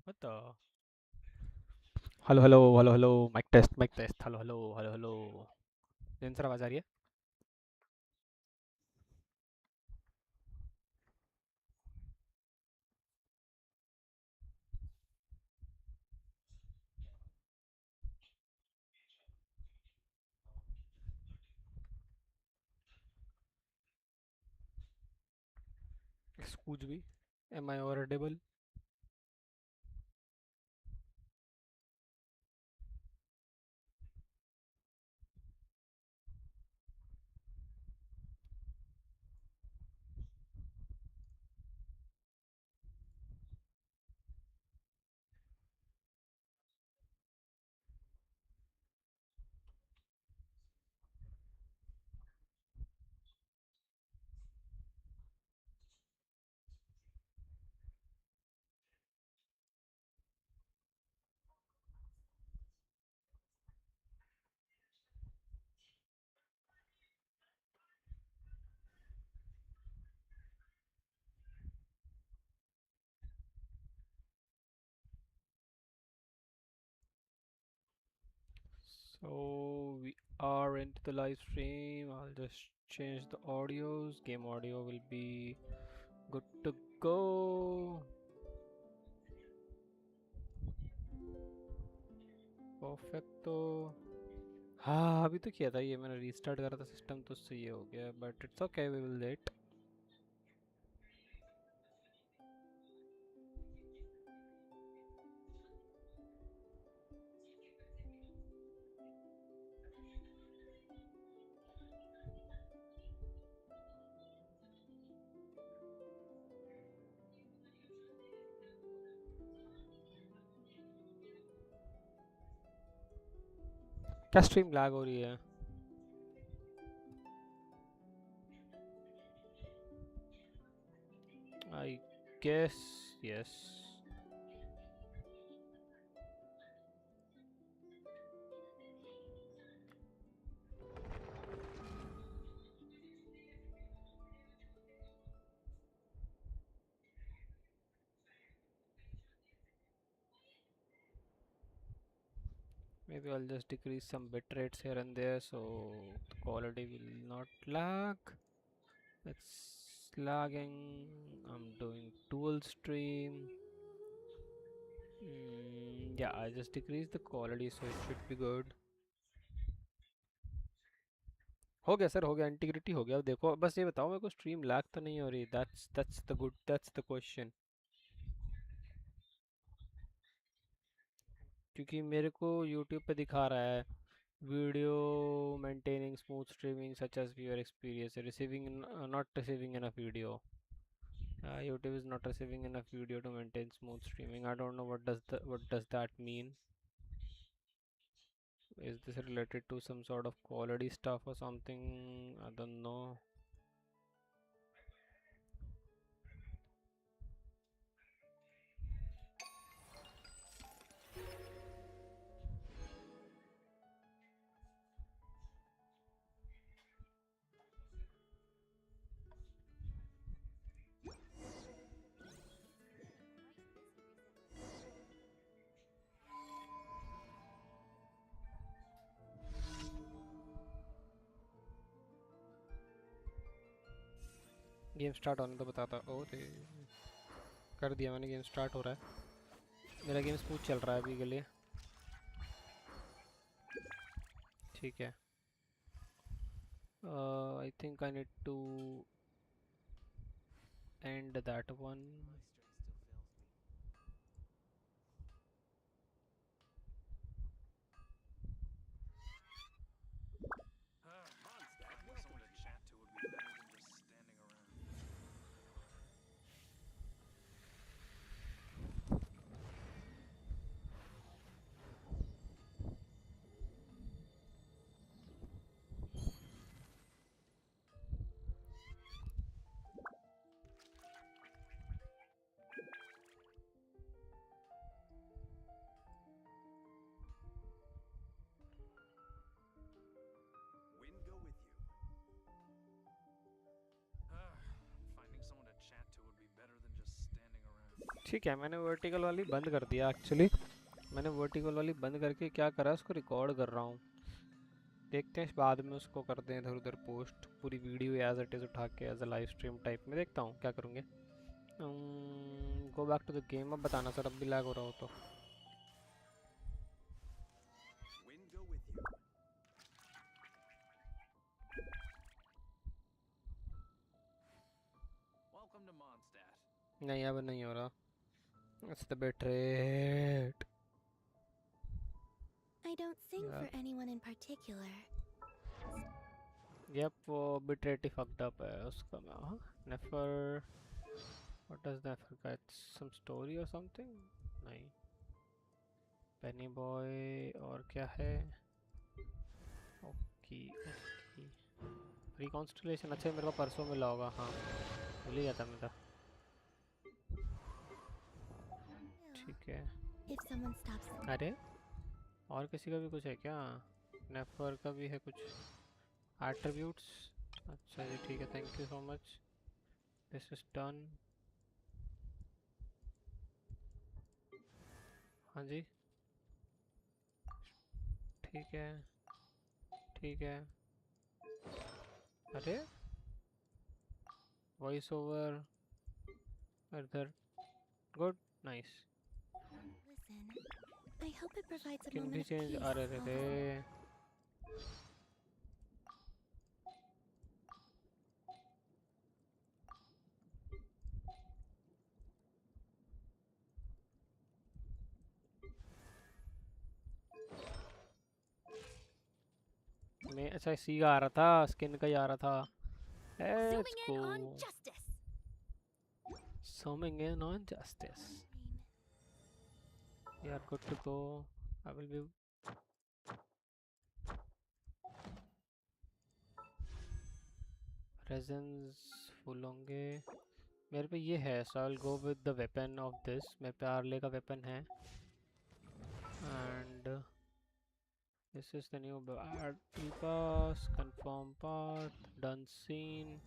What the? Hello hello hello hello mike test hello hello hello hello Jain sir आवाज आ रही है? Excuse me am I audible? So we are into the live stream. I'll just change the audios. Game audio will be good to go. Perfecto. हाँ अभी तो किया था ये, मैंने रीस्टार्ट करा था सिस्टम तो उससे ये हो गया, but it's okay, we will late. क्या स्ट्रीम लैग हो रही है? I guess yes. Maybe I'll just decrease some bit rates here and there so the quality will not lag. It's lagging. I'm doing dual stream. Yeah, I just decreased the quality so it should be good. हो गया sir, हो गया, integrity हो गया. अब देखो, बस ये बताओ मेरे को स्ट्रीम लैग तो नहीं हो रही. that's the question. क्योंकि मेरे को YouTube पे दिखा रहा है video maintaining smooth streaming such as viewer experience receiving not receiving enough video. YouTube is not receiving enough video to maintain smooth streaming. I don't know what does that mean. Is this related to some sort of quality stuff or something? I don't know. Game start होने तो बताता. ओ रे, कर दिया मैंने. Game start हो रहा है. मेरा गेम स्मूथ चल रहा है अभी के लिए. ठीक है. I think I need to end that one. ठीक है, मैंने वर्टिकल वाली बंद कर दिया एक्चुअली। मैंने वर्टिकल वाली बंद करके क्या करा, उसको रिकॉर्ड कर रहा हूँ। देखते हैं बाद में उसको करते हैं इधर उधर पोस्ट, पूरी वीडियो एज इट इज़ उठा के as a live stream type में। देखता हूँ क्या करूँगे। Go back to the game. अब बताना सर, अब भी लैग हो रहा हो तो। नहीं, अब नहीं हो रहा। It's the bit rate. I don't sing for anyone in particular. Yep, वो bit rate ही fucked up है उसका। Nefer, what does Nefer got? Some story or something? नहीं। Penny boy और क्या है? Okay okay. फ्री कॉन्स्टलेशन, अच्छा मेरे को परसों मिला होगा। हाँ, भूल ही गया था मेरा। ठीक है। If someone stops. अरे और किसी का भी कुछ है क्या? नेफर का भी है कुछ एट्रीब्यूट्स। अच्छा जी, ठीक है, thank you so much. This is done. हाँ जी, ठीक है ठीक है। अरे वॉइस ओवर इधर, good, nice. Listen, I hope it provides a skin भी moment of चेंज, peace. अरे रे रे। मैं अच्छा सी आ रहा था, स्किन का ही आ रहा था। Let's go. Zooming in on justice. We are good to go. I will be presents full होंगे मेरे पे। ये है, so I'll go with the weapon of this। मेरे पे आर्ले का वेपन है। and this is the new battle pass, confirm path, done scene,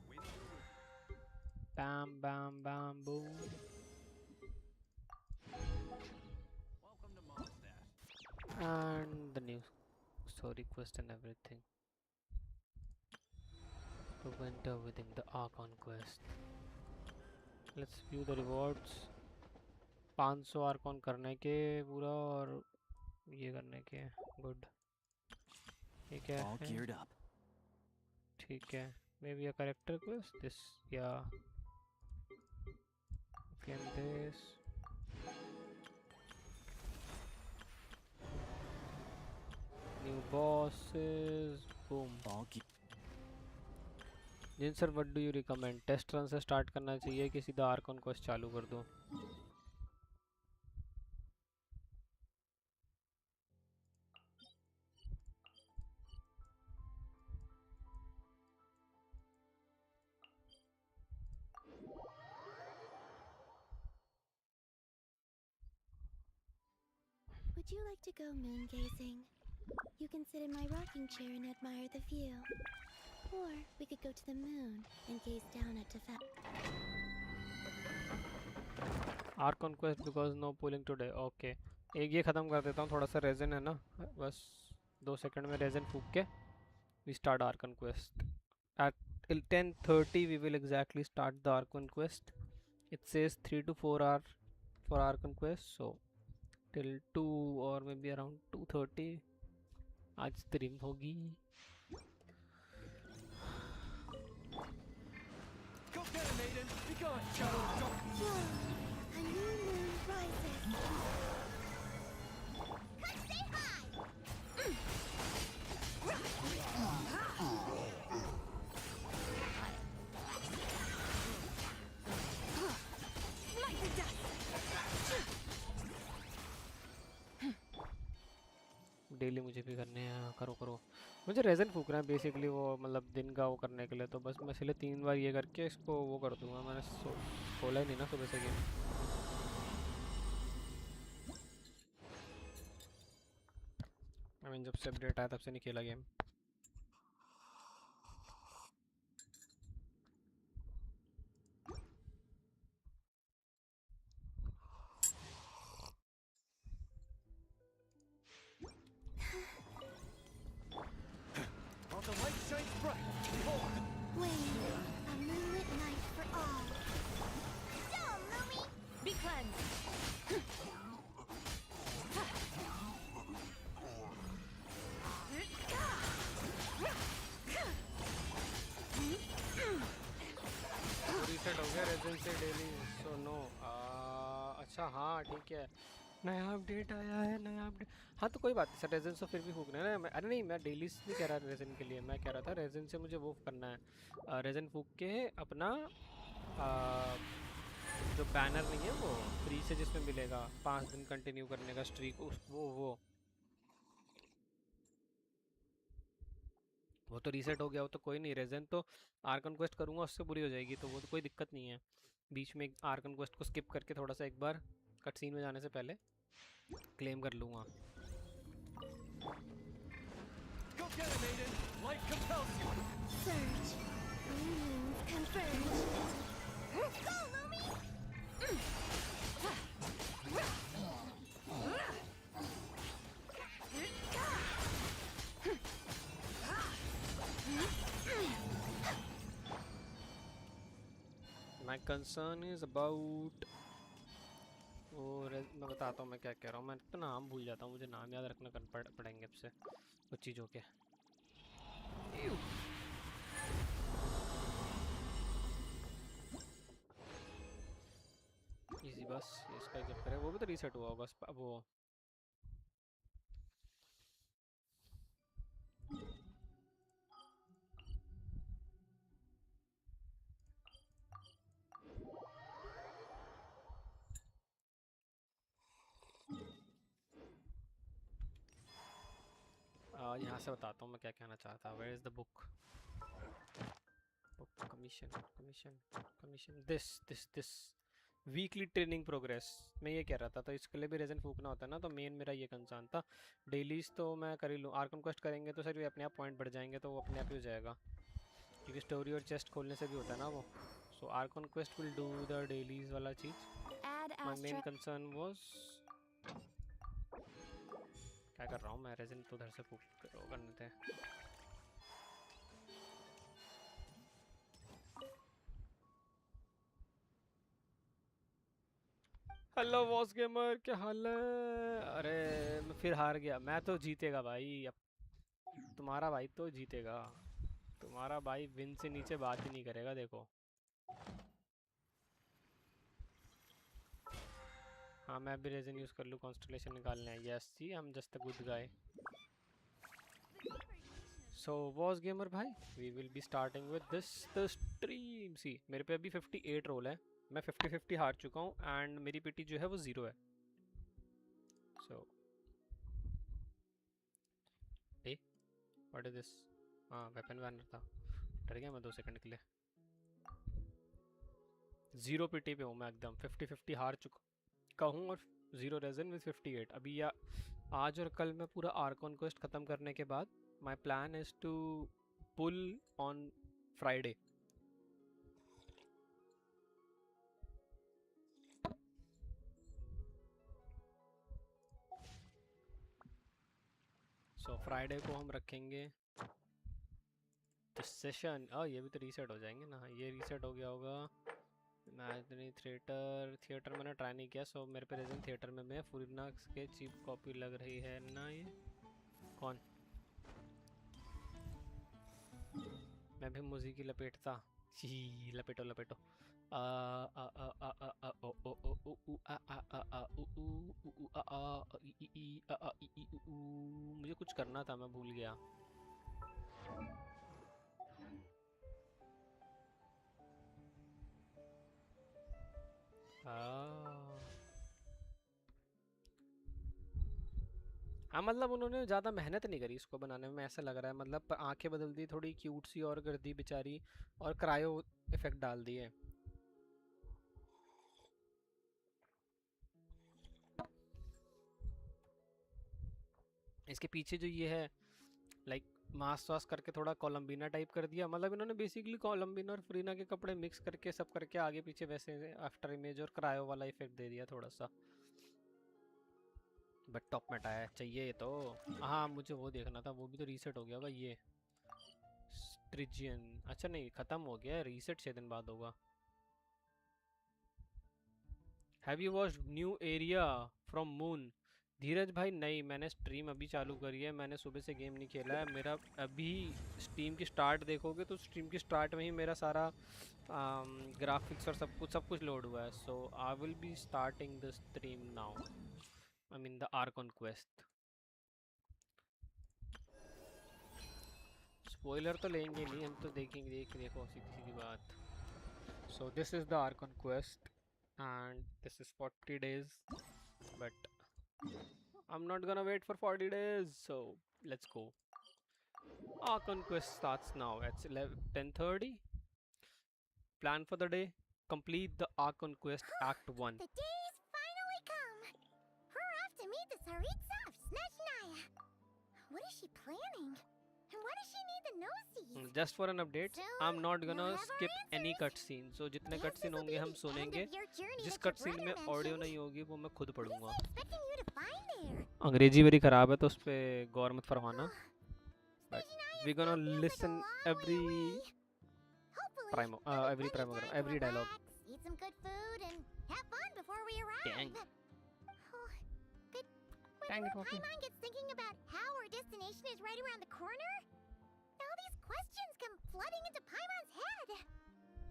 bam bam bam boom, and the new story quest and everything. The winter within the Archon quest. Let's view the rewards। 500 Arcon करने के पूरा, और ये करने के। Good, ठीक है। ठीक है, maybe a character quest this या game this. New bosses, boom. Jin sir, what do you recommend? Test run से स्टार्ट करना चाहिए कि सीधा आर्कॉन क्वेस्ट चालू कर दूं? Would you like to go moon gazing? You can sit in my rocking chair and admire the view. Or we could go to the moon and gaze down at the archon quest because no pulling today. Okay, एक ये ख़त्म कर देता हूँ, थोड़ा सा raisin है ना, बस 2 सेकंड में रेजन फूक के we start Archon quest. at 10:30 we will exactly start the Archon quest। It says 3 to 4 hour for Archon quest, so till 2 or maybe around 2:30 आज स्ट्रीम होगी। Go get it, Maiden! Be gone, shadow! Whoa! A new moon rises. Daily मुझे भी करने हैं। करो करो, मुझे raisin फूकना है बेसिकली, वो मतलब दिन का वो करने के लिए। तो बस मैं इसलिए 3 बार ये करके इसको वो कर दूंगा। मैंने खोला ही नहीं ना सुबह से गेम। आई मीन जब से अपडेट आया तब से नहीं खेला गेम। cleanse. रीसेट हो गया रेजन से डेली, सो नो। अच्छा हाँ ठीक है, नया अपडेट आया है, नया अपडेट। हाँ तो कोई बात नहीं सर, रेजन से फिर भी फूकना है ना। अरे नहीं, मैं डेली नहीं कह रहा रेजन के लिए, मैं कह रहा था रेजन से मुझे वो करना है, रेजन फूक के अपना जो बैनर नहीं है वो फ्री से जिसमें मिलेगा 5 दिन कंटिन्यू करने का स्ट्रीक, उस वो तो रीसेट हो गया, वो तो कोई नहीं। रेजन तो आर्कन क्वेस्ट करूँगा उससे पूरी हो जाएगी, तो वो तो कोई दिक्कत नहीं है। बीच में आर्कन क्वेस्ट को स्किप करके थोड़ा सा एक बार कट सीन में जाने से पहले क्लेम कर लूँगा। Go get him, Aiden! Life compels you! Surge. Unions converge. Go, Lumi! My concern is about मैं बताता हूँ मैं क्या कह रहा हूँ। मैं तो नाम भूल जाता हूँ, मुझे नाम याद रखना पड़ेंगे अब से कुछ चीज़ों के। इजी बस, इसका जब करे वो भी तो रीसेट हुआ होगा वो। यहाँ से बताता हूँ मैं क्या कहना चाहता। Where is the book? Book commission commission commission, this weekly training progress. मैं ये कह रहा था, तो इसके लिए भी रीज़न फूकना होता है ना, तो मेन मेरा ये कंसर्न था। डेलीज तो मैं कर ही लूँ, आर्कन क्वेस्ट करेंगे तो सर ये अपने आप पॉइंट बढ़ जाएंगे, तो वो अपने आप ही हो जाएगा, क्योंकि स्टोरी और चेस्ट खोलने से भी होता है ना वो। So archon quest will do the dailies वाला चीज़। Add my main Astra. Concern was, क्या कर रहा हूँ मैं, रेजन तो उधर से फूक करने थे। हेलो वॉस गेमर, क्या हाल है? अरे मैं फिर हार गया। मैं तो जीतेगा भाई, अब तुम्हारा भाई तो जीतेगा। तुम्हारा भाई विन से नीचे बात ही नहीं करेगा, देखो। हाँ मैं भी रेजन यूज़ कर लूँ, कॉन्स्टलेशन निकालने है। Yes see, I am just a good guy. So Voss gamer भाई, we will be starting with this the stream. See मेरे पे अभी 58 रोल है, मैं 50-50 हार चुका हूँ, एंड मेरी पीटी जो है वो 0 है। सो ए व्हाट इज दिस? हाँ वेपन बैनर था, डर गया मैं 2 सेकंड के लिए। 0 पीटी पे हूँ मैं एकदम, 50-50 हार चुका हूँ, और 0 रेजन विद 58 अभी। या आज और कल मैं पूरा आर्कॉन क्वेस्ट ख़त्म करने के बाद my plan is to pull on Friday. So Friday को हम रखेंगे सेशन। ये भी तो रीसेट हो जाएंगे ना, ये रीसेट हो गया होगा। इमेजिनरी थिएटर मैंने ट्राई नहीं किया, सो मेरे पे रेजन थिएटर में मैं फुरिनाक्स के चीप कॉपी लग रही है ना। ये कौन? मैं भी मुझी की लपेटता। ही लपेटो लपेटो। आ आ आ आ आ आ ओ ओ ओ ओ उ आ आ आ आ उ उ उ उ आ आ ई ई आ आ ई ई उ ऊ। मुझे कुछ करना था, मैं भूल गया। हाँ मतलब उन्होंने ज़्यादा मेहनत नहीं करी इसको बनाने में, ऐसा लग रहा है। मतलब आंखें बदल दी, थोड़ी क्यूट सी और कर दी बेचारी, और क्रायो इफेक्ट डाल दिए। इसके पीछे जो ये है लाइक मास वास करके थोड़ा कोलम्बिना टाइप कर दिया। मतलब इन्होंने बेसिकली कोलम्बिना और फ्रीना के कपड़े मिक्स करके सब करके आगे पीछे वैसे आफ्टर इमेज और क्रायो वाला इफेक्ट दे दिया थोड़ा सा। बट टॉप में आया चाहिए ये तो। हाँ मुझे वो देखना था, वो भी तो रीसेट हो गया होगा ये स्ट्रिजियन। अच्छा नहीं, ख़त्म हो गया, रीसेट 6 दिन बाद होगा। Have you watched new area from moon? Dheeraj भाई नहीं, मैंने स्ट्रीम अभी चालू करी है, मैंने सुबह से गेम नहीं खेला है। मेरा अभी स्ट्रीम की स्टार्ट देखोगे तो स्ट्रीम की स्टार्ट में ही मेरा सारा ग्राफिक्स और सब कुछ लोड हुआ है। So I will be starting the stream now, I mean the archon quest. Spoiler तो लेंगे नहीं हम, तो देखेंगे, देखो सीधी सीधी बात। So this is the archon quest and this is 40 days, but I'm not gonna wait for 40 days, so let's go. Our conquest starts now. It's 10:30. Plan for the day: complete the Ark Conquest Act 1. The day's finally come. We're off to meet the Tsaritsa of SNEZHNAYA. What is she planning? And why does she need the noses? Just for an update, So, I'm not gonna we'll have our skip any answers. cutscene. So जितने Yes, cutscene this will होंगे be हम the end सुनेंगे। of your journey जिस that your cutscene में brother audio mentioned. नहीं होगी वो मैं खुद What is पढ़ूंगा। he expecting you to find there? अंग्रेजी मेरी खराब है तो उस पे गौर मत फरमाना। But SNEZHNAYA we're gonna still feels like a listen long way every away. Hopefully, there'll be every plenty of time to every dialogue. relax, eat some good food, and have fun before we arrive. Dang. Oh, but Dang it, whenever Poppy. Paimon gets thinking about how our destination is right around the corner, all these questions come flooding into Paimon's head.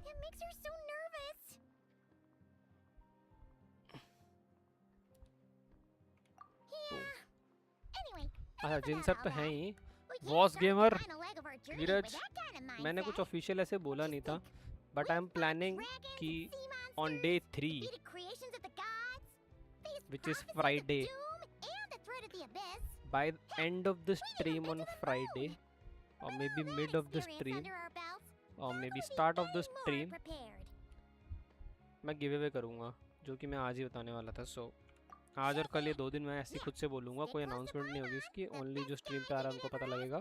It makes her so nervous. Yeah. Anyway, अच्छा जिन sir तो हैं ही। we can't Boss start the gamer final leg of our journey Dheeraj, with that kind of मैंने mindset. कुछ official ऐसे बोला नहीं था, but I am planning कि on day 3 defeated creations of the gods, faced which is prophecies of Friday, doom and the threat of the abyss. by the end of the stream on Friday, or maybe mid of the stream, or maybe start of the stream, मैं give away करूँगा, जो कि मैं आज ही बताने वाला था। सो आज और कल ये 2 दिन मैं ऐसे ही खुद से बोलूँगा, कोई अनाउंसमेंट नहीं होगी इसकी, ओनली जो स्ट्रीम पे आ रहा है उनको पता लगेगा।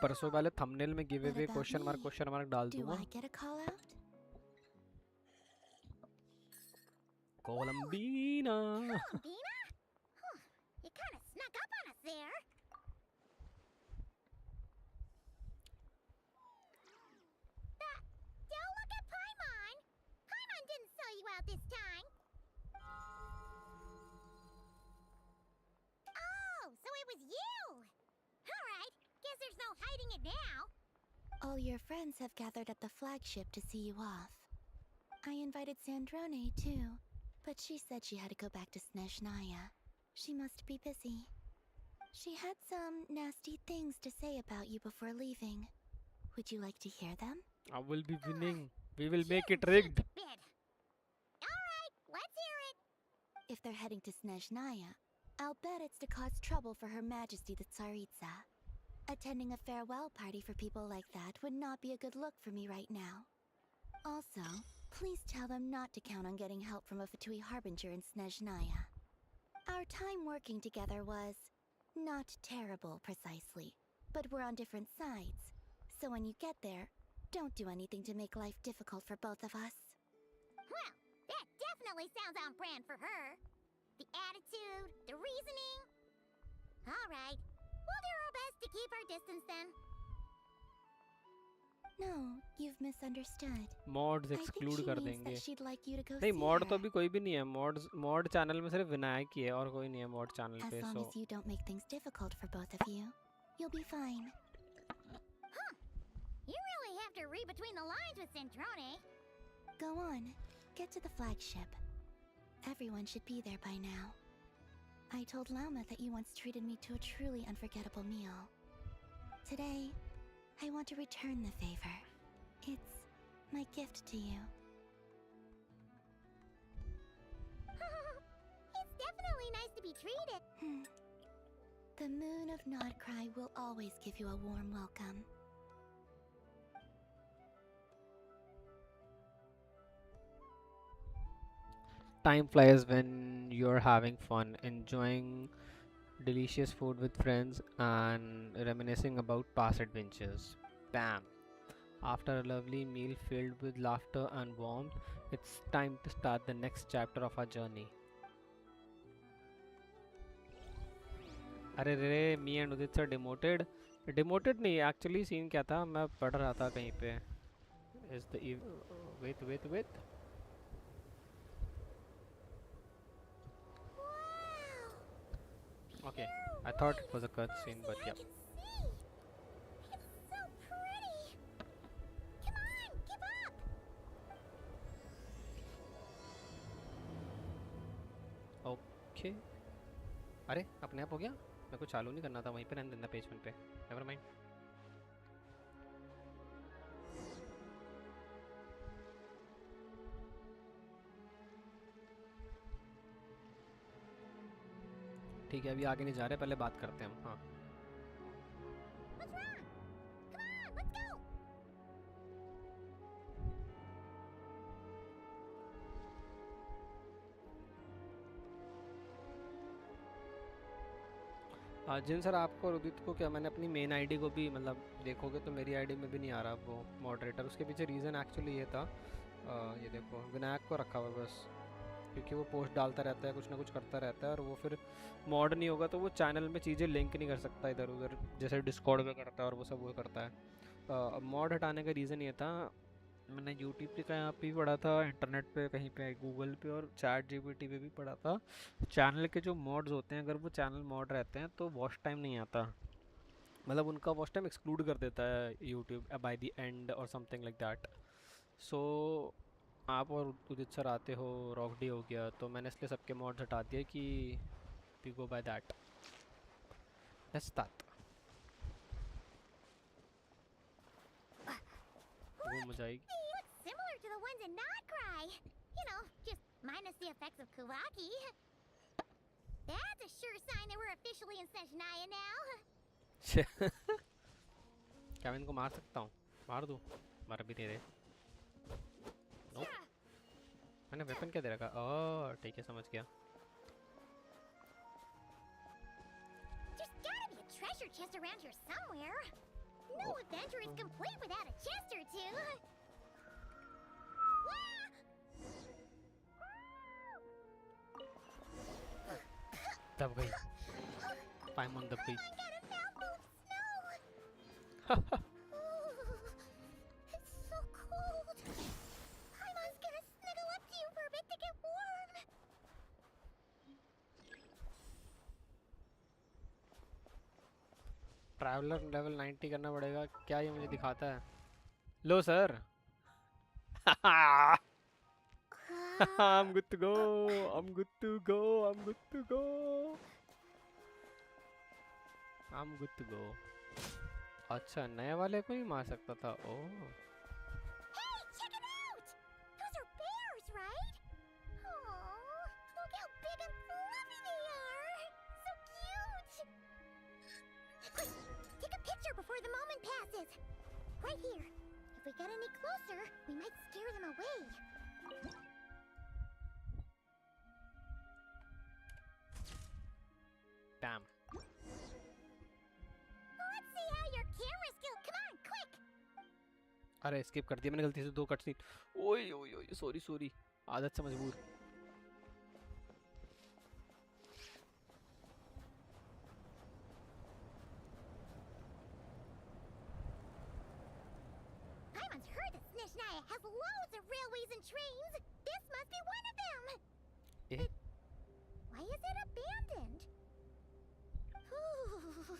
परसों वाले थंबनेल में गिव अवे क्वेश्चन मार्क डाल Do दूंगा। I get a call out? कोलंबीना Columbina? Huh, you kind of snuck up on us there. Don't look at Paimon. Paimon didn't sell you out this time. Oh, so it was you. All right, guess there's no hiding it now. All your friends have gathered at the flagship to see you off. I invited Sandrone too, but she said she had to go back to SNEZHNAYA. She must be busy. She had some nasty things to say about you before leaving. Would you like to hear them? I will be winning. We will make it rigged. Alright, let's hear it. If they're heading to SNEZHNAYA, I'll bet it's to cause trouble for Her Majesty the Tsaritsa. Attending a farewell party for people like that would not be a good look for me right now. Also, please tell them not to count on getting help from a Fatui Harbinger in SNEZHNAYA. Our time working together was not terrible precisely, but we're on different sides. So when you get there, don't do anything to make life difficult for both of us. Well, that definitely sounds on brand for her. The attitude, the reasoning. All right, we'll do our best to keep our distance then. No, you've misunderstood. Mods I think exclude she कर means देंगे। that she'd like you to go नहीं, see mod तो her. अभी कोई भी नहीं है। mod channel में सिर्फ विनायक ही है और कोई नहीं है mod चैनल As पे। long so as you don't make things difficult for both of you, you'll be fine. Huh. You really have to read between the lines with Centrone. Go on. Get to the flagship. Everyone should be there by now. I told Lauma that you once treated me to a truly unforgettable meal. Today, I want to return the favor. It's my gift to you. It's definitely nice to be treated. The moon of Nodcry will always give you a warm welcome. time flies when you're having fun, enjoying delicious food with friends, and reminiscing about past adventures. Bam! After a lovely meal filled with laughter and warmth, it's time to start the next chapter of our journey. अरे रे, me and Udit sir demoted नहीं, actually scene क्या था, मैं पढ़ रहा था कहीं पे is the wait. Wow! Okay, Pure I thought white it was a as far cutscene, as but the eye yeah. can see. It's so pretty. Come on, give up. Okay अरे अपने आप हो गया मेरे को चालू नहीं करना था वहीं पे रहने देना पेज 1 पे नेवर माइंड ठीक है अभी आगे नहीं जा रहे पहले बात करते हैं हम हाँ What's wrong? Come on, let's go. जिन सर आपको और उदित को क्या मैंने अपनी मेन आईडी को भी मतलब देखोगे तो मेरी आईडी में भी नहीं आ रहा वो मॉडरेटर उसके पीछे रीज़न एक्चुअली ये था ये देखो विनायक को रखा हुआ है बस क्योंकि वो पोस्ट डालता रहता है कुछ ना कुछ करता रहता है और वो फिर मॉड नहीं होगा तो वो चैनल में चीज़ें लिंक नहीं कर सकता इधर उधर जैसे डिस्कॉर्ड पे करता है और वो सब वो करता है मॉड हटाने का रीज़न ये था मैंने यूट्यूब पे कहीं पे भी पढ़ा था इंटरनेट पे कहीं पे गूगल पे और चैट जीपीटी पे भी पढ़ा था चैनल के जो मॉड्स होते हैं अगर वो चैनल मॉड रहते हैं तो वॉच टाइम नहीं आता मतलब उनका वॉच टाइम एक्सक्लूड कर देता है यूट्यूब बाय द एंड और समथिंग लाइक दैट सो आप और उदित सर आते हो रॉकडी हो गया तो मैंने इसलिए सबके मॉड्स हटा दिए कि we go by that that's that वो मजा आएगी They look similar to the ones in Notcry. You know, just minus the effects of Kawaki. That's a sure sign that we're officially in SNEZHNAYA now. क्या मैं इनको मार सकता हूँ मार दूँ मार भी दे दे nope. मैंने वेपन क्या दे रखा ओह ठीक है समझ गया There's gotta be a treasure chest around here somewhere. No adventure is complete without a chest or two. दब गई पाइमोन दब गई I got a mouthful of snow. Ooh, it's so cold. Paimon's gonna snuggle up to you for a bit to get warm. Traveller level 90 करना पड़ेगा क्या ये मुझे दिखाता है लो sir I'm good to go I'm good to go I'm good to go I'm good to go अच्छा नए वाले को ही मार सकता था ओह Hey, check it out! Those are bears, right? Aww, look how big and fluffy they are! So cute! Quick, take a picture before the moment passes. Right here. If we get any closer, we might scare them away. damn Let's see how your camera skill. Come on, quick! अरे skip कर दिया मैंने गलती से 2 cut scene ओए ओए ओए sorry आदत से मजबूर Paimon's heard that SNEZHNAYA has loads of railways and trains. This must be one of them. Eh? Why is it abandoned? Ooh,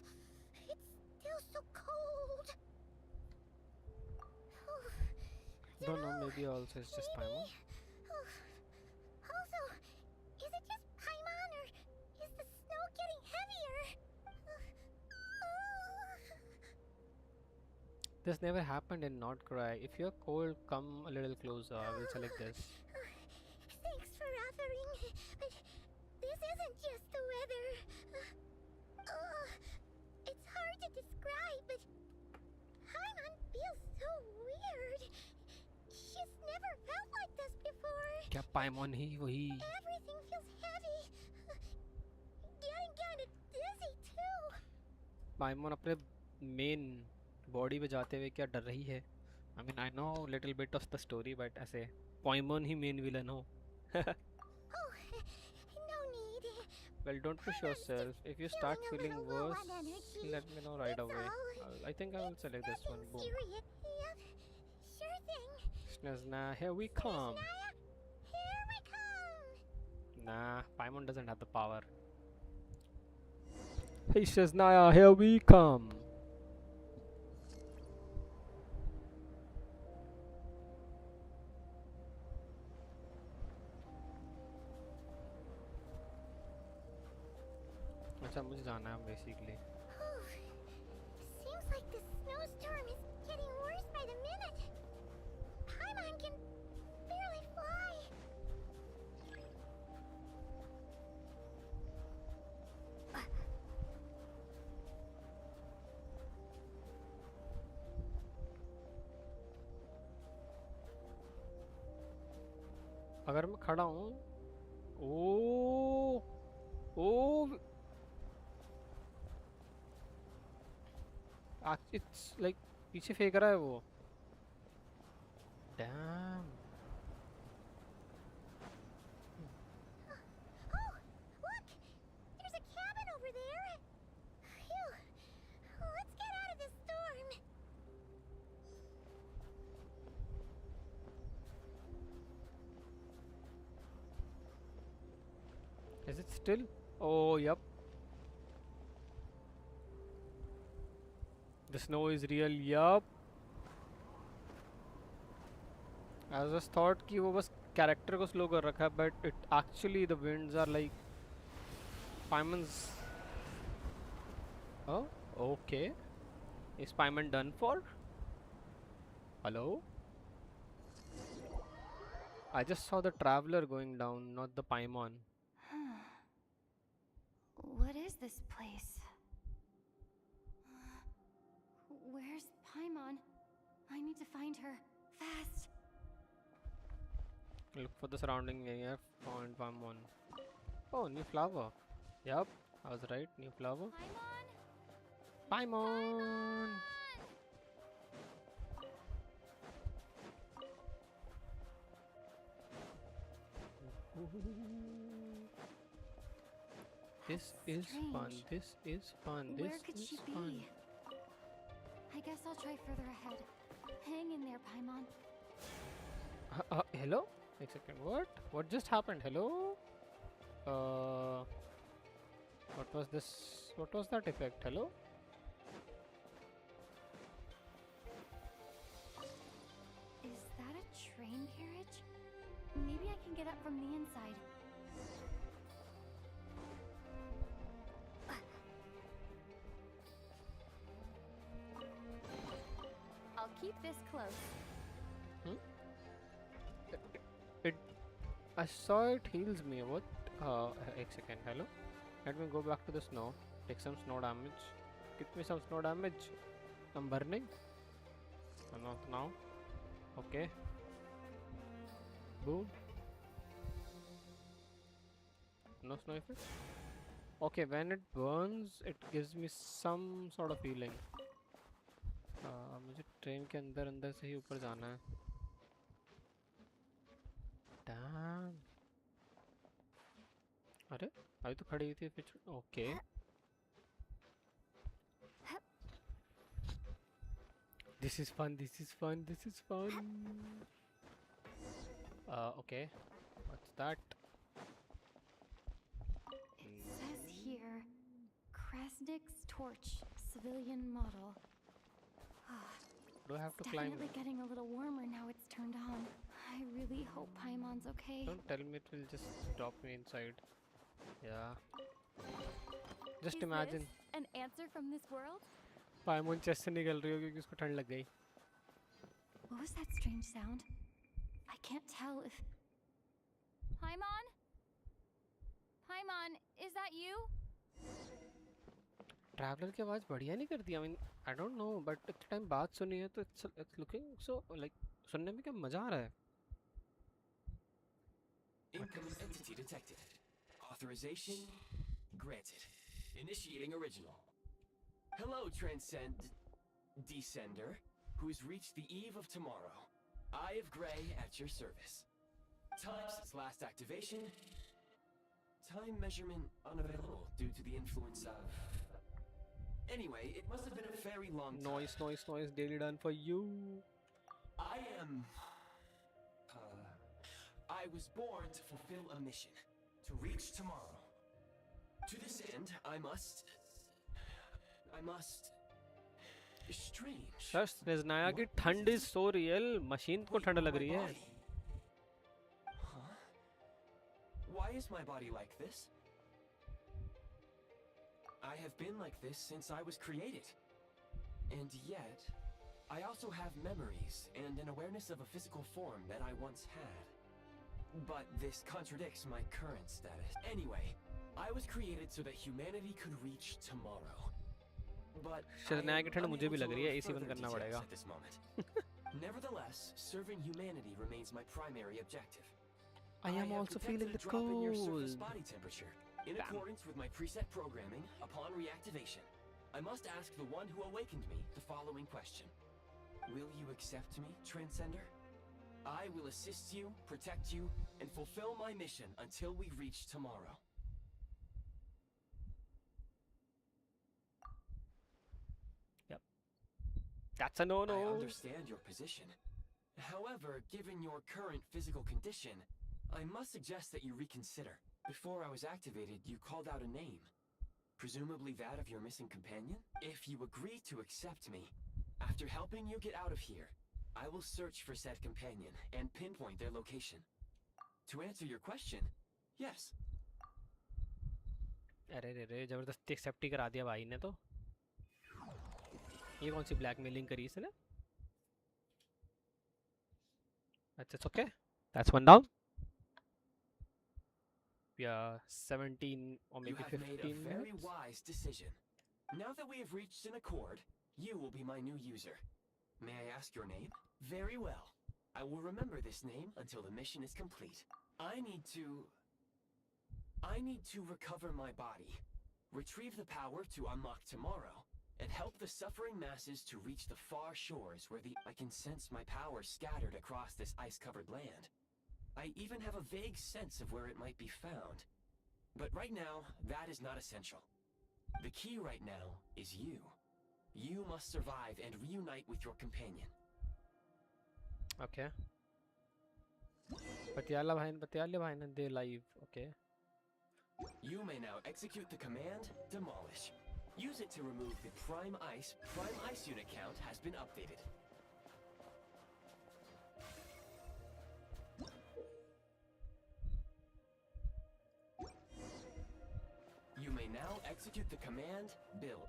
it's still so cold. Ooh, you don't know maybe also it's just Paimon Ooh. Also, is it just Paimon or is the snow getting heavier? this never happened in not cry if you're cold come a little closer I will select this Thanks for offering, but this isn't just the weather. It's hard to describe, but Paimon feels so weird. She's never felt like this before. क्या पाइमोन ही वही Everything feels heavy. Getting kind of dizzy too. पाइमोन अपने main body पे जाते हुए क्या डर रही है I mean I know little bit of the story but ऐसे पाइमोन ही मेन विलन हो Oh, no need. well don't push yourself if you start Feeling a feeling little low worse on energy. let me know right That's away all. I think I will select this one Nothing boom serious. Yep. Sure everything. SNEZHNAYA, here we come. SNEZHNAYA, here we come. Nah, Paimon doesn't have the power. Hey SNEZHNAYA, here we come. अच्छा मुझे जाना है basically. Seems like the snowstorm is getting worse by the minute. Paimon can barely fly. अगर मैं खड़ा हूँ, ओ ओ it's like पीछे फेंक रहा है वो. Damn. Oh, look! There's a cabin over there. Phew. Let's get out of this storm. Is it still? Oh, yep. The snow is real, yup. I just thought कि वो बस character को slow कर रखा है, but it actually the winds are like Paimon's. Oh, okay. Is Paimon done for? Hello? I just saw the traveler going down, not the Paimon. What is this place? Where's Paimon? I need to find her. Fast! Look for the surrounding area. Found Paimon. Oh, new flower. Yup, I was right. New flower. Paimon! Paimon! This is fun. Strange. This is fun. Where This could is she fun. be? I guess I'll try further ahead. Hang in there, Paimon. Hello? Wait a second. What? What just happened? Hello? What was this? What was that effect? Hello? Is that a train carriage? Maybe I can get up from the inside. I'll keep this close. I saw it heals me. What? A second. Hello? Let me go back to the snow. Take some snow damage. Give me some snow damage. I'm burning. Not now. Okay. Boom. No snow effect. Okay, when it burns, it gives me some sort of healing. मुझे train के अंदर अंदर से ही ऊपर जाना है. Damn. अरे अभी तो खड़ी हुई थी फिर. Okay. This is fun. This is fun. This is fun. Okay. What's that? It says here, Krasnik's torch, civilian model. Do I have to It's climb? definitely getting a little warmer now it's turned on. I really hope Paimon's okay. Don't tell me it will just drop me inside. Yeah. Just Is imagine. this an answer from this world? Paimon chest से निकल रही हो क्योंकि उसको ठंड लग गई. What was that strange sound? I can't tell if... Paimon? Paimon, is that you? Traveller की आवाज बढ़िया नहीं करती. I mean, I don't know, but इतने टाइम बाद सुनी है तो it's looking so like सुनने में क्या मजा आ रहा है. Incoming entity detected. Authorization granted. Initiating original. Hello, Descender, who's reached the eve of tomorrow. Eye of Grey at your service. Time since last activation. Time measurement unavailable due to the influence of... Anyway, it must have been a very long time. Noise, daily done for you. I was born to fulfill a mission, to reach tomorrow. To this end, I must... Strange. Sir Snezhnaya की ठंड is so real, machine को Wait, ठंड लग my रही है. body. Huh? Why is my body like this? I have been like this since I was created. And yet, I also have memories and an awareness of a physical form that I once had. But this contradicts my current status. Anyway, I was created so that humanity could reach tomorrow. But स्नेज़नाया की ठंड मुझे भी unable लग to रही है, load AC बंद further करना details पड़ेगा. at this moment. Nevertheless, serving humanity remains my primary objective. I am have also detected feeling a the drop in your surface cold. body temperature. In Damn. accordance with my preset programming, upon reactivation, I must ask the one who awakened me the following question. Will you accept me, Transcender? I will assist you, protect you, and fulfill my mission until we reach tomorrow. That's a no-no. I understand your position. However, given your current physical condition, I must suggest that you reconsider. Before I was activated, you called out a name. Presumably that of your missing companion? If you agree to accept me, after helping you get out of here, I will search for said companion and pinpoint their location. To answer your question, yes. अरे रे रे, जबरदस्ती accept ही करा दिया भाई ने तो. ये कौन सी ब्लैकमेलिंग करी इसने? अच्छा, it's okay. That's one down. Yeah, 17 or You maybe have made a 15 very minutes. wise decision. Now that we have reached an accord, you will be my new user. May I ask your name? Very well. I will remember this name until the mission is complete. I need to recover my body, retrieve the power to unlock tomorrow, and help the suffering masses to reach the far shores where I can sense my power scattered across this ice-covered land. I even have a vague sense of where it might be found. But right now, that is not essential. The key right now is you. You must survive and reunite with your companion. Okay. Patiala भाई ने दे live. Okay. You may now execute the command, Demolish. Use it to remove the Prime Ice. Prime Ice unit count has been updated. You may now execute the command, Build.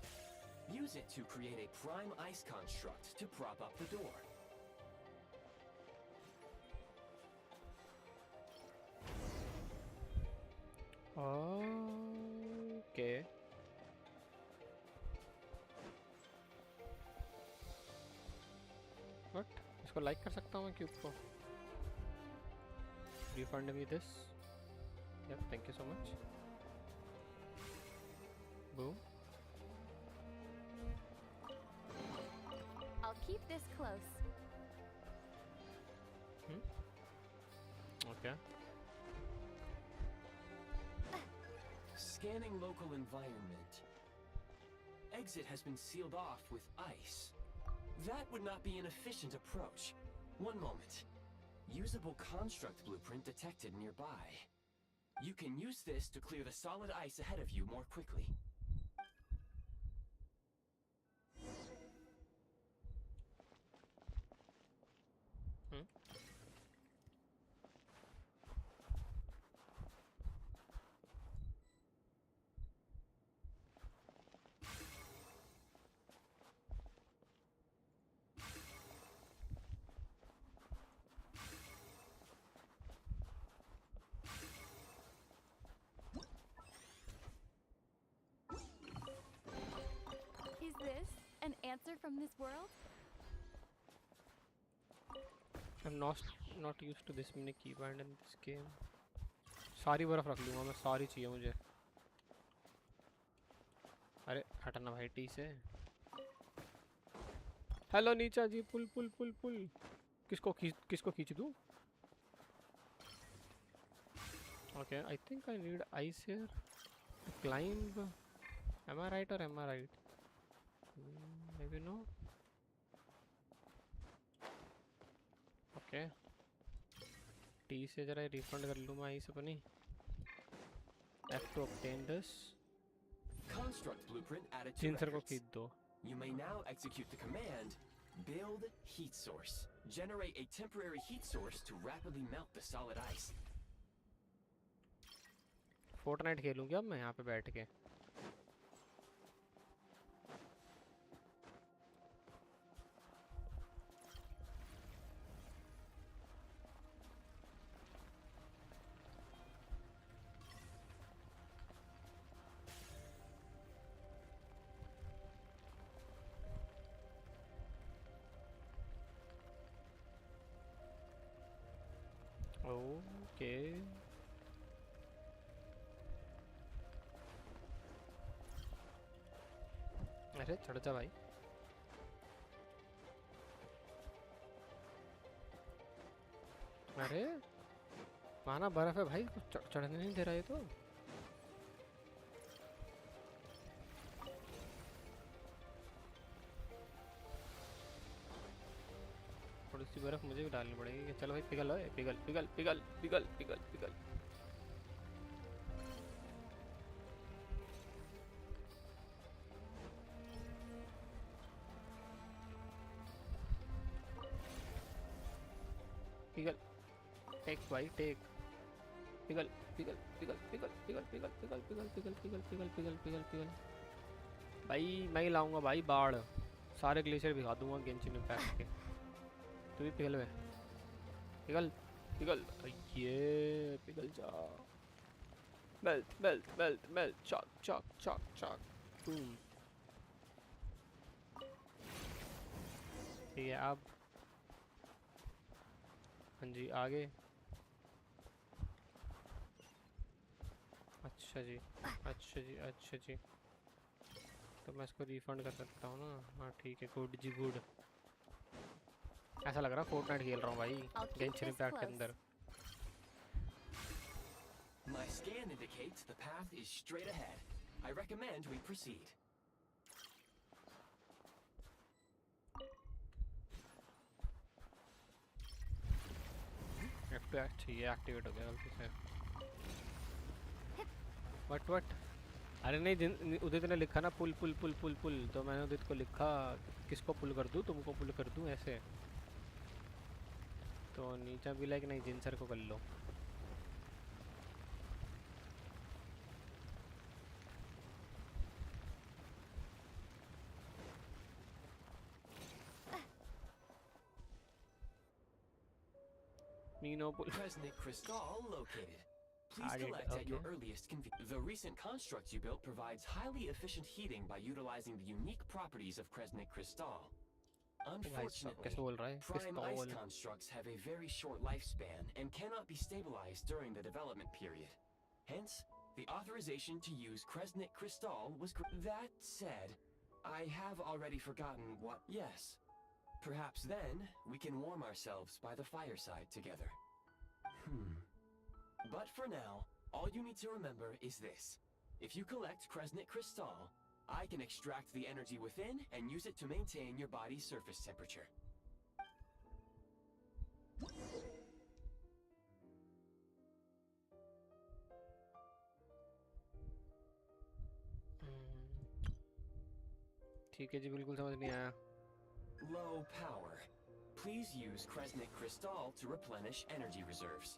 Use it to create a Prime Ice construct to prop up the door. Okay. What? इसको like कर सकता हूँ मैं cube को? Refund me this. Yep, thank you so much. Boom. I'll keep this close. Okay. Scanning local environment. Exit has been sealed off with ice. That would not be an efficient approach. One moment. Usable construct blueprint detected nearby. You can use this to clear the solid ice ahead of you more quickly. Is this an answer from this world? I'm not used to this many keybind in this game. सारी बर्फ रख लूँगा मैं, सारी चाहिए मुझे. अरे हटना भाई टी से. हेलो नीचा जी, पुल पुल पुल पुल. किसको खींच दूँ? Okay, I think I need ice here to climb. Am I right or am I right? Maybe no. Okay T से जरा रिफंड कर लूँ मैं इस अपनी F to obtain this Construct blueprint added to जिनसर को records. खींच दो You may now execute the command build heat source. Generate a temporary heat source to rapidly melt the solid ice. Fortnite खेलूँ क्या अब मैं यहाँ पे बैठ के ओके अरे चढ़ जा भाई अरे माना बर्फ है भाई कुछ चढ़ने नहीं दे रहा है तो थोड़ी सी बर्फ मुझे भी डालनी पड़ेगी चलो भाई पिघल ओए पिघल पिघल पिघल पिघल पिघल पिघल पिघल टेक भाई टेक पिघल पिघल पिघल पिघल पिघल पिघल पिघल पिघल पिघल पिघल पिघल पिघल पिघल पिघल भाई मैं ही लाऊंगा भाई बाढ़ सारे ग्लेशियर भिगा दूंगा गेंशिन इम्पैक्ट के तू भी पिघल में पिघल पिघल ये पिघल जा melt melt melt melt chalk chalk chalk chalk boom ठीक है अब हाँ जी आगे अच्छा जी अच्छा जी अच्छा जी तो मैं इसको रिफंड कर सकता हूँ ना हाँ ठीक है गुड जी गुड ऐसा लग रहा है फोर्टनाइट खेल रहा हूँ भाई गेंशिन इम्पैक्ट के अंदर My scan indicates the path is straight ahead. I recommend we proceed. F2 ये एक्टिवेट हो गया गलती से वट अरे नहीं उदित ने लिखा ना पुल पुल पुल पुल पुल तो मैंने उदित को लिखा किसको पुल कर दूँ तुमको पुल कर दूँ ऐसे तो नीचा भी लाइक नहीं जिनसर को कर लो मीनो पुल Kresnik Crystal located. Please Added, collect at your okay. earliest convenience. The recent construct you built provides highly efficient heating by utilizing the unique properties of Kresnik Crystal. Unfortunately, कैसे बोल रहा है prime ice क्रिस्टॉल constructs have a very short lifespan and cannot be stabilized during the development period. Hence, the authorization to use Kresnik Crystal was That said, I have already forgotten what... Yes. Perhaps then, we can warm ourselves by the fireside together. But for now, all you need to remember is this. If you collect Kresnik Crystal, I can extract the energy within and use it to maintain your body's surface temperature. ठीक है जी बिल्कुल समझ नहीं आया Low power. Please use Kresnik Crystal to replenish energy reserves.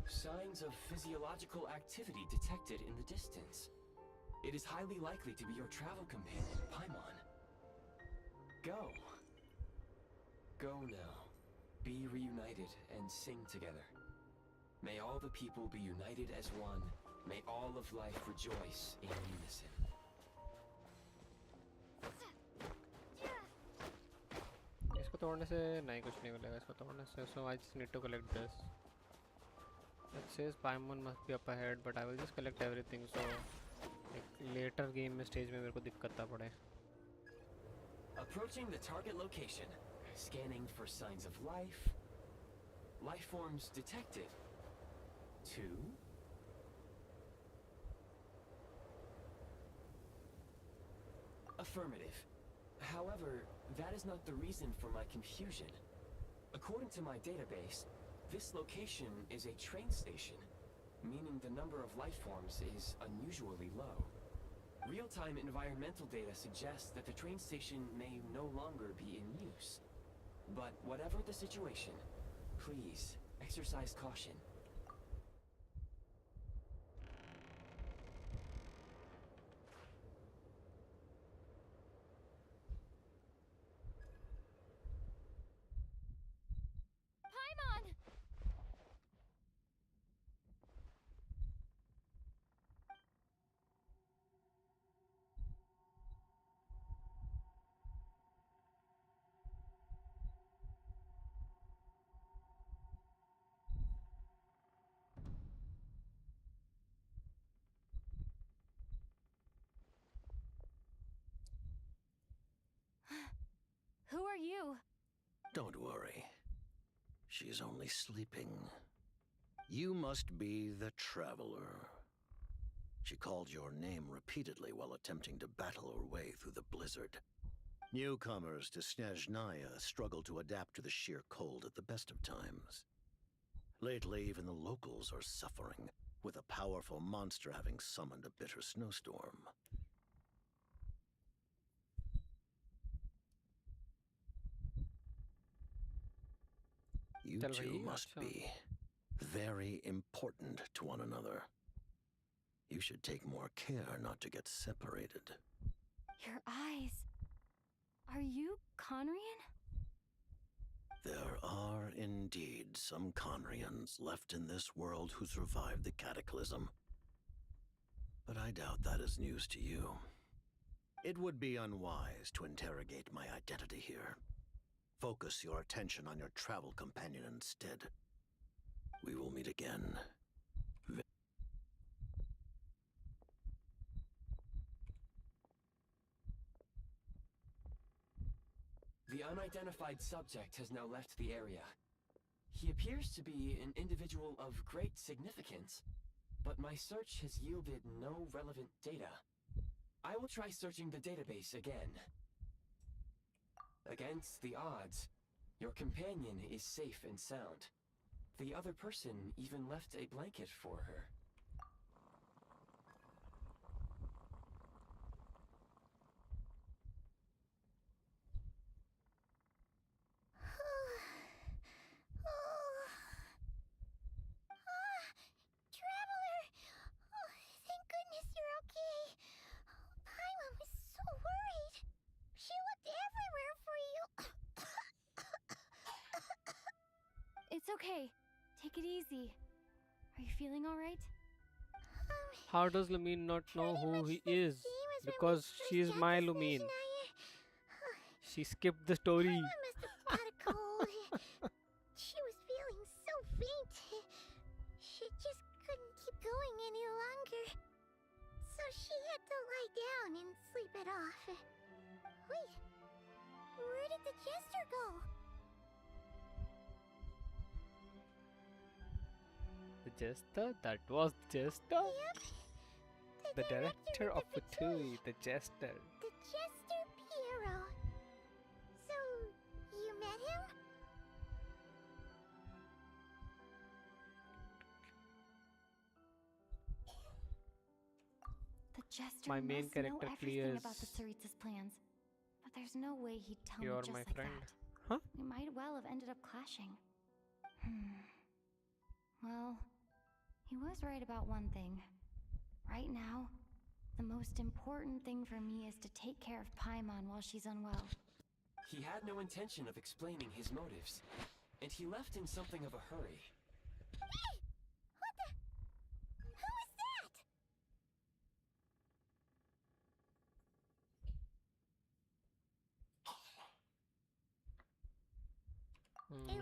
Signs of physiological activity detected in the distance. It is highly likely to be your travel companion, Paimon. Go. Go now. Be reunited and sing together. May all the people be united as one. May all of life rejoice in unison. इसको तोड़ने से नहीं कुछ नहीं मिलेगा इसको तोड़ने से so I just need to collect this it says Paimon must be up ahead but I will just collect everything so like later game में stage में मेरे को दिक्कत ना पड़े Approaching the target location. Scanning for signs of life. Life forms detected. 2? Affirmative. However, that is not the reason for my confusion. According to my database, this location is a train station, meaning the number of life forms is unusually low. Real-time environmental data suggests that the train station may no longer be in use. But whatever the situation, please exercise caution. Paimon! Who are you? Don't worry. She's only sleeping. You must be the Traveler. She called your name repeatedly while attempting to battle her way through the blizzard. Newcomers to SNEZHNAYA struggle to adapt to the sheer cold at the best of times. Lately, even the locals are suffering, with a powerful monster having summoned a bitter snowstorm. You चल two भाई, must अच्छा. be very important to one another. You should take more care not to get separated. Your eyes. Are you Conrian? There are indeed some Conrians left in this world who survived the cataclysm. But I doubt that is news to you. It would be unwise to interrogate my identity here. Focus your attention on your travel companion instead. We will meet again. The unidentified subject has now left the area. He appears to be an individual of great significance, but my search has yielded no relevant data. I will try searching the database again. Against the odds, your companion is safe and sound. The other person even left a blanket for her. Traveler! Oh, thank goodness you're okay. Paimon was so worried. She looked everywhere for you. It's okay. Take it easy. Are you feeling all right? How does Lumine not know Pretty who much he the is? same as when we Because first she is got my to Lumine. SNEZHNAYA. She skipped the story. Paimon must have caught a cold. She was feeling so faint. She just couldn't keep going any longer. So she had to lie down and sleep it off. Wait, where did the jester go? The jester? That was the jester? Yep. The director of Fatui, the jester. The jester Piero. So, you met him? The jester My main must know character everything about the clears. Tsaritsa's plans. But there's no way he'd tell You're me just my like friend. that. Huh? We might well have ended up clashing. Well, he was right about one thing. Right now, the most important thing for me is to take care of Paimon while she's unwell. He had no intention of explaining his motives, and he left in something of a hurry. Hey! What the? Who is that?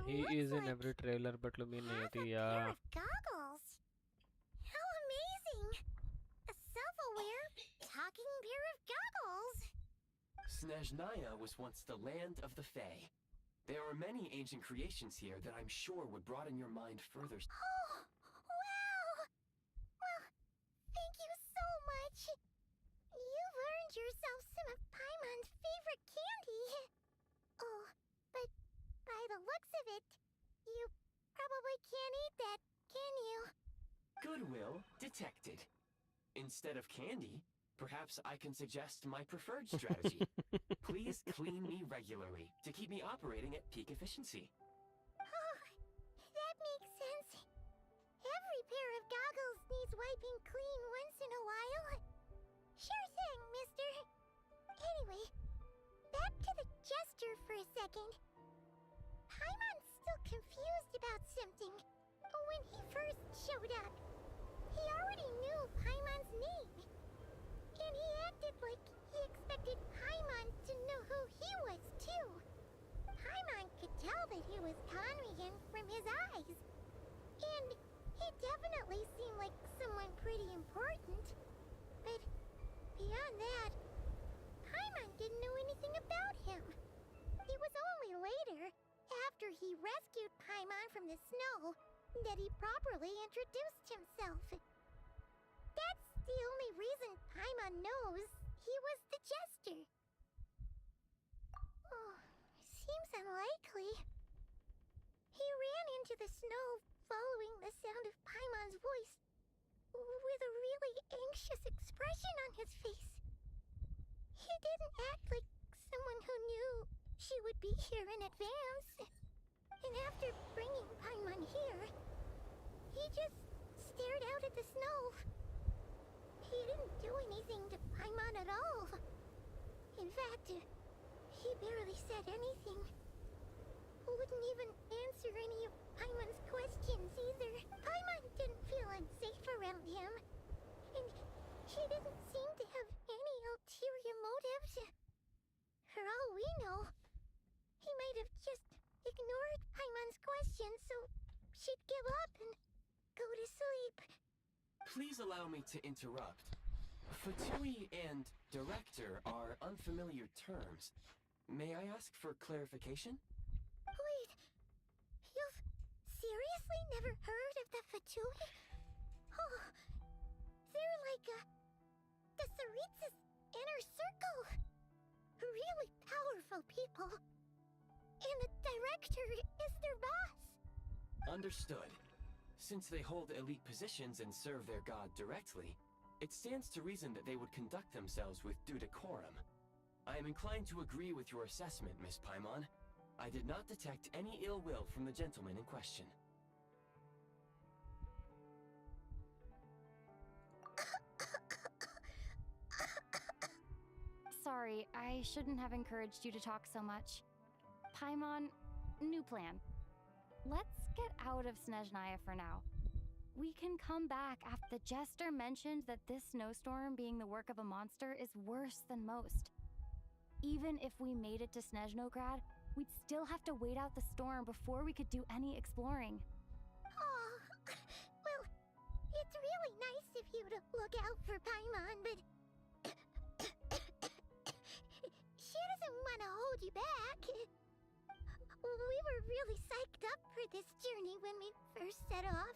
He looks is in like every trailer, but Lumine nahi Has a hoti. pair Yeah. of goggles. How amazing! A self-aware, talking pair of goggles. SNEZHNAYA was once the land of the Fae. There are many ancient creations here that I'm sure would broaden your mind further. Oh, wow! Oh, but by the looks of it, you probably can't eat that, can you? Goodwill detected. Instead of candy, perhaps I can suggest my preferred strategy. Please clean me regularly to keep me operating at peak efficiency. Oh, that makes sense. Every pair of goggles needs wiping clean once in a while. Sure thing, mister. Anyway, back to the jester for a second. Paimon's still confused about something. When he first showed up, he already knew Paimon's name. And he acted like he expected Paimon to know who he was, too. Paimon could tell that he was Conrian from his eyes. And he definitely seemed like someone pretty important. But beyond that, Paimon didn't know anything about him. It was only later, after he rescued Paimon from the snow, that he properly introduced himself. That's the only reason Paimon knows he was the jester. Oh, seems unlikely. He ran into the snow following the sound of Paimon's voice, with a really anxious expression on his face. He didn't act like someone who knew she would be here in advance. And after bringing Paimon here, he just stared out at the snow. He didn't do anything to Paimon at all. In fact, he barely said anything. Wouldn't even answer any of Paimon's questions either. Paimon didn't feel unsafe around him. And he didn't seem to have any ulterior motives. For all we know, he might have just ignored Paimon's questions so she'd give up and go to sleep. Please allow me to interrupt. Fatui and director are unfamiliar terms. May I ask for clarification? Wait, you've seriously never heard of the Fatui? Oh, they're like the Tsaritsa's inner circle. Really powerful people. And the director is their boss. Understood. Since they hold elite positions and serve their god directly, it stands to reason that they would conduct themselves with due decorum. I am inclined to agree with your assessment, Miss Paimon. I did not detect any ill will from the gentleman in question. Sorry, I shouldn't have encouraged you to talk so much. Paimon, new plan. Let's get out of SNEZHNAYA for now. We can come back after the jester mentioned that this snowstorm being the work of a monster is worse than most. Even if we made it to Snezhnograd, we'd still have to wait out the storm before we could do any exploring. Oh, well, it's really nice of you to look out for Paimon, but she doesn't want to hold you back. We were really psyched up for this journey when we first set off.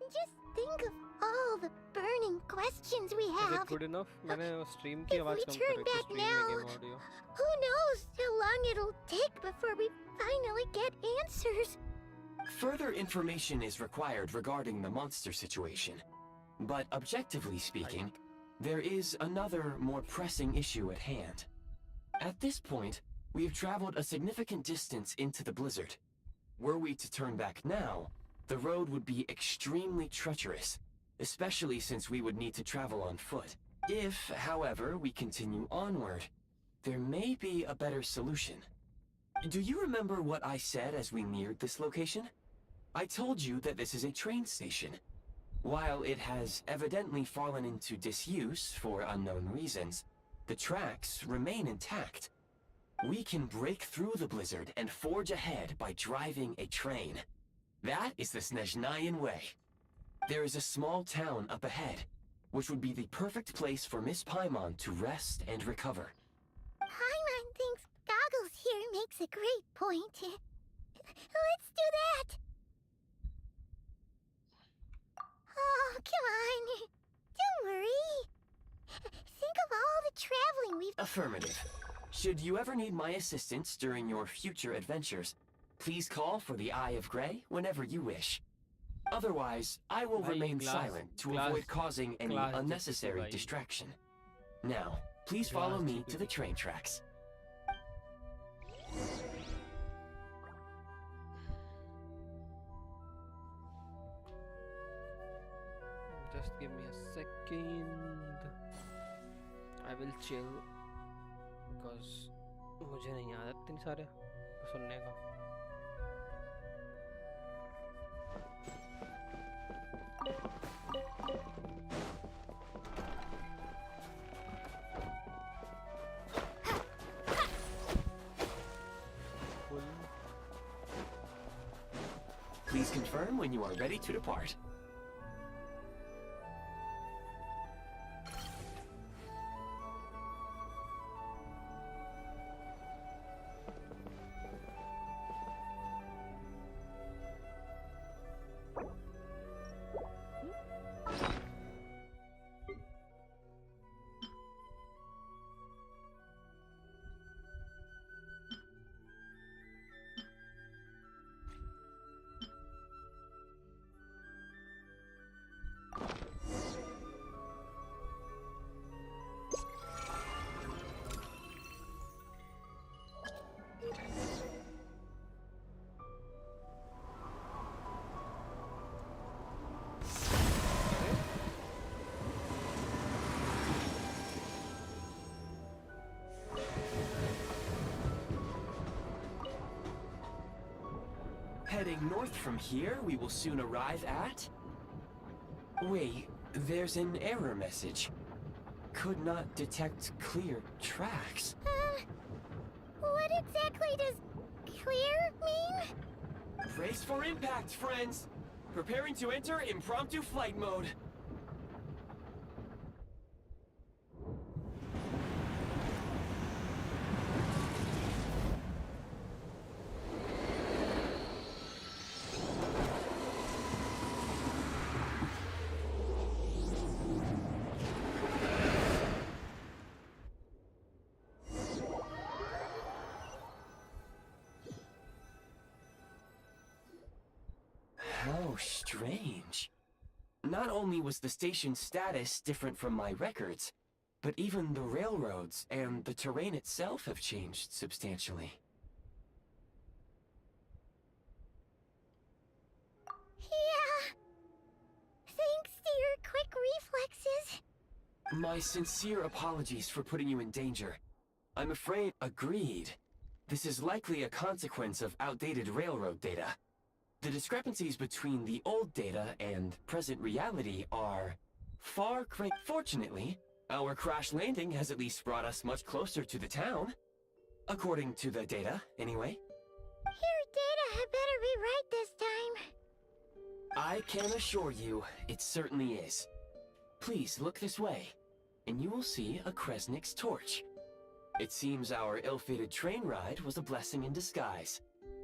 Just think of all the burning questions we Is have. it good enough? मैंने stream की If आवाज we come turn कर रखी back stream में now, game audio. who knows how long it'll take before we finally get answers. Further information is required regarding the monster situation. But objectively speaking, there is another, more pressing issue at hand. At this point, we have traveled a significant distance into the blizzard. Were we to turn back now, the road would be extremely treacherous, especially since we would need to travel on foot. If, however, we continue onward, there may be a better solution. Do you remember what I said as we neared this location? I told you that this is a train station. While it has evidently fallen into disuse for unknown reasons, the tracks remain intact. We can break through the blizzard and forge ahead by driving a train. That is the SNEZHNAYAN way. There is a small town up ahead, which would be the perfect place for Miss Paimon to rest and recover. Paimon thinks Goggles here makes a great point. Let's do that! Oh, come on. Don't worry. Think of all the traveling we've... Affirmative. Should you ever need my assistance during your future adventures, please call for the Eye of Grey whenever you wish. Otherwise, I will भाई remain glass silent to glass avoid causing any glass gypsy unnecessary भाई distraction. Now, please follow glass me to the gypsy train tracks. just give me a second I will chill because मुझे नहीं आदत इतनी सारे सुनने का Please confirm when you are ready to depart. Heading north from here, we will soon arrive at... Wait, there's an error message. Could not detect clear tracks. What exactly does clear mean? Brace for impact, friends! Preparing to enter impromptu flight mode. How strange. Not only was the station's status different from my records, but even the railroads and the terrain itself have changed substantially. Yeah. Thanks to your quick reflexes. My sincere apologies for putting you in danger. I'm afraid... Agreed. This is likely a consequence of outdated railroad data. The discrepancies between the old data and present reality are far great. Fortunately, our crash landing has at least brought us much closer to the town. According to the data, anyway. Your data had better be right this time. I can assure you, it certainly is. Please look this way, and you will see a Kresnik's torch. It seems our ill-fated train ride was a blessing in disguise.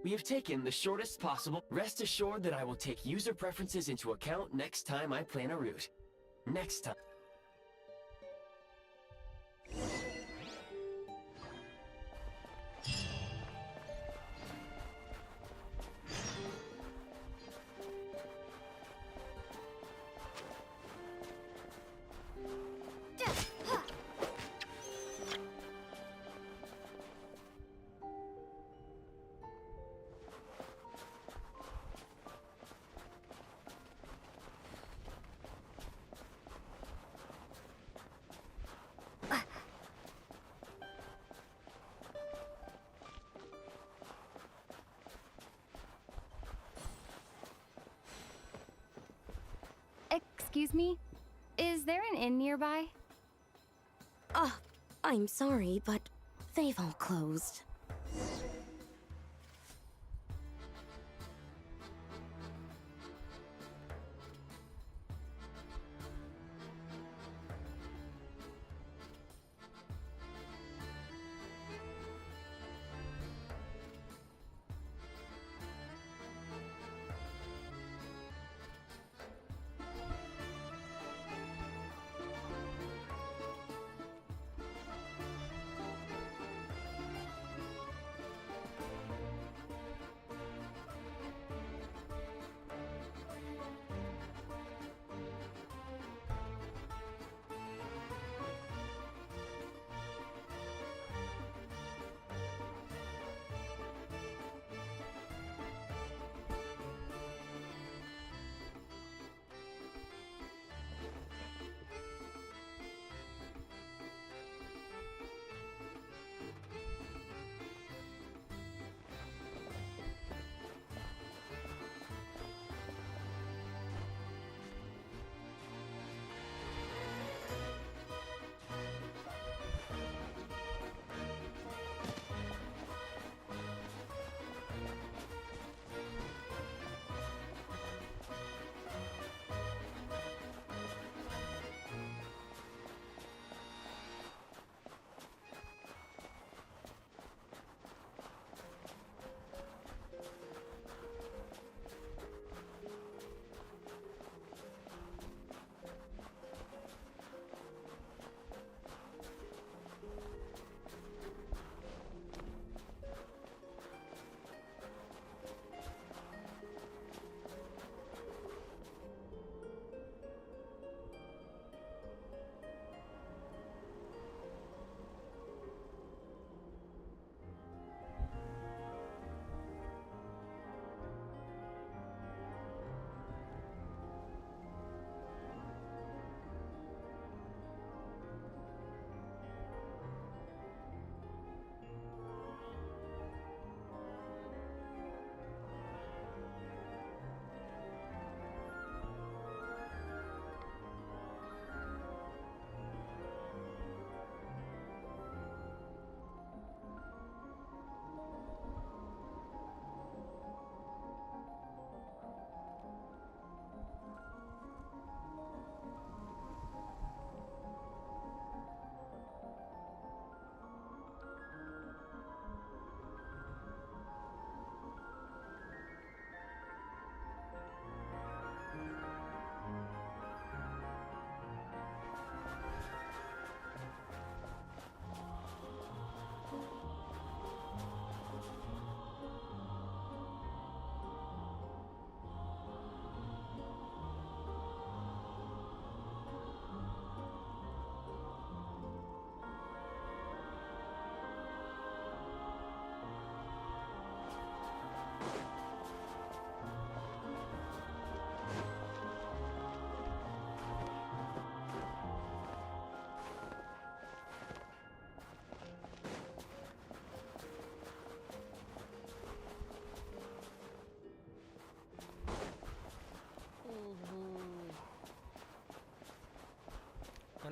We have taken the shortest possible. Rest assured that I will take user preferences into account next time I plan a route. Next time. Excuse me? Is there an inn nearby? I'm sorry, but they've all closed.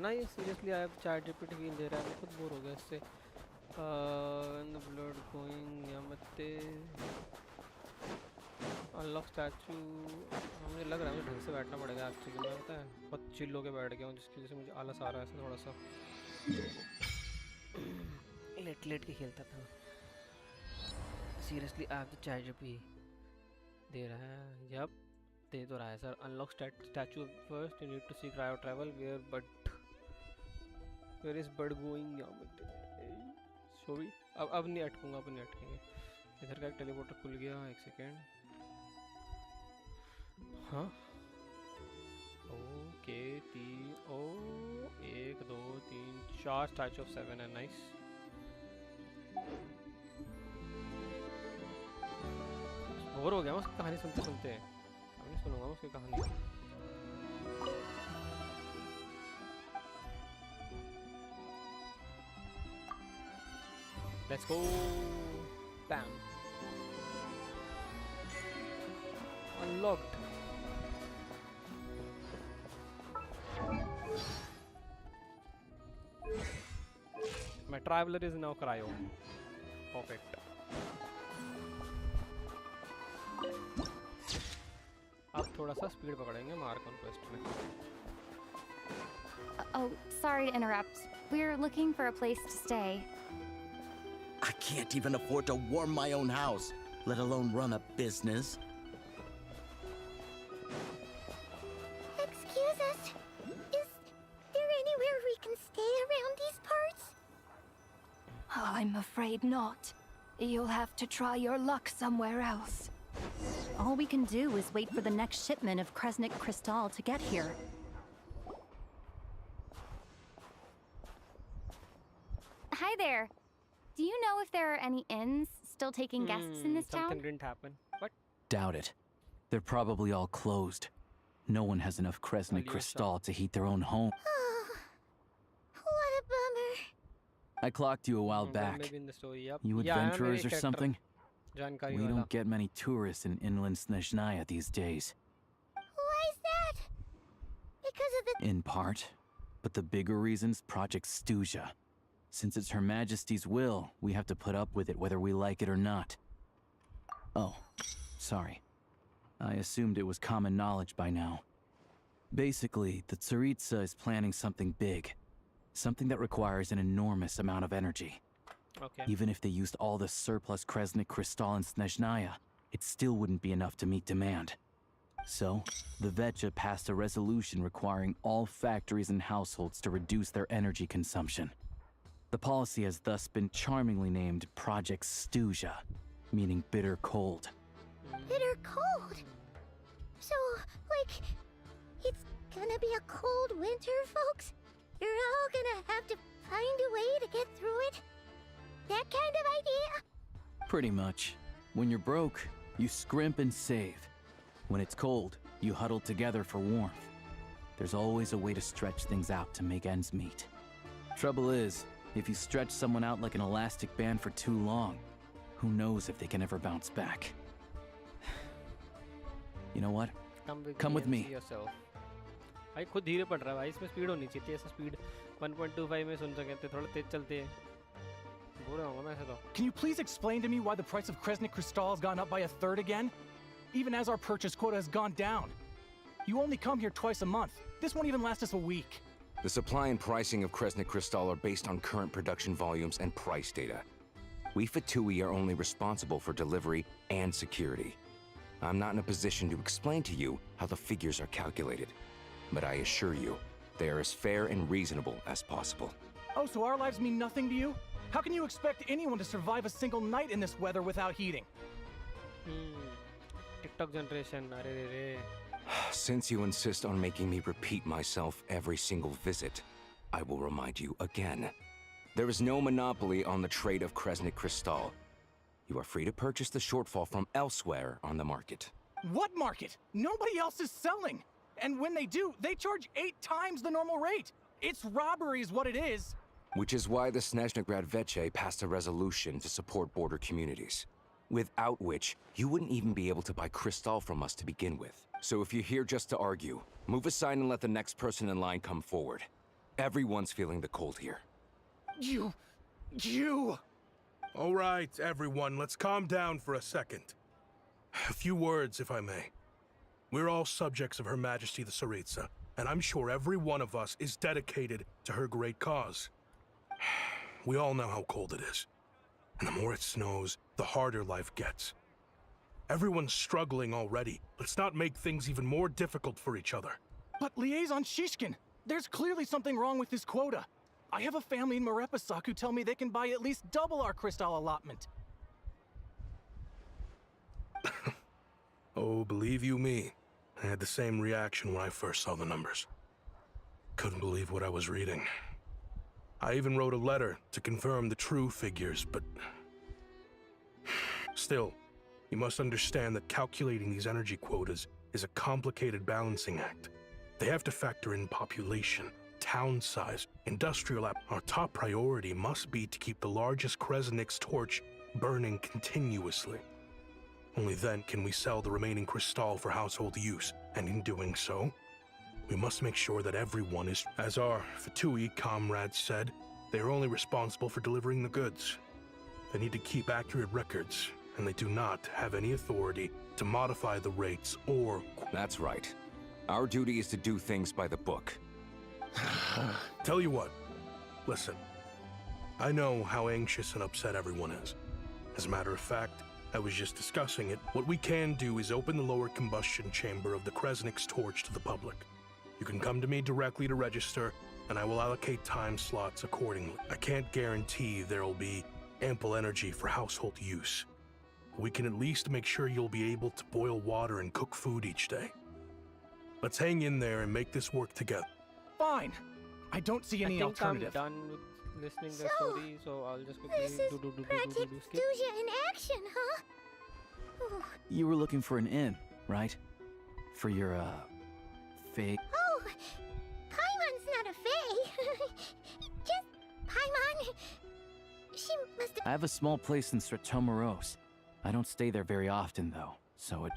ना ये seriously I have ChatGPT feel दे रहा है, मैं खुद bore हो गया इससे। इन द ब्लड गोइंग यामते अनलॉक स्टैचू। मुझे लग रहा है मुझे ढंग से बैठना पड़ेगा एक्चुअली, मैं पता है बहुत चिल होके बैठ गया हूँ जिसकी वजह से मुझे आलस आ रहा है ऐसा थोड़ा सा। लेट लेट के खेलता था seriously. I have the ChatGPT दे रहा है, यप दे तो रहा है sir. Unlock statue first, you need to see cryo travel where is bird going यामते। सॉरी अब नहीं अटकूंगा, अब नहीं अटकेंगे। इधर का एक टेलीपोर्टर खुल गया, एक सेकेंड। हाँ ओके, 1 2 3 4 स्टैचू ऑफ 7 है, नाइस। बोर हो गया मैं उसकी कहानी सुनते सुनते, अब नहीं सुनूंगा उसकी कहानी। Let's go bam. Unlocked. My traveler is now cryo. Perfect. अब थोड़ा सा स्पीड पकड़ेंगे मार कॉन्क्वेस्ट में। Oh, sorry to interrupt. We're looking for a place to stay. I can't even afford to warm my own house, let alone run a business. Excuse us. Is there anywhere we can stay around these parts? I'm afraid not. You'll have to try your luck somewhere else. All we can do is wait for the next shipment of Kresnik Crystal to get here. Hi there. Do you know if there are any inns still taking guests in this Something town? didn't happen. What? Doubt it. They're probably all closed. No one has enough Kresnik Crystal to heat their own home. What a bummer. I clocked you a while back. Maybe in the story, yep. You Yeah, adventurers or something? जानकारी We वाला। don't get many tourists in inland SNEZHNAYA these days. Why is that? Because of the... In part. But the bigger reason's Project SNEZHNAYA. Since it's Her Majesty's will, we have to put up with it whether we like it or not. Oh, sorry. I assumed it was common knowledge by now. Basically, the Tsaritsa is planning something big. Something that requires an enormous amount of energy. Okay. Even if they used all the surplus Kresnik Crystal in SNEZHNAYA, it still wouldn't be enough to meet demand. So, the Vetcha passed a resolution requiring all factories and households to reduce their energy consumption. The policy has thus been charmingly named Project SNEZHNAYA, meaning bitter cold. Bitter cold? So, like, it's gonna be a cold winter, folks? You're all gonna have to find a way to get through it? That kind of idea? Pretty much. When you're broke, you scrimp and save. When it's cold, you huddle together for warmth. There's always a way to stretch things out to make ends meet. Trouble is, if you stretch someone out like an elastic band for too long, who knows if they can ever bounce back. You know what? Come with me. See yourself. भाई खुद धीरे पड़ रहा है भाई, इसमें speed होनी चाहिए। ऐसा स्पीड 1.25 में सुन सके थे, थोड़ा तेज चलते हैं। बोर होऊंगा मैं ऐसे तो। Can you please explain to me why the price of Kresnik Crystal has gone up by 1/3 again? Even as our purchase quota has gone down. You only come here twice a month. This won't even last us a week. The supply and pricing of Kresnik Crystal are based on current production volumes and price data. We Fatui are only responsible for delivery and security. I'm not in a position to explain to you how the figures are calculated, but I assure you, they are as fair and reasonable as possible. Oh, so our lives mean nothing to you? How can you expect anyone to survive a single night in this weather without heating? TikTok generation, अरे रे रे। Since you insist on making me repeat myself every single visit, I will remind you again. There is no monopoly on the trade of Kresnik Crystal. You are free to purchase the shortfall from elsewhere on the market. What market? Nobody else is selling. And when they do, they charge 8 times the normal rate. It's robbery is what it is. Which is why the SNEZHNAYA Vetche passed a resolution to support border communities. Without which, you wouldn't even be able to buy crystal from us to begin with. So if you're here just to argue, move aside and let the next person in line come forward. Everyone's feeling the cold here. You! All right, everyone, let's calm down for a second. A few words, if I may. We're all subjects of Her Majesty the Tsaritsa, and I'm sure every one of us is dedicated to her great cause. We all know how cold it is. And the more it snows, the harder life gets. Everyone's struggling already. Let's not make things even more difficult for each other. But Liaison Shishkin, there's clearly something wrong with this quota. I have a family in Marepasak who tell me they can buy at least double our crystal allotment. Oh, believe you me, I had the same reaction when I first saw the numbers. Couldn't believe what I was reading. I even wrote a letter to confirm the true figures, but... Still, you must understand that calculating these energy quotas is a complicated balancing act. They have to factor in population, town size, industrial app. Our top priority must be to keep the largest Kresnik's torch burning continuously. Only then can we sell the remaining crystal for household use, and in doing so, we must make sure that everyone is, as our Fatui comrades said, they are only responsible for delivering the goods. They need to keep accurate records, and they do not have any authority to modify the rates or... That's right. Our duty is to do things by the book. Tell you what, listen. I know how anxious and upset everyone is. As a matter of fact, I was just discussing it. What we can do is open the lower combustion chamber of the Kresnik's torch to the public. You can come to me directly to register, and I will allocate time slots accordingly. I can't guarantee there will be ample energy for household use. We can at least make sure you'll be able to boil water and cook food each day. Let's hang in there and make this work together. Fine. I don't see any alternative. I'm done with listening to the story, so I'll just quickly This is Project Stuja in action, huh? Oh. You were looking for an inn, right? For your, fake... Oh, Paimon's not a fae. Just Paimon. She must have... I have a small place in Stratomaros. I don't stay there very often, though.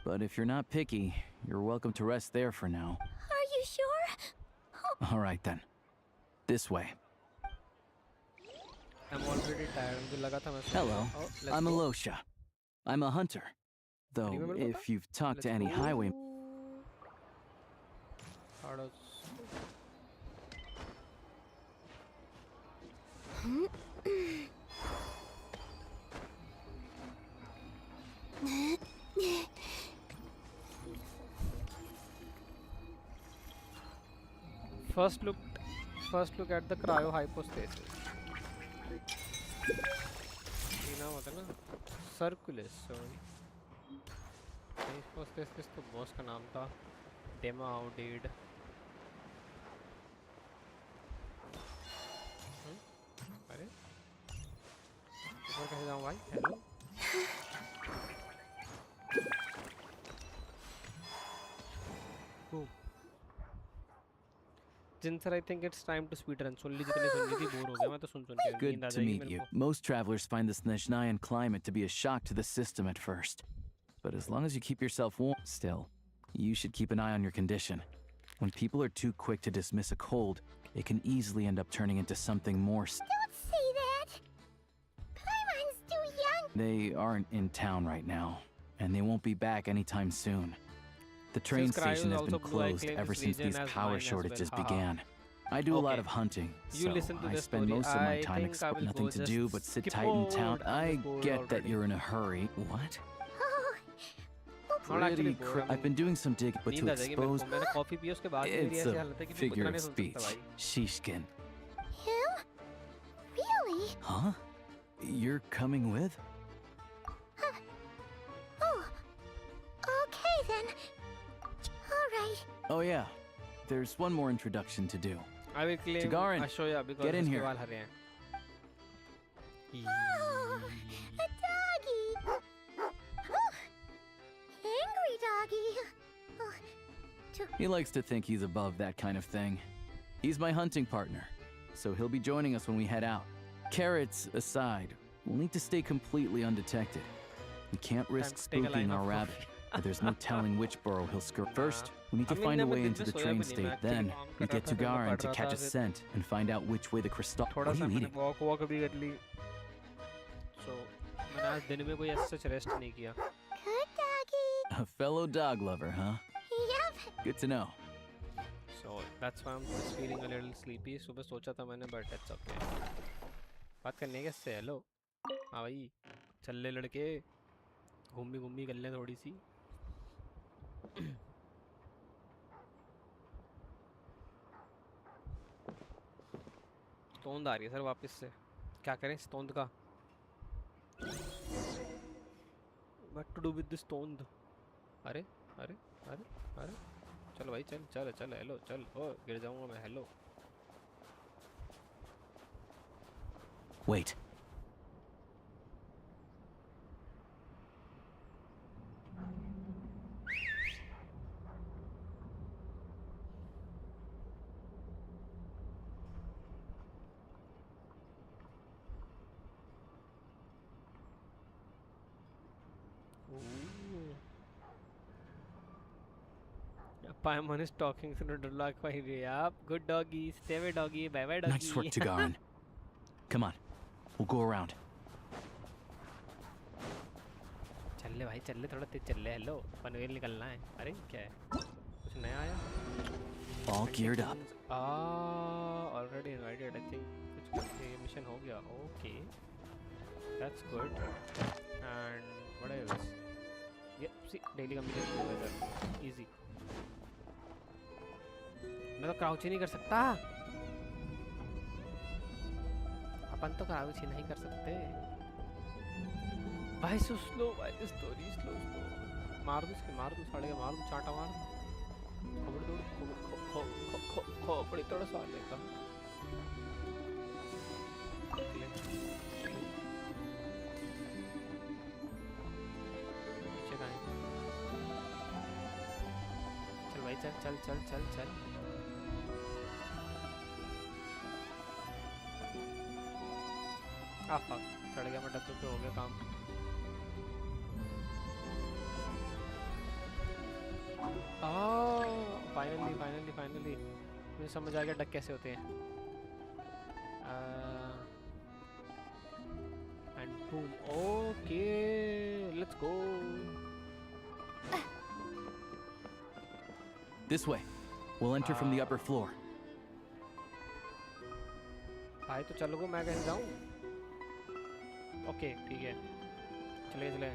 But if you're not picky, you're welcome to rest there for now. Are you sure? All right, then. This way. I'm already tired. Hello, I'm Alosha. I'm a hunter. Though, if you've talked to any highway... First look at the cryo hypostasis. Circulus. Hypostasis तो boss का नाम था. Demo outdated. अरे ऊपर कैसे जाऊँ भाई? Hello. Boom. Sir, I think it's time to speedrun. Good to meet you. Most travelers find the SNEZHNAYAN climate to be a shock to the system at first. But as long as you keep yourself warm, still, you should keep an eye on your condition. When people are too quick to dismiss a cold, it can easily end up turning into something more. Don't say that. Paimon's too young. They aren't in town right now, and they won't be back anytime soon. The train station has been closed ever since these power shortages began. I do a lot of hunting, so I spend most of my time nothing to do but sit tight in town. I get that you're in a hurry. What? Pretty I've been doing some digging, but to expose... It's a figure of speech. Shishkin. Him? Really? Huh? You're coming with? Oh. Okay then. Alright. Oh yeah. There's one more introduction to do. I will claim Tagarin, Ashoya because get in here. Oh, a doggy. Oh, angry doggy. Oh, he likes to think he's above that kind of thing. He's my hunting partner, so he'll be joining us when we head out. Carrots aside, we'll need to stay completely undetected. We can't risk spooking our rabbit. but there's no telling which burrow he'll skirt. First, we need to find a way into the train state. Then, we get to Garan to catch a scent and find out which way the crystal. What are you eating? Walk भी कर ली. So, मैंने आज दिन में कोई ऐसा rest नहीं किया. Good doggy. A fellow dog lover, huh? Yep. Good to know. So that's why I'm just feeling a little sleepy. सुबह सोचा था मैंने but it's okay. बात करने कैसे? हेलो. हाँ भाई. चल ले लड़के. घूमी कर लें थोड़ी सी. तोंद आ रही है सर वापस से. क्या करें इस तोंद का? What to do with this तोंद? अरे अरे अरे अरे. चल भाई चल चल चल हेलो चल. ओ गिर जाऊंगा मैं. Hello. Wait. Paimon is talking through the lock by Yep, good doggy, stay away doggy, bye bye doggy. Nice work, Tagaran. Come on, we'll go around. चल ले भाई चल ले थोड़ा तेज चल ले. हेलो पनवेल निकलना है. अरे क्या है? कुछ नया आया? All geared up. Already invited. I think कुछ मिशन हो गया. Okay, that's good. And what else? Yep, see daily communication together. Easy. मैं तो क्राउच ही नहीं कर सकता. अपन तो क्राउच ही नहीं कर सकते. भाई सो स्लो. भाई द स्टोरी स्लो. मार दो इसके. मार दो साले का. मार दो चाटा मार. खबर दो. खोपड़ी तोड़ साले का. पीछे कहाँ है? चल भाई चल चल चल चल चल. फक चढ़ गया मैं डब्बे पे. हो गया काम. फाइनली मुझे समझ आ गया डक कैसे होते हैं. And boom. Okay let's go. This way. We'll enter from the upper floor. भाई तो चलो मैं कैसे जाऊँ? ओके ठीक है. चले.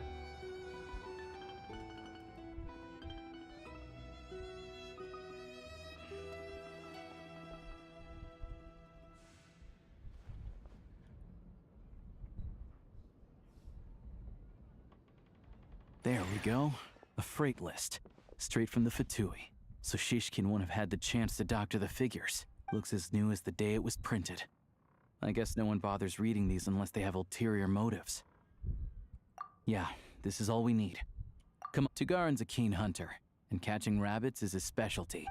There we go. A freight list. Straight from the Fatui. So Shishkin won't have had the chance to doctor the figures. Looks as new as the day it was printed. I guess no one bothers reading these unless they have ulterior motives. Yeah, this is all we need. Come on. Tugaran's a keen hunter, and catching rabbits is his specialty.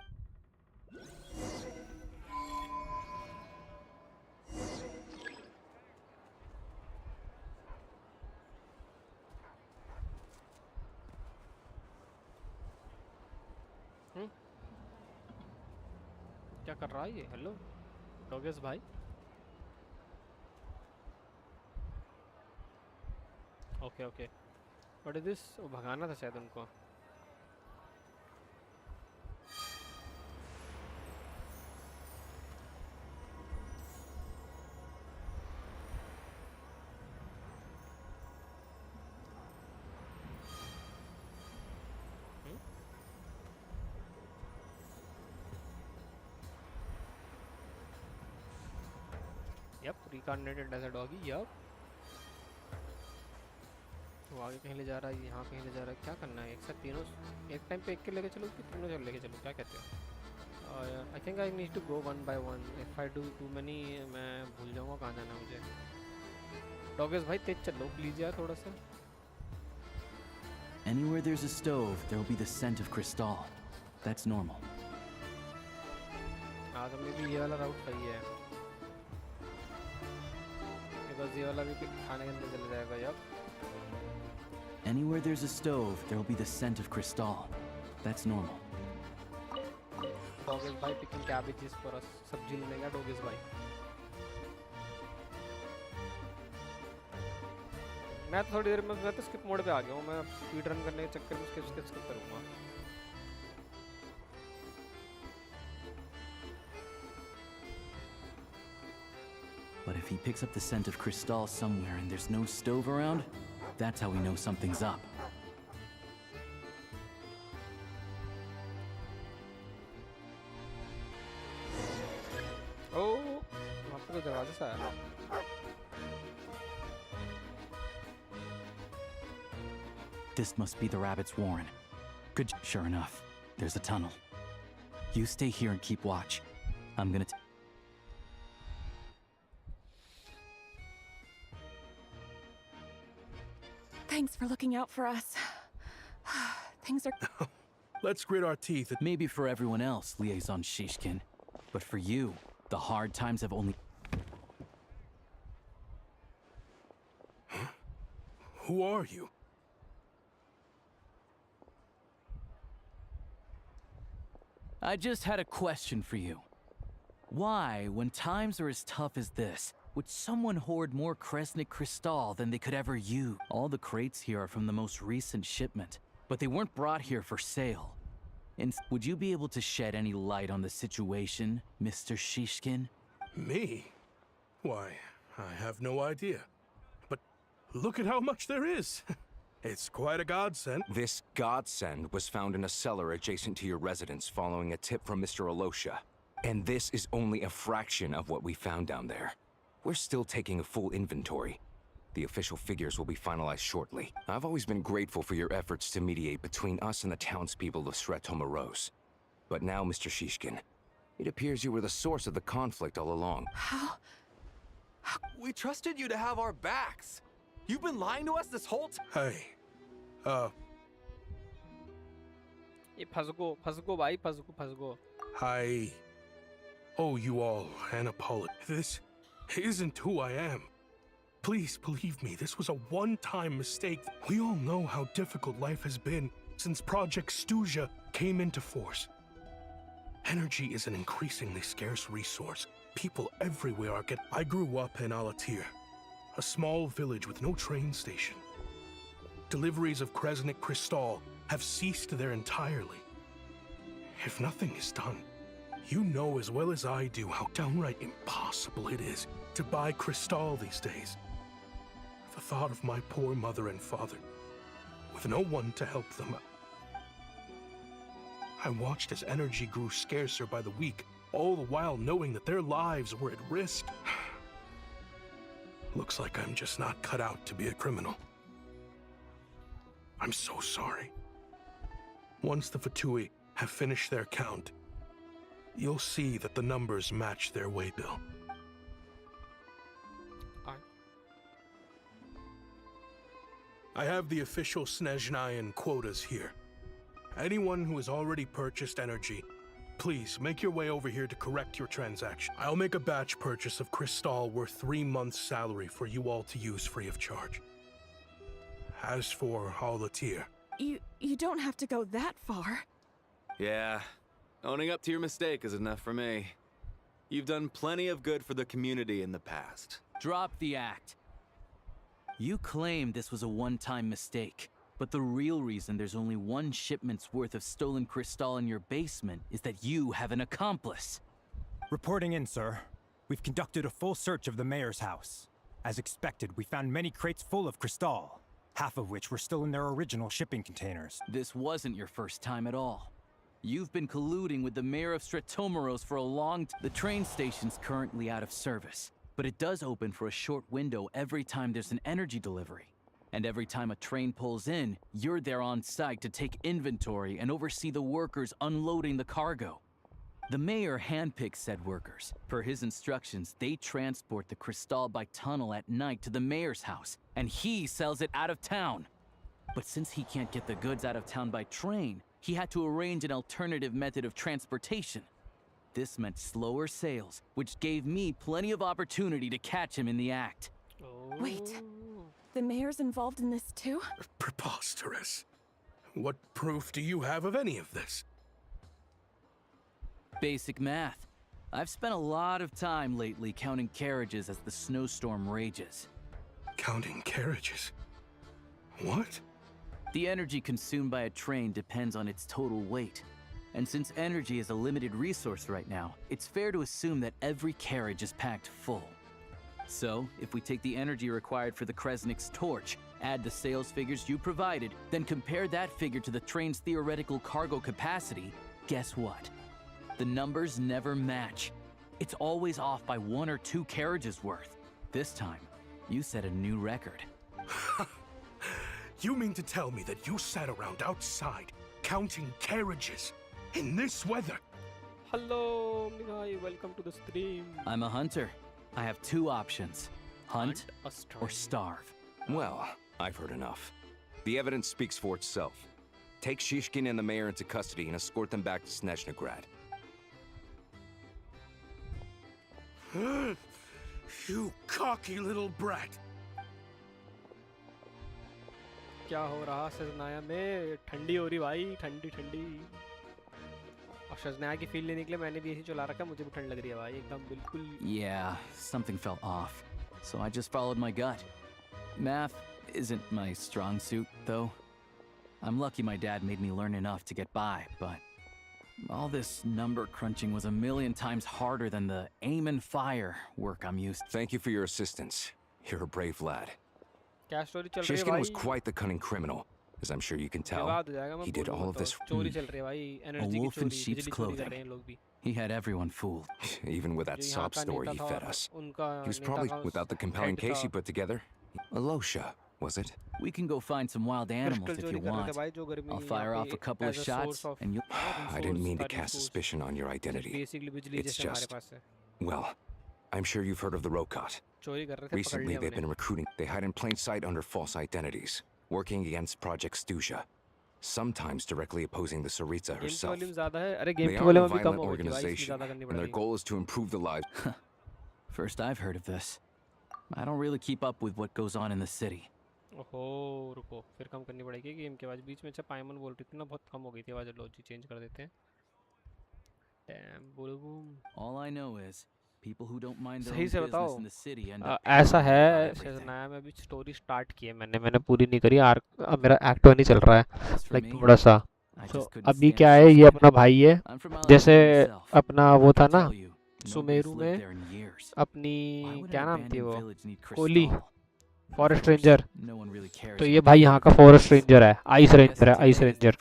क्या कर रहा है ये? Hello डॉगेस भाई. Okay what is this? वो भगाना था शायद उनको. Yep, reincarnated as a doggy. Yep. वो आगे कहीं ले जा रहा है. यहाँ कहीं ले जा रहा है. क्या करना है? एक साथ तीनों एक टाइम पे एक के लेके चलो कि तीनों लेके चलो? क्या कहते हो? I think I need to go one by one. If I do too many मैं भूल जाऊँगा कहाँ जाना है मुझे. डॉगेस भाई तेज चलो प्लीज यार थोड़ा सा. Anywhere there's a stove, there'll be the scent of crystal. That's normal. हाँ तो मे भी ये वाला राउट सही है. बस ये वाला भी खाने के अंदर चला जाएगा. Yup. Anywhere there's a stove, there'll be the scent of Crystal. That's normal. Dog is by picking cabbages for us. Sabji लेगा dog is by. मैं थोड़ी देर में मैं तो skip mode पे आ गया हूँ. मैं speed run करने के चक्कर में skip करूँगा. But if he picks up the scent of Crystal somewhere and there's no stove around, that's how we know something's up. Oh, वहाँ पे तो दरवाजा सा है. This must be the rabbit's warren. Good. Sure enough, there's a tunnel. You stay here and keep watch. I'm gonna. Thanks for looking out for us. Things are... Let's grit our teeth. Maybe for everyone else, Liaison Shishkin. But for you, the hard times have only... Huh? Who are you? I just had a question for you. Why, when times are as tough as this, would someone hoard more Kresnik Crystal than they could ever use? All the crates here are from the most recent shipment, but they weren't brought here for sale. And would you be able to shed any light on the situation, Mr. Shishkin? Me? Why, I have no idea. But look at how much there is. It's quite a godsend. This godsend was found in a cellar adjacent to your residence following a tip from Mr. Alosha. And this is only a fraction of what we found down there. We're still taking a full inventory. The official figures will be finalized shortly. I've always been grateful for your efforts to mediate between us and the townspeople of Sretomaros. But now, Mr. Shishkin, it appears you were the source of the conflict all along. How? We trusted you to have our backs. You've been lying to us this whole time. Hey, ये फंस गो भाई फंस गो. I owe you all an apology. This isn't who I am. Please believe me, this was a one-time mistake. We all know how difficult life has been since Project SNEZHNAYA came into force. Energy is an increasingly scarce resource. People everywhere are getting... I grew up in Alatir, a small village with no train station. Deliveries of Kresnik Crystal have ceased there entirely. If nothing is done, you know as well as I do how downright impossible it is to buy Crystal these days. The thought of my poor mother and father, with no one to help them. I watched as energy grew scarcer by the week, all the while knowing that their lives were at risk. Looks like I'm just not cut out to be a criminal. I'm so sorry. Once the Fatui have finished their count, you'll see that the numbers match their waybill. I have the official SNEZHNAYAN quotas here. Anyone who has already purchased energy, please make your way over here to correct your transaction. I'll make a batch purchase of Crystal worth 3 months' salary for you all to use free of charge. As for Alatir... You don't have to go that far. Yeah, owning up to your mistake is enough for me. You've done plenty of good for the community in the past. Drop the act. You claim this was a one-time mistake, but the real reason there's only one shipment's worth of stolen Crystal in your basement is that you have an accomplice. Reporting in, sir. We've conducted a full search of the mayor's house. As expected, we found many crates full of Crystal, half of which were still in their original shipping containers. This wasn't your first time at all. You've been colluding with the mayor of Sretomaros for a long time. The train station's currently out of service, but it does open for a short window every time there's an energy delivery. And every time a train pulls in, you're there on site to take inventory and oversee the workers unloading the cargo. The mayor handpicks said workers. Per his instructions, they transport the Crystal by tunnel at night to the mayor's house, and he sells it out of town. But since he can't get the goods out of town by train, he had to arrange an alternative method of transportation. This meant slower sales, which gave me plenty of opportunity to catch him in the act. Wait. The mayor's involved in this too? Preposterous. What proof do you have of any of this? Basic math. I've spent a lot of time lately counting carriages as the snowstorm rages. Counting carriages? What? The energy consumed by a train depends on its total weight. And since energy is a limited resource right now, it's fair to assume that every carriage is packed full. So, if we take the energy required for the Kresnik's torch, add the sales figures you provided, then compare that figure to the train's theoretical cargo capacity, guess what? The numbers never match. It's always off by 1 or 2 carriages worth. This time, you set a new record. You mean to tell me that you sat around outside, counting carriages, in this weather? Hello, Mihai, welcome to the stream. I'm a hunter. I have 2 options. Hunt or starve. Well, I've heard enough. The evidence speaks for itself. Take Shishkin and the mayor into custody and escort them back to SNEZHNAYA. You cocky little brat. क्या हो रहा सजनाया में? ठंडी हो रही भाई, ठंडी ठंडी। और सजनाया की फील लेने के लिए मैंने भी ऐसे चला रखा है, मुझे भी ठंड लग रही है भाई, एकदम बिल्कुल। Yeah, something felt off. So I just followed my gut. Math isn't my strong suit, though. I'm lucky my dad made me learn enough to get by, but all this number crunching was a million times harder than the aim and fire work I'm used to. Thank you for your assistance. You're a brave lad. क्या story चल रही है Shishkin भाई? was quite the cunning criminal, as I'm sure you can tell. He did all of this. चोरी चल रही है भाई, A एनर्जी की wolf in चोरी, sheep's बिजली चोरी कर रहे हैं clothing. लोग भी। He had everyone fooled. Even with that जो यहाँ sob का story नेता he था fed और us. उनका He was नेता probably का without the compelling head case था। you put together. Alosha, was it? We can go find some wild animals crystal if चोरी you कर रहे थे want. भाई, जो गर्मी I'll fire यहाँ off a पे couple of as a shots source of and you. I didn't mean to resource, cast suspicion on your identity. Basically बिजली It's जैसे हमारे just, पास है। well, I'm sure you've heard of the Rokot. चोरी कर रहे थे, पकड़ Recently, लिया they've been उन्हें। recruiting. They hide in plain sight under false identities, working against Project SNEZHNAYA, sometimes directly opposing the Tsaritsa game की herself. Volume ज़्यादा है, अरे गेम They की are a वॉल्यूम अभी कम violent हो गई थी भाई, इसलिए organization, ज़्यादा करनी and their पड़ेगी। goal is to improve the lives. First I've heard of this. I don't really keep up with what goes on in the city. ओहो, रुको, फिर कम करनी पड़ेगी गेम के आवाज़। बीच में अच्छा पाइमन बोल रही थी ना, बहुत कम हो गई थी आवाज़, लॉजिक चेंज कर देते हैं। Dam बुलबुम। All I know is people who don't mind their सही own से business बताओ, in the city end up ऐसा है सजनाया में अभी स्टोरी स्टार्ट की है मैंने पूरी नहीं करी, मेरा एक्ट 1 ही चल रहा है, लाइक थोड़ा सा। तो अभी क्या है, ये अपना भाई है, जैसे अपना वो था ना सुमेरु में, अपनी क्या नाम थी वो, कोली, फॉरेस्ट रेंजर। तो ये भाई यहाँ का फॉरेस्ट रेंजर है, आइस रेंजर है, आइस रेंजर।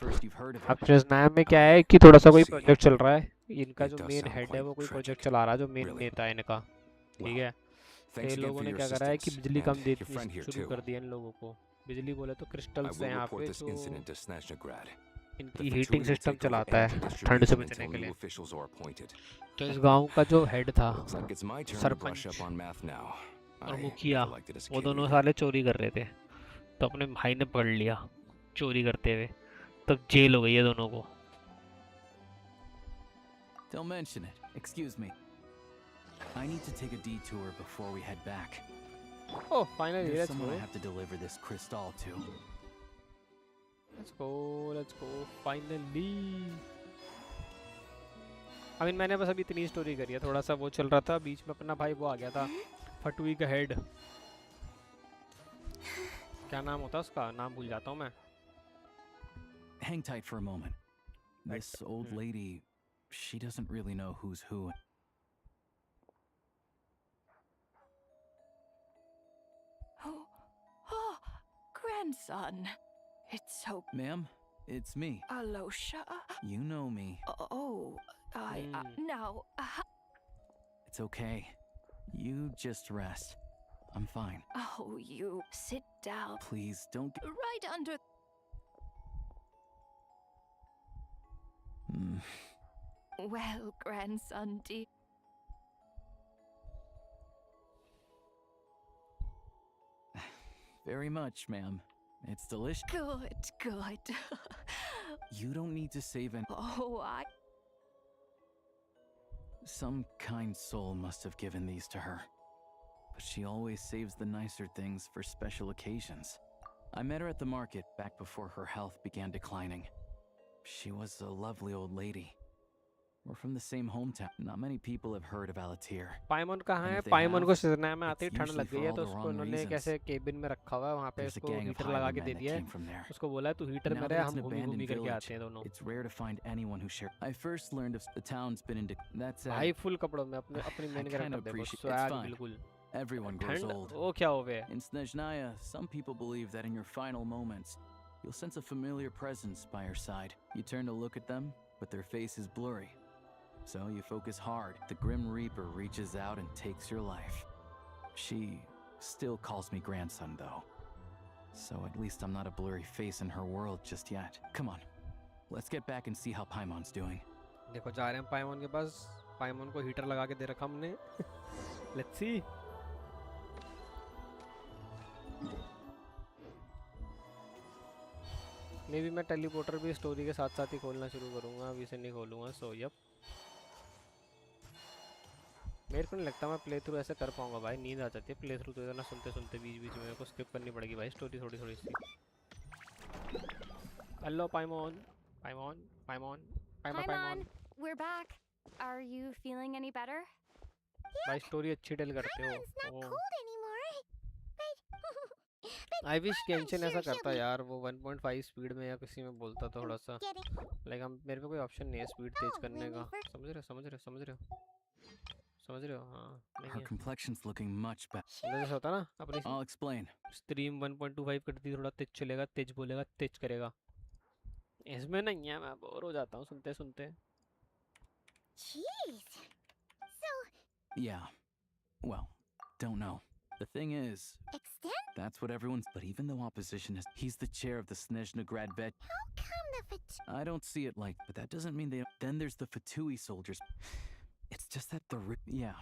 अब सजनाया में क्या है कि थोड़ा सा कोई प्रोजेक्ट चल रहा है, इनका जो मेन हेड है वो कोई प्रोजेक्ट चला रहा है, जो मेन नेता है इनका, ठीक है। तो ये लोगों ने क्या करा है कि बिजली कम देनी शुरू कर दी है इन लोगों को। बिजली बोले तो क्रिस्टल्स हैं यहाँ पे, जो इनकी हीटिंग सिस्टम चलाता है ठंड से बचने के लिए। तो इस गांव का जो हेड था, सरपंच और मुखिया, वो दोनों साले चोरी कर रहे थे, तो अपने भाई ने पकड़ लिया चोरी करते हुए, तब जेल हो गई है दोनों को। Don't mention it. Excuse me. I need to take a detour before we head back. Oh, finally, There's let's someone go. I have to deliver this crystal to. Let's go, let's go, finally. I mean, मैंने बस अभी इतनी story करी है, थोड़ा सा वो चल रहा था, बीच में अपना भाई वो आ गया था, फटुई का हेड, क्या नाम होता है उसका, नाम भूल जाता हूँ मैं। Hang tight for a moment. This old lady, she doesn't really know who's who. Oh, grandson. It's so... Ma'am, it's me. Alosha? You know me. Oh, now... It's okay. You just rest. I'm fine. Oh, you sit down. Please don't get... Right under... Well, grandson, dear. Very much, ma'am. It's delicious. Good. You don't need to save any... Oh, Some kind soul must have given these to her. but she always saves the nicer things for special occasions. I met her at the market back before her health began declining. She was a lovely old lady. We're from the same hometown. Not many people have heard of Alatir. पाइमन कहाँ And है? if they पाइमन को have, सिजनाया में आती it's है, ठंड usually लग for गई है all तो the उसको wrong उन्होंने एक reasons. ऐसे केबिन में रखा हुआ है, वहाँ पे There's a उसको gang of हीटर लगा के highwaymen दे that दिया है. came from there. उसको बोला है तू हीटर में Now रह, that it's हम an घूमी घूमी abandoned करके village, आते हैं दोनों. it's rare to find anyone who shares. I first learned of the town's been in that's भाई फुल कपड़ों में अपने अपनी I main kind character of देखो, appreciate it's स्वैग fine. बिल्कुल. Everyone grows ठंड old. वो क्या हो गया? In SNEZHNAYA, some people believe that in your final moments, you'll sense a familiar presence by your side. You turn to look at them, but their face is blurry. So you focus hard. The Grim Reaper reaches out and takes your life. She still calls me grandson, though. So at least I'm not a blurry face in her world just yet. Come on, let's get back and see how Paimon's doing. देखो जा रहे हैं पाइमन के पास. पाइमन को heater लगा के दे रखा हमने. Let's see. मे बी मैं टेलीपोर्टर भी स्टोरी के साथ साथ ही खोलना शुरू करूँगा, अभी से नहीं खोलूँगा. सो यप, मेरे को नहीं लगता मैं प्ले थ्रू ऐसे कर पाऊँगा भाई. नींद आ जाती है प्ले थ्रू तो इतना सुनते सुनते बीच बीच में मेरे को स्किप करनी पड़ेगी भाई स्टोरी थोड़ी थोड़ी सी. Hello Paimon, Paimon, Paimon, Paimon, Paimon. We're back. Are you feeling any better? भाई स्टोरी अच्छी टेल करते हो. आई विश गेंशिन ऐसा करता यार, वो 1.5 स्पीड में या किसी में बोलता थोड़ा सा. लाइक हम मेरे पे कोई ऑप्शन नहीं है स्पीड तेज करने का. समझ रहे हो, समझ रहे हो, समझ रहे हो, समझ रहे हो? हाँ नहीं Her है. complexion's looking much better. जैसे होता ना अपनी I'll explain. स्ट्रीम 1.25 कर दी, थोड़ा तेज चलेगा, तेज बोलेगा, तेज करेगा. इसमें नहीं है, मैं बोर हो जाता हूँ सुनते सुनते. Jeez. So, Yeah. Well, don't know. The thing is, extend? that's what everyone's. But even though opposition is, he's the chair of the SNEZHNAYA vet. How come the I don't see it like, but that doesn't mean they. Then there's the Fatui soldiers. It's just that yeah.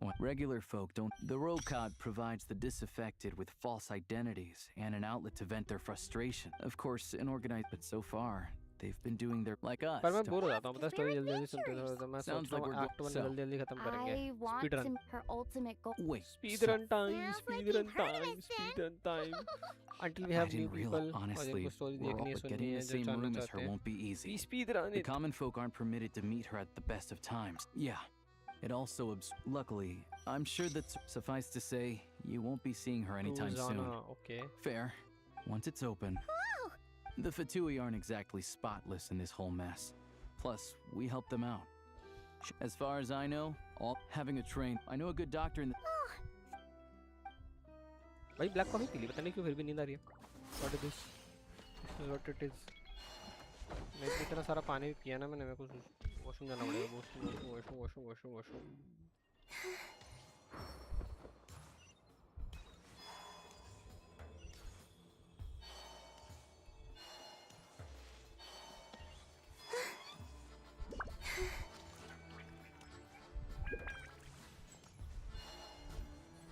Well, regular folk don't. The Rokad provides the disaffected with false identities and an outlet to vent their frustration. Of course, an organized, but so far, they've been doing their like us. पर मैं bore हो जाता हूँ, पता है story जल्दी जल्दी सुनते हो तो मैं सोचता हूँ एक्ट 1 जल्दी जल्दी खत्म करेंगे. I want speed run. her ultimate goal. Wait. Speed run time, speed run time, speed run time. Until we I have new didn't people. realize. Honestly, और स्टोरी we're all, देखनी है, but सुननी getting in है, the जो same जानना room as चाहते her हैं. won't be easy. We speed run The it. common folk aren't permitted to meet her at the best of times. Yeah. It also, luckily, I'm sure that suffice to say, you won't be seeing her anytime soon. Okay. Fair. Once it's open. The Fatui aren't exactly spotless in this whole mess. Plus, we help them out. As far as I know, all having a train. I know a good doctor in the. भाई black coffee P ली, पता नहीं क्यों फिर भी नींद आ रही है. What is this? This is what it is. मैं इतना सारा पानी पिया ना मैंने, मेरे को वॉशरूम जाना पड़ेगा. वॉशरूम.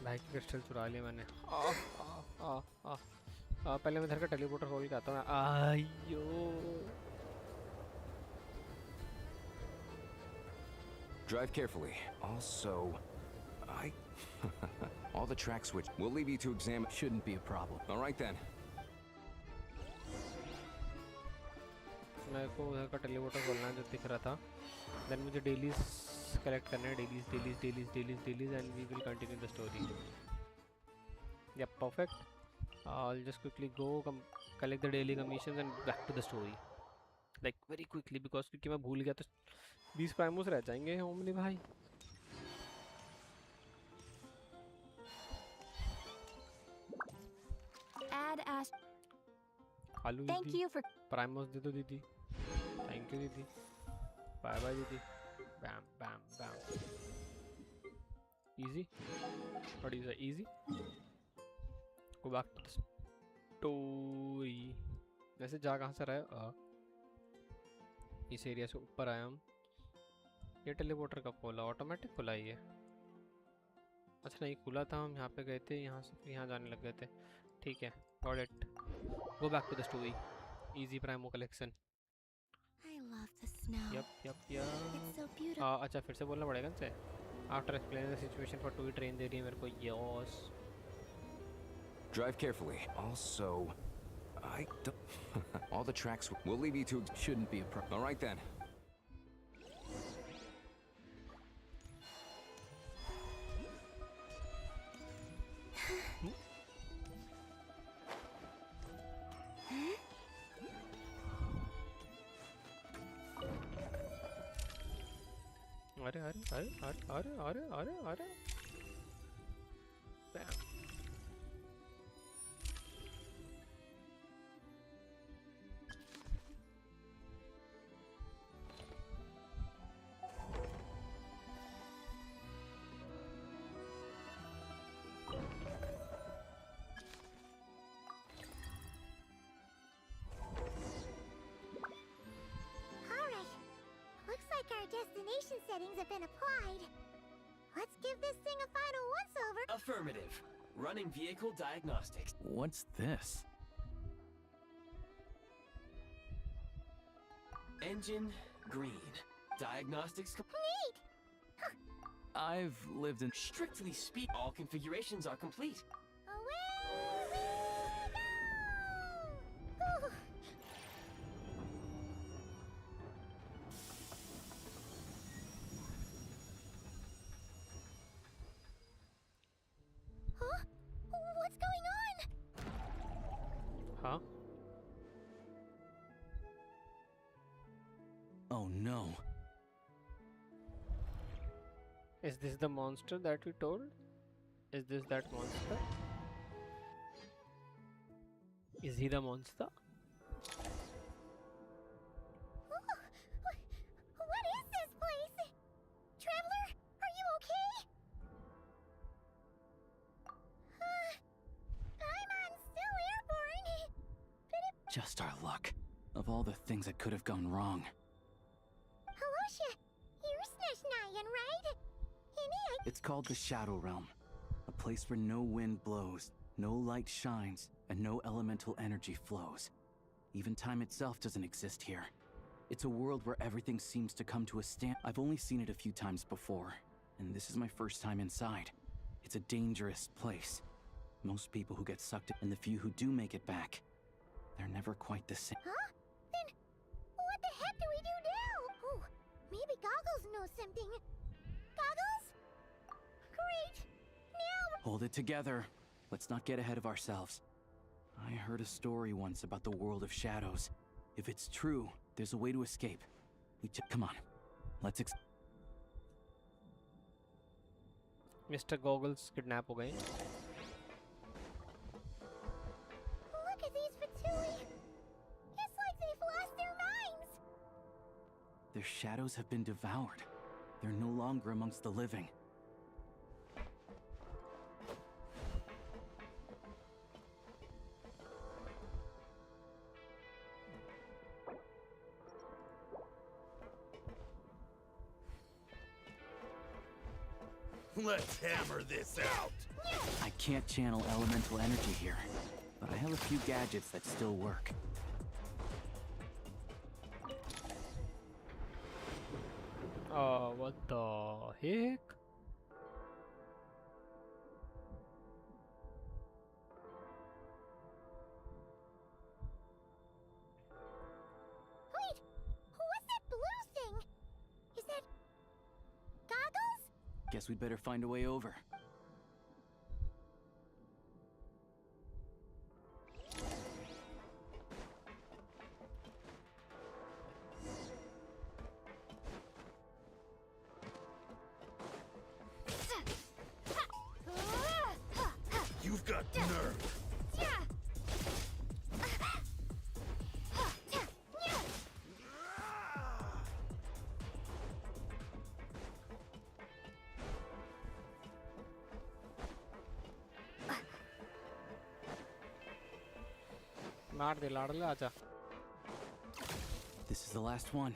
भाई की क्रिस्टल चुरा लिया मैंने. पहले मैं इधर का टेलीपोर्टर खोल के आता हूँ. आयो. Drive carefully. Also, all the track switch. We'll leave you to examine. Shouldn't be a problem. All right then. मेरे को उधर का टेलीपोर्टर खोलना है जो दिख रहा था. देन मुझे डेलीज कलेक्ट करना है. Dailies and we will continue the story. या perfect. I'll just quickly go collect the daily commissions and back to the story. Like very quickly because क्योंकि मैं भूल गया तो 20 प्राइमोस रह जाएंगे ओमनी भाई. Add Ash. आलू Thank दीदी. you for प्राइमोस दे दो दीदी. Thank you दीदी. Bye bye दीदी. Bam bam bam. Easy. What is it? Easy. Go back to the story. वैसे जा कहाँ से रहा है? इस एरिया से ऊपर आया हम. ये टेलीपोर्टर कब खोला? ऑटोमेटिक खुला ही है. अच्छा नहीं खुला था, हम यहाँ पे गए थे, यहाँ से यहाँ जाने लग गए थे. ठीक है. Got it. Go back to the story. Easy Primo collection. I love the snow. Yep. It's so beautiful. अच्छा फिर से बोलना पड़ेगा इनसे. After explaining the situation for 2 train दे रही है मेरे को yes. Drive carefully. Also, I don't... All the tracks... We'll leave you to... Shouldn't be a problem. All right, then. अरे अरे अरे अरे अरे अरे अरे अरे. Bam. Destination settings have been applied. Let's give this thing a final once-over. Affirmative. Running vehicle diagnostics. What's this? Engine green. Diagnostics Neat! I've lived in... Strictly speak, all configurations are complete. Away we go! Huh? What's going on? Huh? Oh no. Is this the monster that we told? Is this that monster? Is he the monster? What is this place? Traveler, are you okay? I'm still airborne. Just our luck. Of all the things that could have gone wrong. Helosha, you're SNEZHNAYA, right? It's called the Shadow Realm. A place where no wind blows, no light shines, and no elemental energy flows. Even time itself doesn't exist here. It's a world where everything seems to come to a stand. I've only seen it a few times before, and this is my first time inside. It's a dangerous place. Most people who get sucked in, and the few who do make it back, they're never quite the same. Huh? Then, what the heck do we do now? Oh, maybe Goggles knows something. Goggles? Great! Now... Hold it together. Let's not get ahead of ourselves. I heard a story once about the world of shadows. If it's true, there's a way to escape. Come on. Let's Mr. Goggles kidnap हो गए. Look at these Fatui! It's like they've lost their minds! Their shadows have been devoured. They're no longer amongst the living. Let's hammer this out! I can't channel elemental energy here, but I have a few gadgets that still work. What the heck? Wait! What's that blue thing? Is that... Goggles? Guess we'd better find a way over. You've got nerve. मार दे लाडले आजा. This is the last one.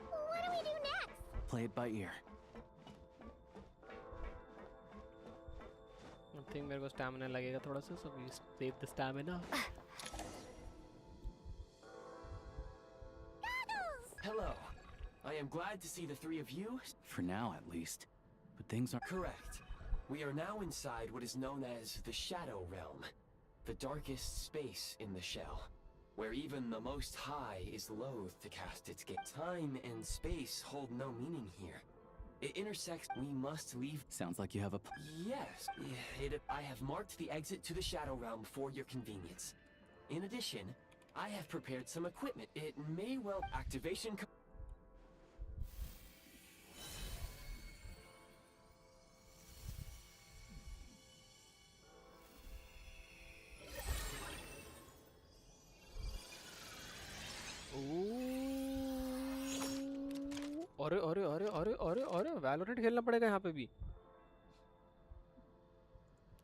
What do we do next? Play it by ear. I think मेरे को stamina लगेगा थोड़ा सा, so we save the stamina. Hello. I am glad to see the three of you. For now, at least. But things are... Correct. We are now inside what is known as the Shadow Realm, the darkest space in the shell, where even the Most High is loath to cast its gate. Time and space hold no meaning here. It intersects. We must leave. Sounds like you have a... Yes. I have marked the exit to the Shadow Realm for your convenience. In addition, I have prepared some equipment. It may well... Activation... अरे अरे अरे अरे अरे अरे Valorant खेलना पड़ेगा यहाँ पे भी।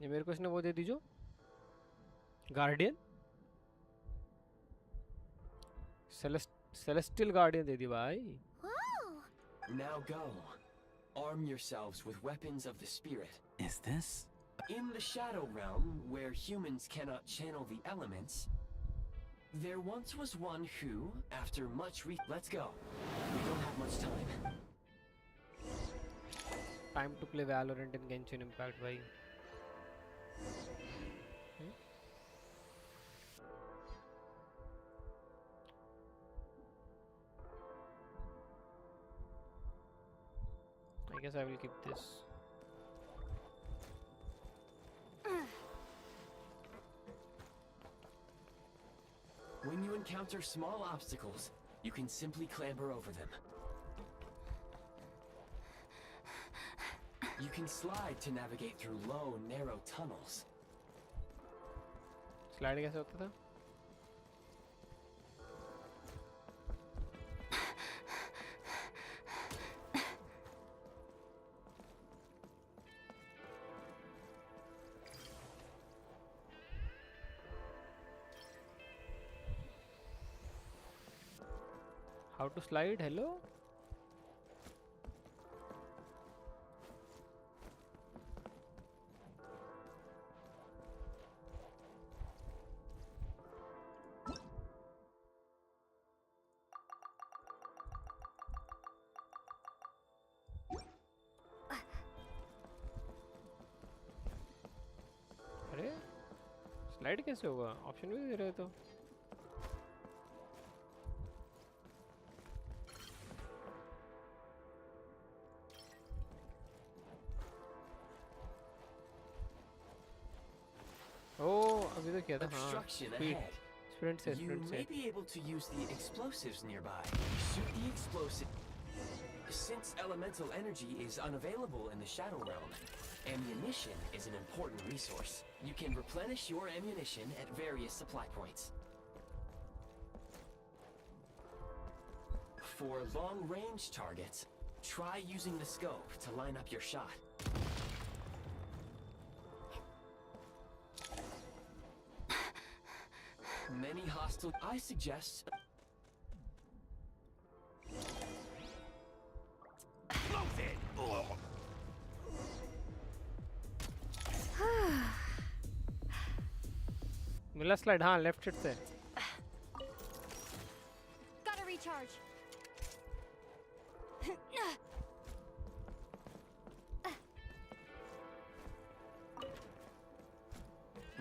ये मेरे को इसने वो दे दीजो गार्डियन सेलेस्टियल गार्डियन दे दी भाई। Now go. Arm yourselves with weapons of the spirit. Is this? In the Shadow Realm, where humans cannot channel the elements, there once was one who, after much let's go. We don't have much time. Time to play Valorant in Genshin Impact, भाई। I guess I will keep this. When you encounter small obstacles, you can simply clamber over them. You can slide to navigate through low, narrow tunnels. Slide कैसे होता था? How to slide? Hello? अरे slide कैसे होगा? Option भी दे रहे तो। Obstruction ahead. You may be able to use the explosives nearby. Shoot the explosive. Since elemental energy is unavailable in the Shadow Realm, ammunition is an important resource. You can replenish your ammunition at various supply points. For long-range targets, try using the scope to line up your shot. Many hostile... I suggest... Close it! मिला slide हाँ left hit से Gotta recharge.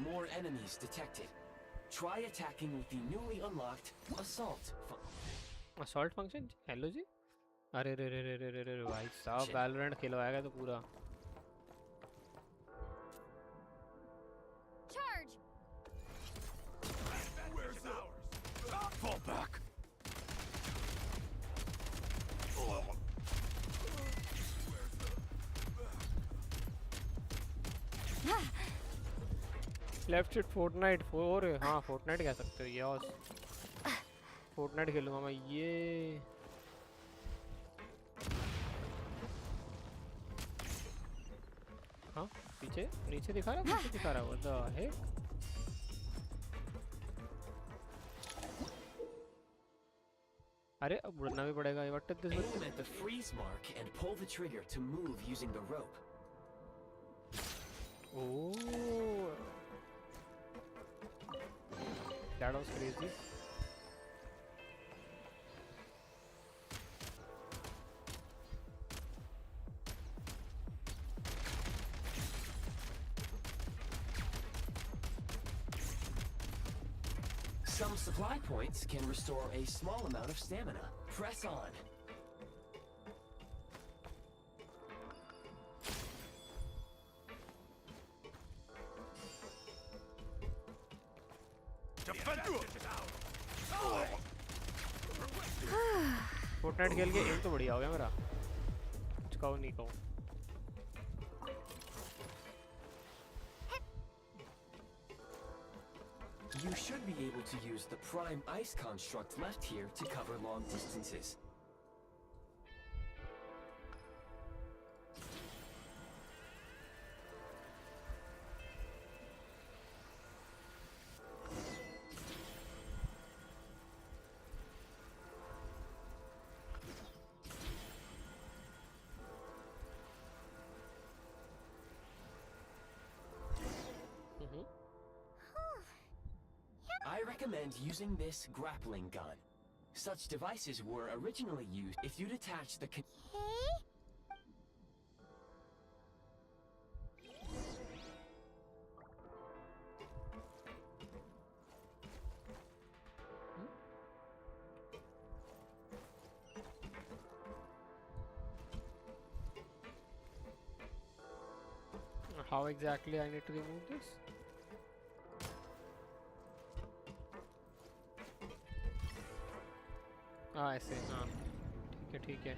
More enemies detected. Try attacking with the newly unlocked assault function. Hello ji. अरे रे रे रे रे रे रे भाई साहब वैलोरेंट खिलवाएगा तो पूरा। Charge. Where's ours? Fall back. Left hit Fortnite 4 हाँ फोर्टनाइट कह सकते हो यस फोर्टनाइट खेलूंगा मैं ये हाँ पीछे नीचे दिखा रहा है पीछे दिखा रहा है व्हाट द हेक अरे अब उड़ना भी पड़ेगा what is this aim at the freeze mark and pull the trigger to move using the rope. Oh, that was crazy. Some supply points can restore a small amount of stamina. Press on. Fortnite खेल के M तो बढ़िया हो गया मेरा, कुछ कहो नहीं कहो। You should be able to use the prime ice construct left here to cover long distances. I recommend using this grappling gun. Such devices were originally used if you'd attach the How exactly I need to remove this? ऐसे हाँ ठीक है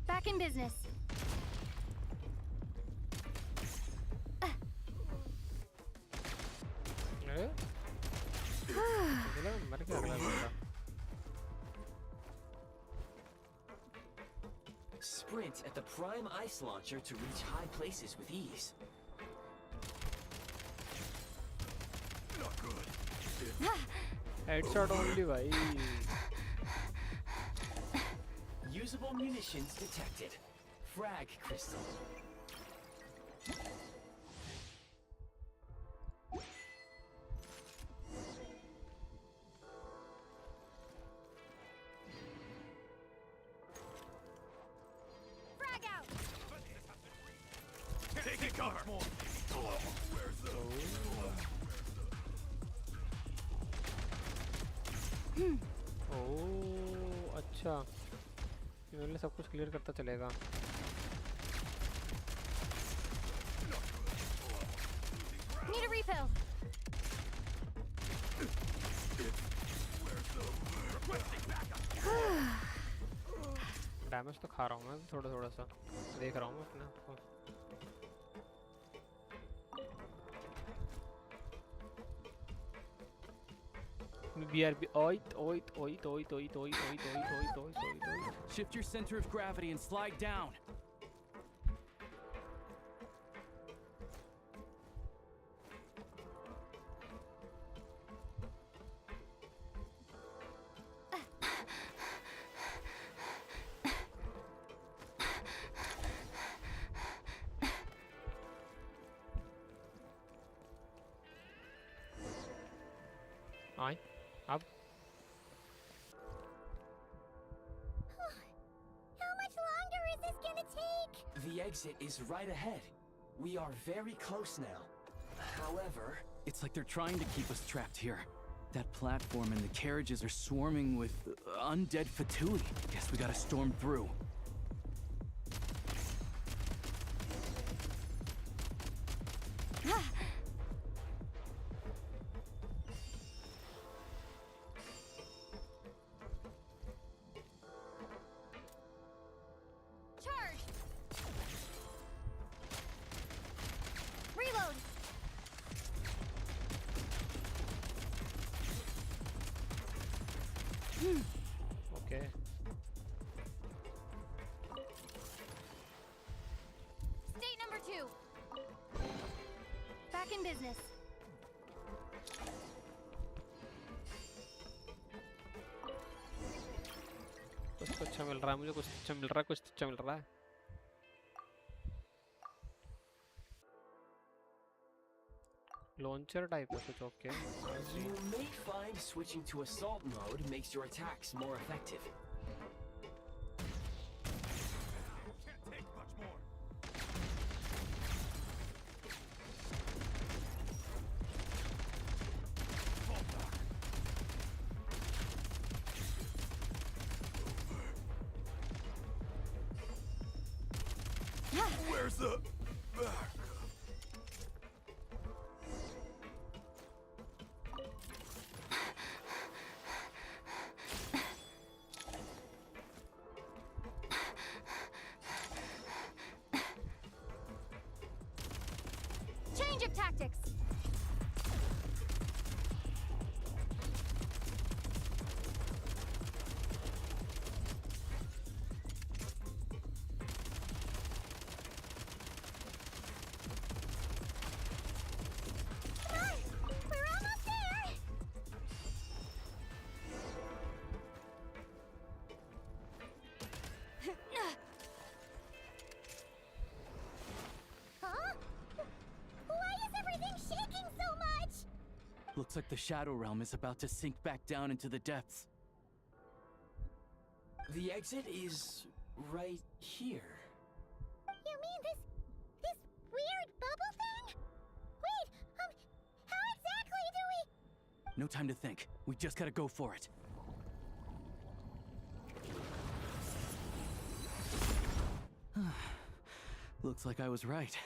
Back in business. Sprint at the prime ice launcher to reach high places with ease. Not good. Headshot only, bhai. Usable munitions detected. Frag crystal. Frag out. Taking cover. Where's the? ओह अच्छा, ये सब कुछ clear करता चलेगा। Need a refill. Damage तो खा रहा हूँ मैं थोड़ा थोड़ा सा, देख रहा हूँ मैं अपने आप को। BRB oit. Shift your center of gravity and slide down. अब How much longer is this gonna take? The exit is right ahead. We are very close now. However, It's like they're trying to keep us trapped here. That platform and the carriages are swarming with undead Fatui. Guess we gotta storm through. Okay. State number 2. Back in business. कुछ तो अच्छा मिल रहा है मुझे, कुछ अच्छा मिल रहा है, कुछ अच्छा मिल रहा है। Launcher type है कुछ, okay. You may find switching to assault mode makes your attacks more effective. Can't take much more. Where's the back? Change of tactics. We're almost there! Huh? Why is everything shaking so much? Looks like the Shadow Realm is about to sink back down into the depths. The exit is right here. You mean this weird bubble thing? Wait, how exactly do we... No time to think. We just gotta go for it. Looks like I was right.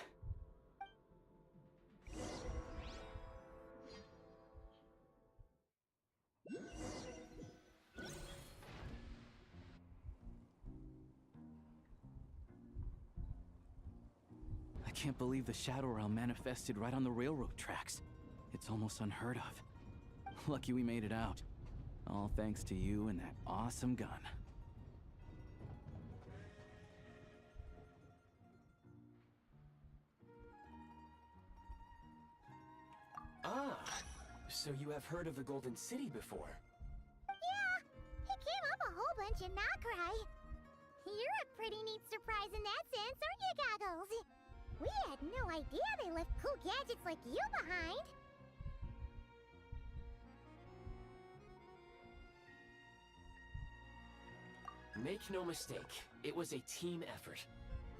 I can't believe the Shadow Realm manifested right on the railroad tracks. It's almost unheard of. Lucky we made it out. All thanks to you and that awesome gun. Ah, so you have heard of the Golden City before? Yeah, it came up a whole bunch in Nakrai. You're a pretty neat surprise in that sense, aren't you, Goggles? We had no idea they left cool gadgets like you behind. Make no mistake, it was a team effort.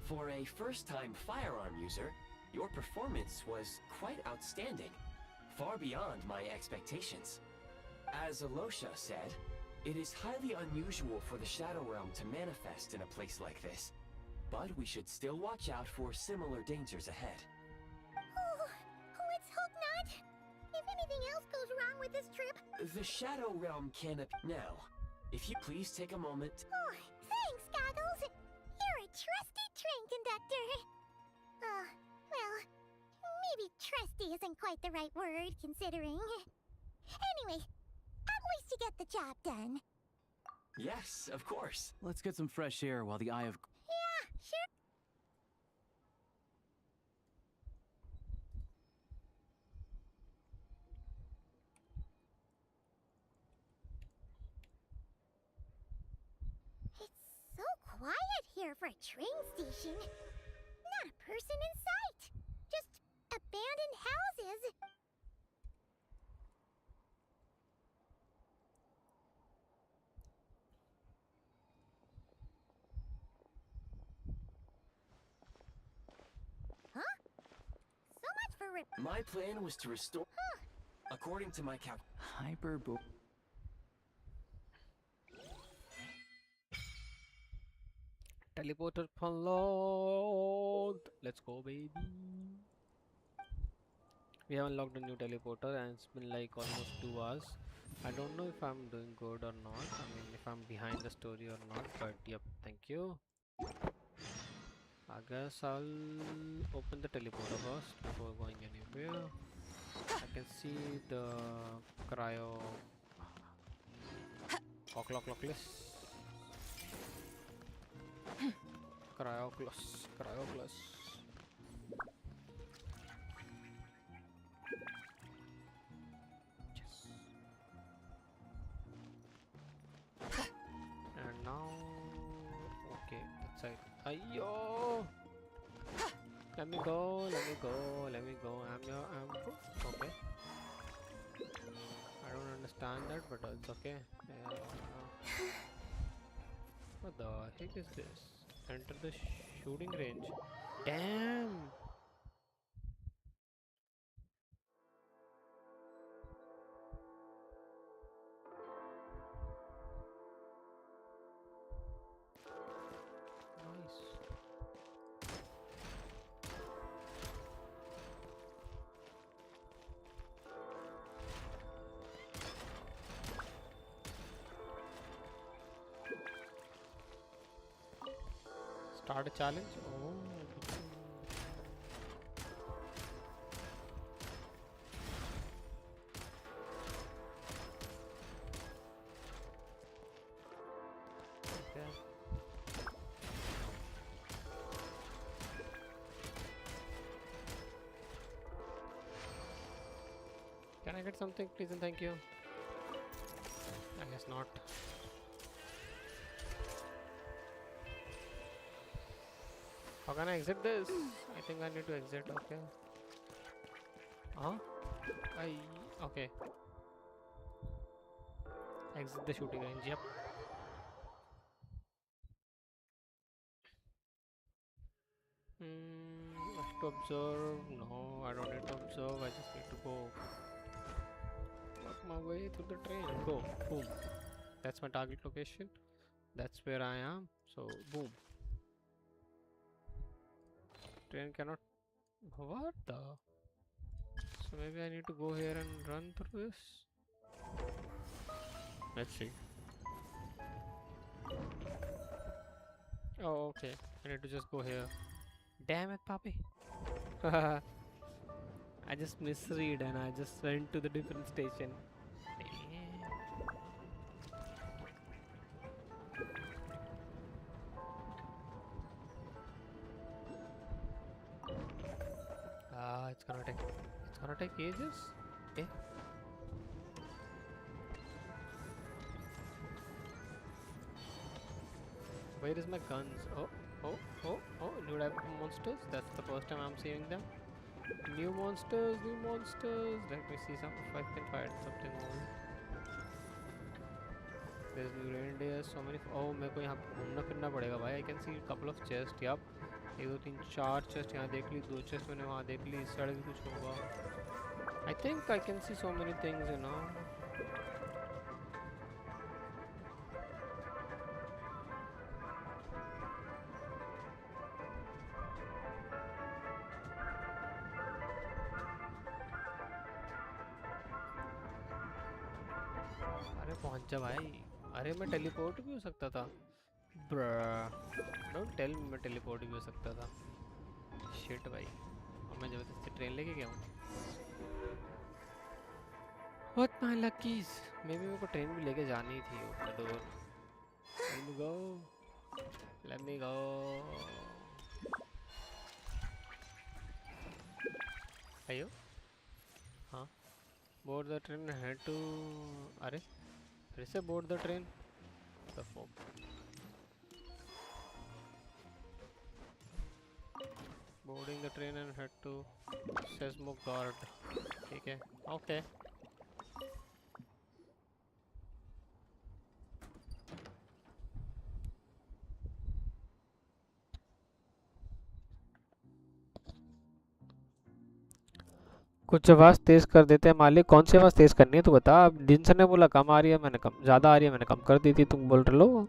For a first-time firearm user, your performance was quite outstanding, far beyond my expectations. As Alosha said, it is highly unusual for the Shadow Realm to manifest in a place like this, but we should still watch out for similar dangers ahead. Oh, let's hope not. If anything else goes wrong with this trip... The Shadow Realm can now, if you please take a moment. Oh, thanks, Goggles. You're a trusty train conductor. Well, maybe trusty isn't quite the right word, considering. Anyway, at least you get the job done. Yes, of course. Let's get some fresh air while the Eye of... Yeah, sure. It's so quiet here for a train station. Not a person in sight. Just abandoned houses. Huh? So much for My plan was to restore... According to my Hyperbo... Teleporter unlocked. Let's go, baby. We have unlocked a new teleporter and it's been like almost 2 hours. I don't know if I'm doing good or not. I mean, if I'm behind the story or not, but yep, thank you. I guess I'll open the teleporter first before going anywhere. I can see the cryo Oculus. Cryoculus. Yes. And now, okay, that's it. Ayyo! Let me go. I'm good. Okay. I don't understand that, but it's okay. What the heck is this? Enter the shooting range. Damn! Nice. Start a challenge. Oh. Okay. Can I get something, please and thank you? I guess not. How can I exit this? I think I need to exit. Okay. Huh? Okay. Exit the shooting range. Yep. I have to observe. No, I don't need to observe. I just need to go. Work my way through the train. Go. Boom. That's my target location. That's where I am. So, boom. Train cannot. What the? So maybe I need to go here and run through this. Let's see. Oh, okay. I need to just go here. Damn it, Papi. I just misread and I just went to the different station. It's gonna take ages. Okay. Where is my guns? Oh, new type of monsters. That's the first time I'm seeing them. New monsters. Let me see some if I can find something more. There's new reindeer. So many. Oh, मेरे को यहाँ घूमना फिरना पड़ेगा भाई. I can see a couple of chests. Yup. 1 2 3 4 chest यहाँ देख ली, 2 chest मैंने वहाँ देख ली, इस साइड भी कुछ होगा. I think I can see so many things, you know. अरे पहुँच जा भाई. अरे मैं टेलीपोर्ट भी हो सकता था. Don't tell me मैं टेलीपोर्ट भी हो सकता था. Shit भाई. और मैं जबरदस्ती ट्रेन लेके गया हूँ. What my luckies? Maybe मेरे को ट्रेन भी लेके जानी थी. Open the door. Let me go. Let me go. Ayo. हाँ. Board the train and head to. अरे. फिर से board the train. The fuck. Boarding the train and head to SNEZHNAYA. ठीक है. Okay. कुछ आवाज़ तेज़ कर देते हैं मालिक. कौन सी आवाज़ तेज़ करनी है तो बता. जिनसे ने बोला कम आ रही है, मैंने कम ज़्यादा आ रही है, मैंने कम कर दी थी. तुम बोल रहे लो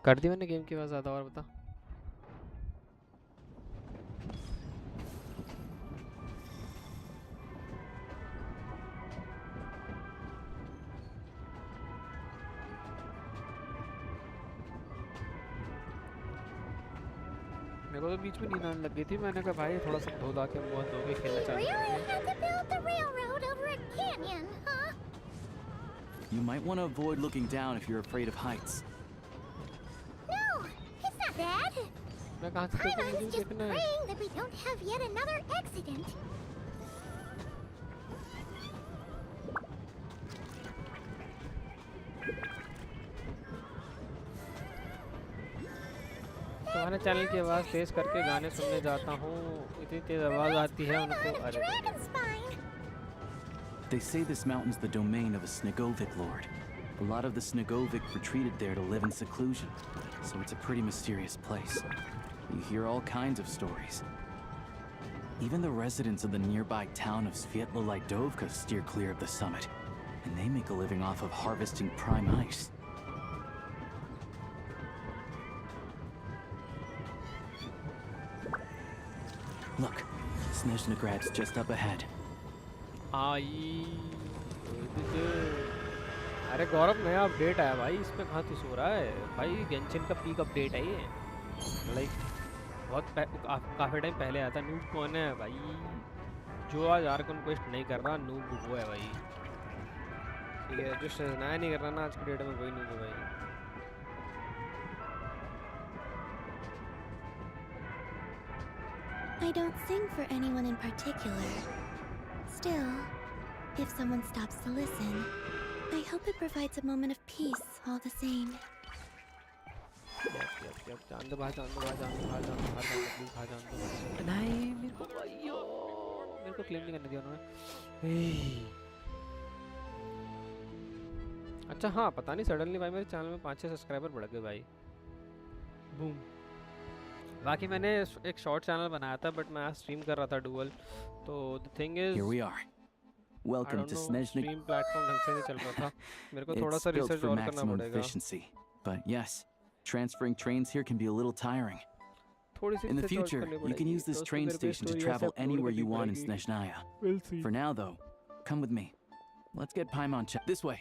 कर दी मैंने गेम की आवाज़ ज़्यादा. और बता. मेरे को तो बीच में नींद आने लग गई थी. मैंने कहा भाई थोड़ा सा धो धा के मुँह धो के खेलना चालू. Really had to build the railroad over a canyon, huh? You might want to avoid looking down if you're afraid of heights. No, it's not that. मैं कहाँ से देखूँ? Paimon's मुझे just देखना है. praying that we don't have yet another accident. तुम्हारे channel की आवाज़ तेज करके गाने सुनने जाता हूँ. इतनी तेज आवाज़ आती है उनको. अरे They say this mountain's the domain of a Snegovic lord. A lot of the Snegovic retreated there to live in seclusion, so it's a pretty mysterious place. You hear all kinds of stories. Even the residents of the nearby town of Svietlo-Lidovka steer clear of the summit, and they make a living off of harvesting prime ice. Look, SNEZHNAGrad's just up ahead. अरे गौरव, नया update आया भाई. इसमें कहाँ तू सो रहा है भाई? गेंशिन का पीक अपडेट है ये. लाइक बहुत काफ़ी टाइम पहले आया था. नूब कौन है भाई? जो आज आर्कन क्वेस्ट नहीं कर रहा, नूब वो है भाई. ठीक है, जो शेजनाया नहीं कर रहा ना आज की डेट में, वही नूब है भाई. I don't sing for anyone in particular. Still, if someone stops to listen, I hope it provides a moment of peace all the same. जान दो भाई, जान दो भाई, जान दो भाई, जान दो भाई, प्लीज भाई, जान दो. नहीं, मेरे को भाइयों, मेरे को क्लेम नहीं करने दिया उन्होंने. अच्छा हाँ, पता नहीं सडनली भाई मेरे चैनल में 5-6 सब्सक्राइबर बढ़ गए भाई. बूम. बाकी मैंने एक शॉर्ट चैनल बनाया था, बट मैं आज स्ट्रीम कर रहा था डुअल. तो the thing is, Here we are. Welcome to SNEZHNAYA. Stream platform ढंग से नहीं चल रहा था. मेरे को थोड़ा It's सा built रिसर्च for और करना maximum पड़ेगा. efficiency. But yes, transferring trains here can be a little tiring. थोड़ी सी In the रिसर्च और future, करनी you can पड़ेगी. use this तो उसमें train मेरे को station to स्टोरी ऐसे travel अपलोड anywhere करनी you want in पड़ेगी. SNEZHNAYA. We'll see. For now, though, come with me. Let's get Paimon checked. This way.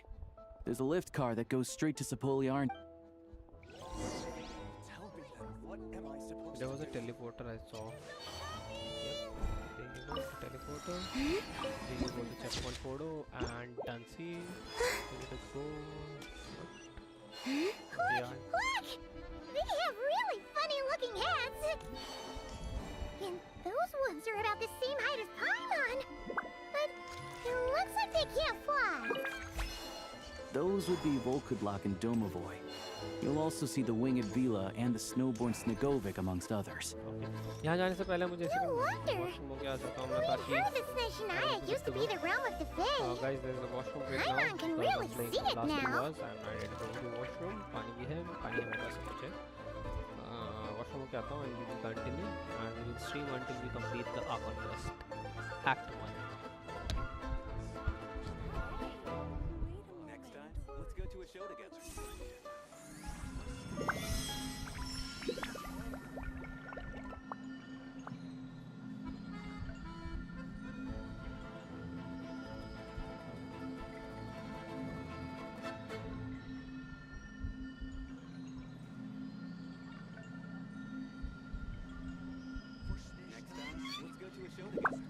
There's a lift car that goes straight to Sapoliarn. There was a teleporter I saw. Yep. There you go, teleporter. There you go, the checkpoint photo and Dancy. There you go. Yeah. Look! They have really funny looking hats! And those ones are about the same height as Paimon! But it looks like they can't fly! Those would be Volkudlak and Domovoy. You'll also see the winged Vila and the snowborn Snegovic amongst others. यहाँ जाने से पहले मुझे No wonder! Washroom हो गया था, तो मैं I ताकि heard that SNEZHNAYA used to be the realm of the Fae! guys, there is a washroom break now. Paimon can So really I'm playing see it Last now. Was and I need to go to washroom. पानी भी है, पानी है मेरे पास सब कुछ है. Washroom होके आता हूँ and we will continue and we will stream until we complete the Archon quest. Act 1. Next time, let's go to a show together. Next time, let's go to a show together.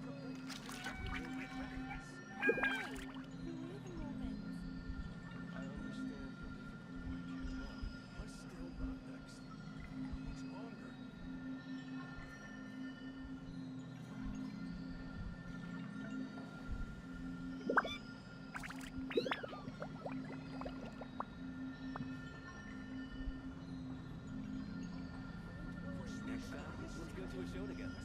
Next time, let's go to a show together.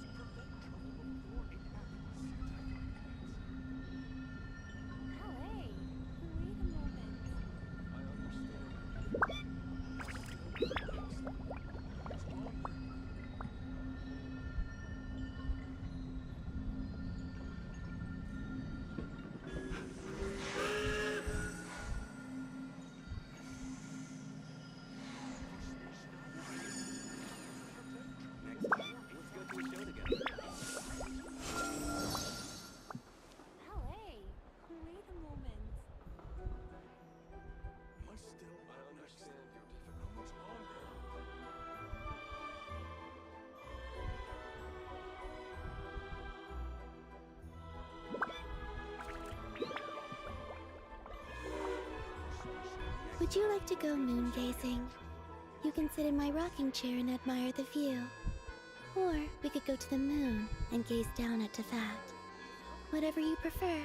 Would you like to go moon gazing? You can sit in my rocking chair and admire the view. Or we could go to the moon and gaze down at Tefat. Whatever you prefer.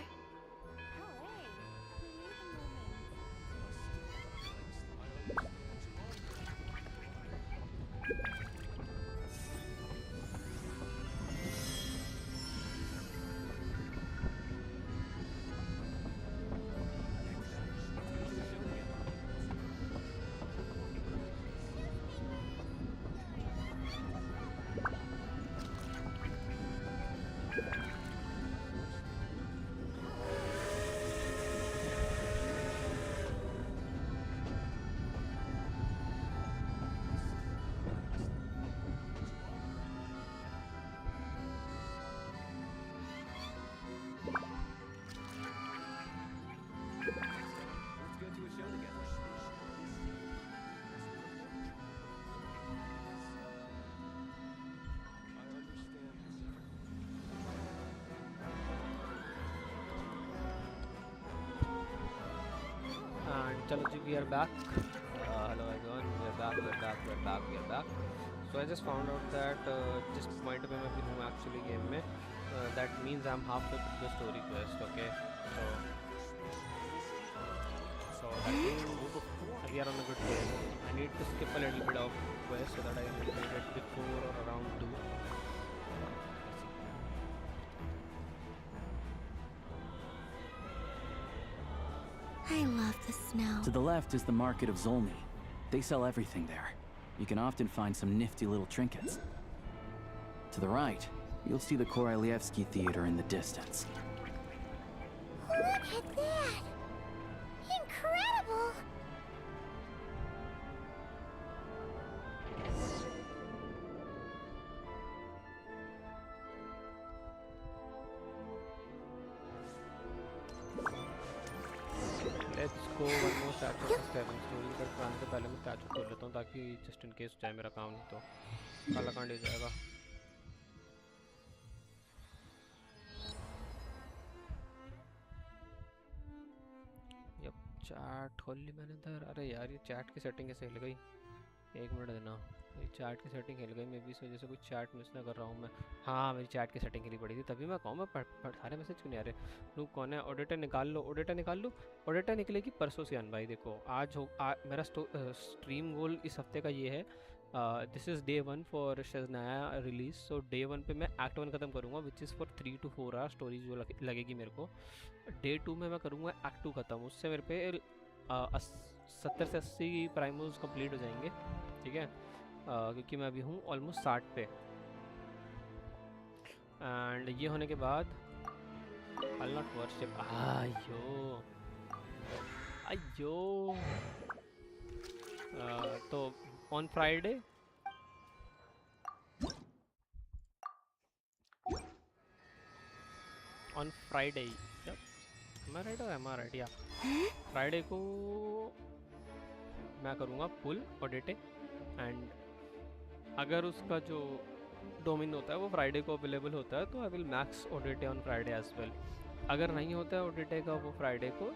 चलो जी, we are back. Hello everyone, we are back. So I just found out that जिस point पे मैं अभी हूँ actually game में, that means I'm halfway through the story quest. Okay, so that means we are on a good pace. I need to skip a little bit of quest so that I can complete it before or around 2. I love the snow. To the left is the market of Zolny. They sell everything there. You can often find some nifty little trinkets. To the right, you'll see the Korolyevsky Theater in the distance. Look at that! Incredible! Let's go one more statue of 7 story पर plan से पहले मैं statue खोल लेता हूँ ताकि just in case हो जाए मेरा काम, नहीं तो काला कांड हो जाएगा. यप, chat खोल ली मैंने इधर. अरे यार, ये chat की setting कैसे हिल गई? 1 मिनट देना. ये chat की setting हिल गई, मे भी इस वजह से कुछ chat मिस ना कर रहा हूँ मैं. हाँ, मेरी chat की setting हिली पड़ी थी, तभी मैं कहूँ मैं सारे मैसेज क्यों नहीं आ रहे. नूब कौन है? ऑडिटर निकाल लो, ऑडिटर निकाल लो. ऑडिटर निकलेगी परसों से. भाई देखो, आज हो मेरा स्ट्रीम गोल इस हफ्ते का ये है. This is day 1 for Snezhnaya release. So day 1 पे मैं एक्ट 1 ख़त्म करूँगा, which is for 3 to 4 hour story जो लगेगी मेरे को. डे 2 में मैं करूँगा एक्ट 2 ख़त्म. उससे मेरे पे 70 से 80 प्राइमोस कंप्लीट हो जाएंगे. ठीक है, क्योंकि मैं अभी हूँ ऑलमोस्ट 60 पे. एंड ये होने के बाद I'll not worship. अयो तो on Friday yep. Am I right or am I right? Yeah. Friday को मैं करूँगा पुल ऑडिटे. एंड अगर उसका जो डोमेन होता है वो फ्राइडे को अवेलेबल होता है तो आई विल मैक्स ऑडिटे ऑन फ्राइडे एज वेल. अगर नहीं होता है ऑडिटे का वो फ्राइडे को,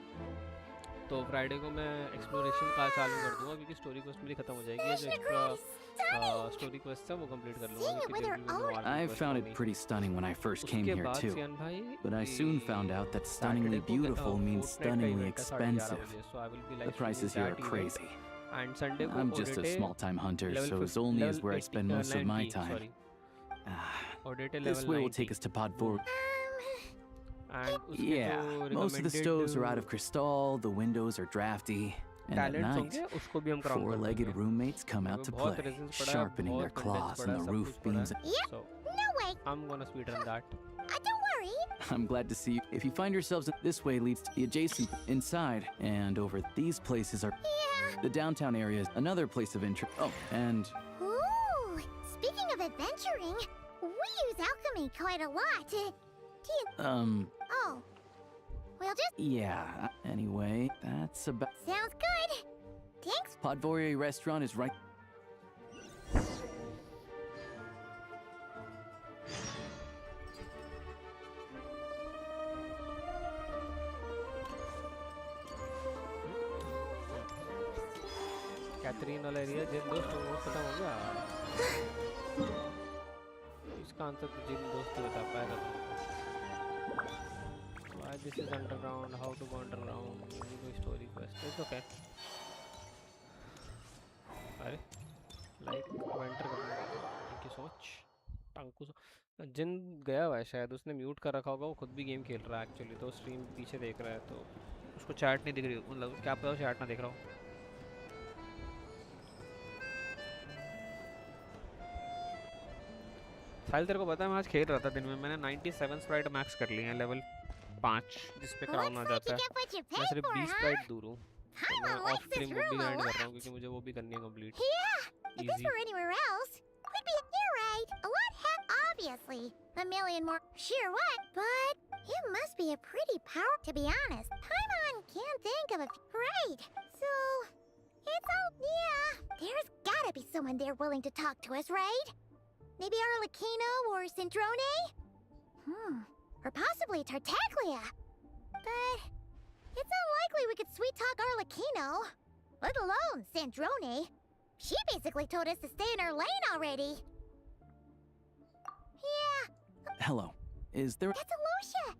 तो फ्राइडे को मैं एक्सप्लोरेशन का चालू कर दूंगा क्योंकि स्टोरी क्वेस्ट मेरी खत्म हो जाएगी. जो एक्स्ट्रा स्टोरी क्वेस्ट है वो कंप्लीट कर लूँगा. I found it pretty stunning when I first came here too, but I soon found out that stunningly beautiful means stunningly expensive. The prices here are crazy. I'm just a small-time hunter, so Zolny is where I spend most of my time. This way will take us to Podvor. Yeah, most of the stoves are out of crystal, the windows are drafty, and at night, 4-legged roommates come out to play, sharpening their claws on the roof beams. Yep, no way! I'm gonna speedrun that. Don't worry! I'm glad to see you. If you find yourselves this way leads to the adjacent inside, and over these places are the downtown area is another place of interest. Oh, and Ooh, speaking of adventuring, we use alchemy quite a lot. Do you... Oh, we'll just... Yeah, anyway, that's about... Sounds good. Thanks. Podvorye restaurant is right... Catherine वाला area जिन दोस्त वो खत्म हो गया। इसका answer तो जिन दोस्त ही बता पाएगा तुमको। Why this is underground? How to go underground? कोई स्टोरी क्वेस्ट? It's okay. अरे लाइक वेंटर करने का थैंक यू सो मच। टंकू जिन गया हुआ है शायद, उसने म्यूट कर रखा होगा, वो खुद भी गेम खेल रहा है एक्चुअली, तो स्ट्रीम पीछे देख रहा है तो उसको चैट नहीं दिख रही, मतलब क्या पता चैट ना देख रहा हो। साहिल तेरे को पता है मैं आज खेल रहा था दिन में, मैंने 97 स्प्राइट मैक्स कर लिए हैं लेवल 5 जिस पे क्राउन आ जाता है। मैं सिर्फ 20 स्प्राइट दूर हूँ, तो मैं ऑफ स्ट्रीम वो भी ग्राइंड कर रहा हूँ क्योंकि मुझे वो भी करनी है complete. If this were anywhere else, we'd be here, right? A lot obviously. A million more. Sure what? But it must be a pretty power, to be honest. Paimon can't think of a... Right. So, it's all... Yeah. There's gotta be someone there willing to talk to us, right? Maybe Arlecchino or Sandrone? Or possibly Tartaglia. But it's unlikely we could sweet-talk Arlecchino. Let alone Sandrone. She basically told us to stay in her lane already. Yeah. Hello. Is there... That's Alosha.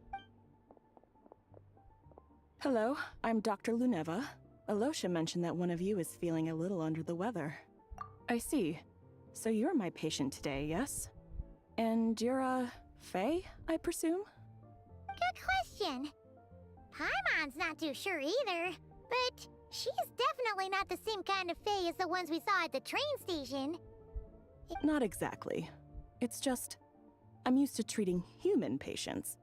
Hello, I'm Dr. Luneva. Alosha mentioned that one of you is feeling a little under the weather. I see. So you're my patient today, yes? And you're, Faye, I presume? Good question. Paimon's not too sure either, but she's definitely not the same kind of Faye as the ones we saw at the train station. Not exactly. It's just, I'm used to treating human patients.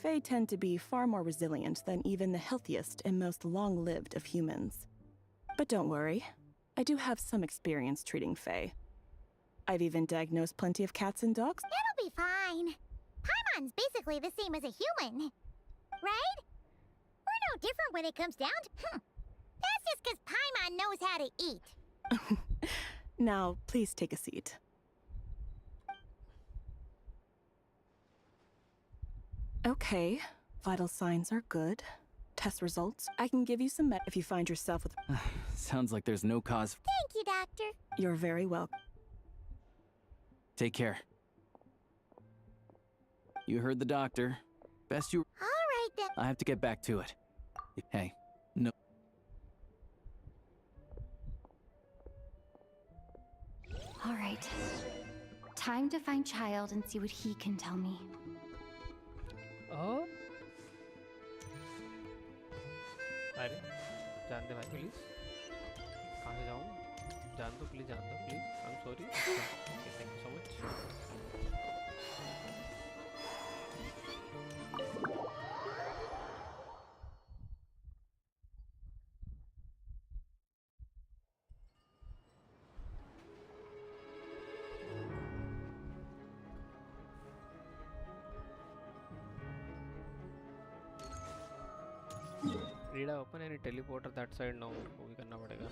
Fae tend to be far more resilient than even the healthiest and most long-lived of humans. But don't worry, I do have some experience treating Fae. I've even diagnosed plenty of cats and dogs. It'll be fine. Paimon's basically the same as a human, right? We're no different when it comes down to... That's just because Paimon knows how to eat. Now, please take a seat. Okay, vital signs are good. Test results. I can give you some med if you find yourself with... Sounds like there's no cause... Thank you, Doctor. You're very welcome. Take care. You heard the doctor. Best you... All right, then. I have to get back to it. Hey, no... All right. Time to find Child and see what he can tell me. Oh? अरे जान दे भाई please, कहाँ से जाऊँ? जान दो please, जान दो please. I'm sorry. Okay, thank you so much. Read open any teleporter that side now, वो भी करना पड़ेगा.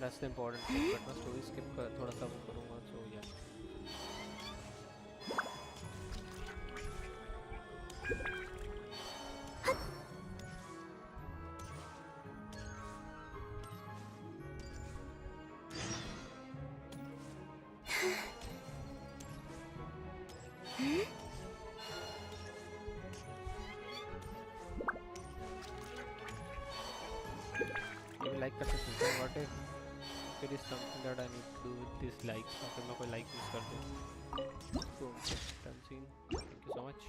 That's the important thing. But मैं story skip कर थोड़ा सा वो करूँगा, so yeah. Like कर सकते हैं, what if there is something that I need to do with this likes, तो फिर मैं कोई like use कर दूँ, so done scene. Thank you so much.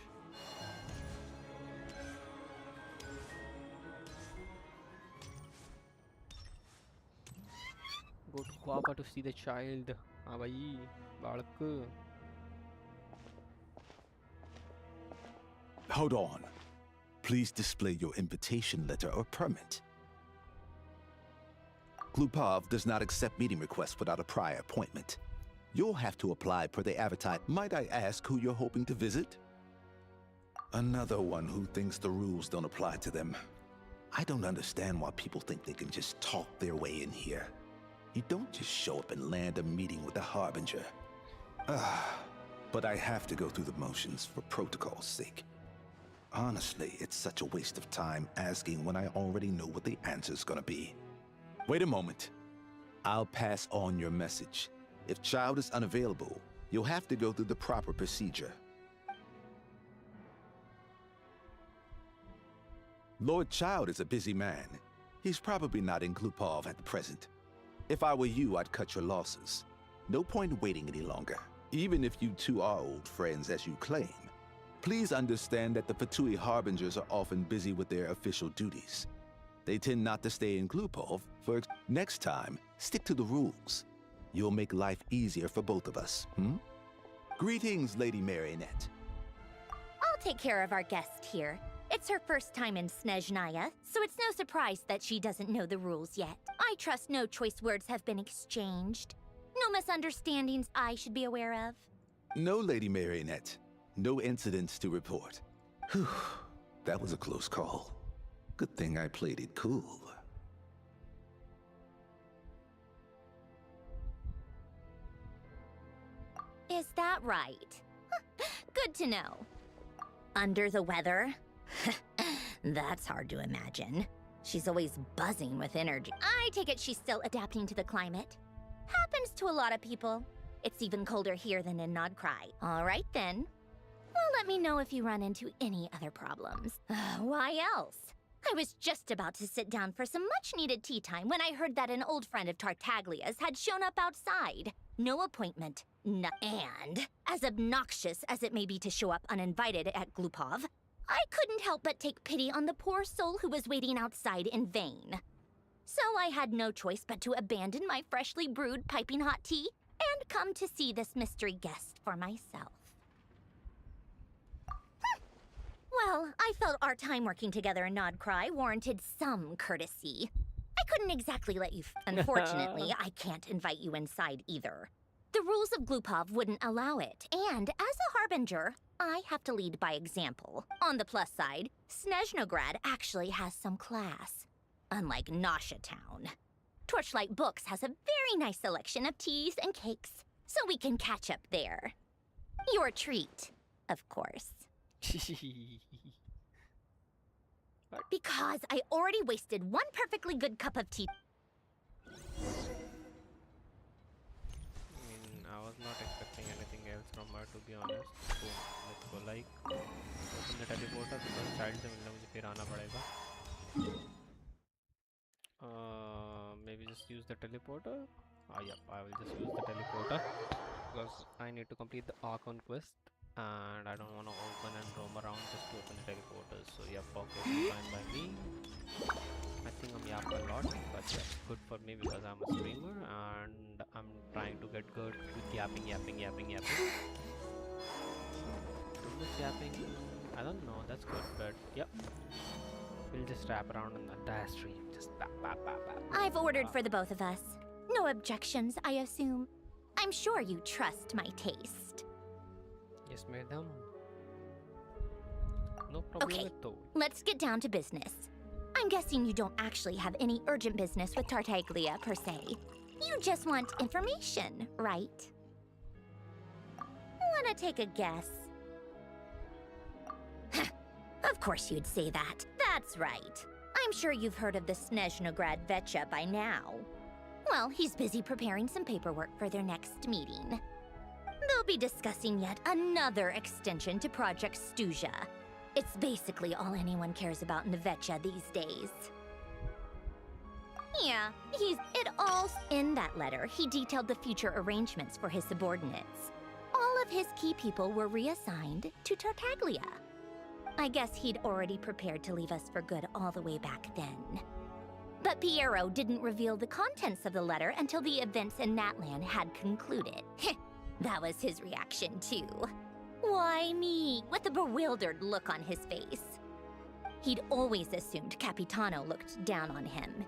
Go to Guapa to see the child. हाँ भाई, बालक. Hold on. Please display your invitation letter or permit. Glupov does not accept meeting requests without a prior appointment. You'll have to apply per the advertise. Might I ask who you're hoping to visit? Another one who thinks the rules don't apply to them. I don't understand why people think they can just talk their way in here. You don't just show up and land a meeting with a harbinger. But I have to go through the motions for protocol's sake. Honestly, it's such a waste of time asking when I already know what the answer's gonna be. Wait a moment. I'll pass on your message. If Child is unavailable, you'll have to go through the proper procedure. Lord Child is a busy man. He's probably not in Glupov at the present. If I were you, I'd cut your losses. No point waiting any longer. Even if you two are old friends as you claim, please understand that the Fatui Harbingers are often busy with their official duties. They tend not to stay in Glupov. Next time, stick to the rules. You'll make life easier for both of us, Greetings, Lady Marionette. I'll take care of our guest here. It's her first time in SNEZHNAYA, so it's no surprise that she doesn't know the rules yet. I trust no choice words have been exchanged. No misunderstandings I should be aware of. No, Lady Marionette. No incidents to report. Whew, that was a close call. Good thing I played it cool. Is that right? Good to know. Under the weather? That's hard to imagine. She's always buzzing with energy. I take it she's still adapting to the climate. Happens to a lot of people. It's even colder here than in Nodcry. All right then. Well, let me know if you run into any other problems. Why else? I was just about to sit down for some much-needed tea time when I heard that an old friend of Tartaglia's had shown up outside. No appointment, and, as obnoxious as it may be to show up uninvited at Glupov, I couldn't help but take pity on the poor soul who was waiting outside in vain. So I had no choice but to abandon my freshly brewed piping hot tea and come to see this mystery guest for myself. Well, I felt our time working together in Nodcry warranted some courtesy. I couldn't exactly let you Unfortunately, I can't invite you inside either. The rules of Glupov wouldn't allow it, and as a harbinger, I have to lead by example. On the plus side, SNEZHNOGRAD actually has some class, unlike Nasha Town. Torchlight Books has a very nice selection of teas and cakes, so we can catch up there. Your treat, of course. Because I already wasted one perfectly good cup of tea. I was not expecting anything else from her, to be honest. So let's go like open the teleporter because child से मिलने मुझे फिर आना पड़ेगा. Maybe just use the teleporter. Yep, I will just use the teleporter because I need to complete the Archon quest. And I don't want to open and roam around just to open the teleporters. So yeah, perfectly fine by me. I think I'm yapping a lot, but yeah, good for me because I'm a streamer and I'm trying to get good with yapping. Too much yapping, I don't know, that's good, but yep. We'll just wrap around in the entire stream. Just bap. I've ordered for the both of us. No objections, I assume. I'm sure you trust my taste. Yes, madam. No problem Okay, at all. let's get down to business. I'm guessing you don't actually have any urgent business with Tartaglia, per se. You just want information, right? Wanna take a guess? Of course you'd say that. That's right. I'm sure you've heard of the SNEZHNOGRAD Vetcha by now. Well, he's busy preparing some paperwork for their next meeting. They'll be discussing yet another extension to Project SNEZHNAYA. It's basically all anyone cares about in the Vetcha these days. Yeah, it all in that letter, he detailed the future arrangements for his subordinates. All of his key people were reassigned to Tartaglia. I guess he'd already prepared to leave us for good all the way back then. But Piero didn't reveal the contents of the letter until the events in Natlan had concluded. That was his reaction too. Why me? With a bewildered look on his face. He'd always assumed Capitano looked down on him.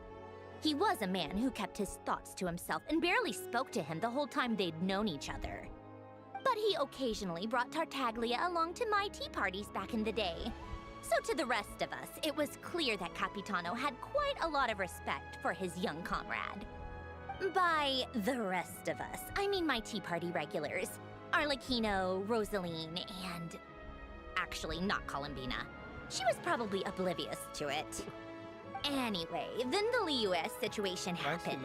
He was a man who kept his thoughts to himself and barely spoke to him the whole time they'd known each other. But he occasionally brought Tartaglia along to my tea parties back in the day. So to the rest of us, it was clear that Capitano had quite a lot of respect for his young comrade. By the rest of us, I mean my tea party regulars. Arlecchino, Rosaline, and... actually not Columbina. She was probably oblivious to it. Anyway, then the Liu's situation happened.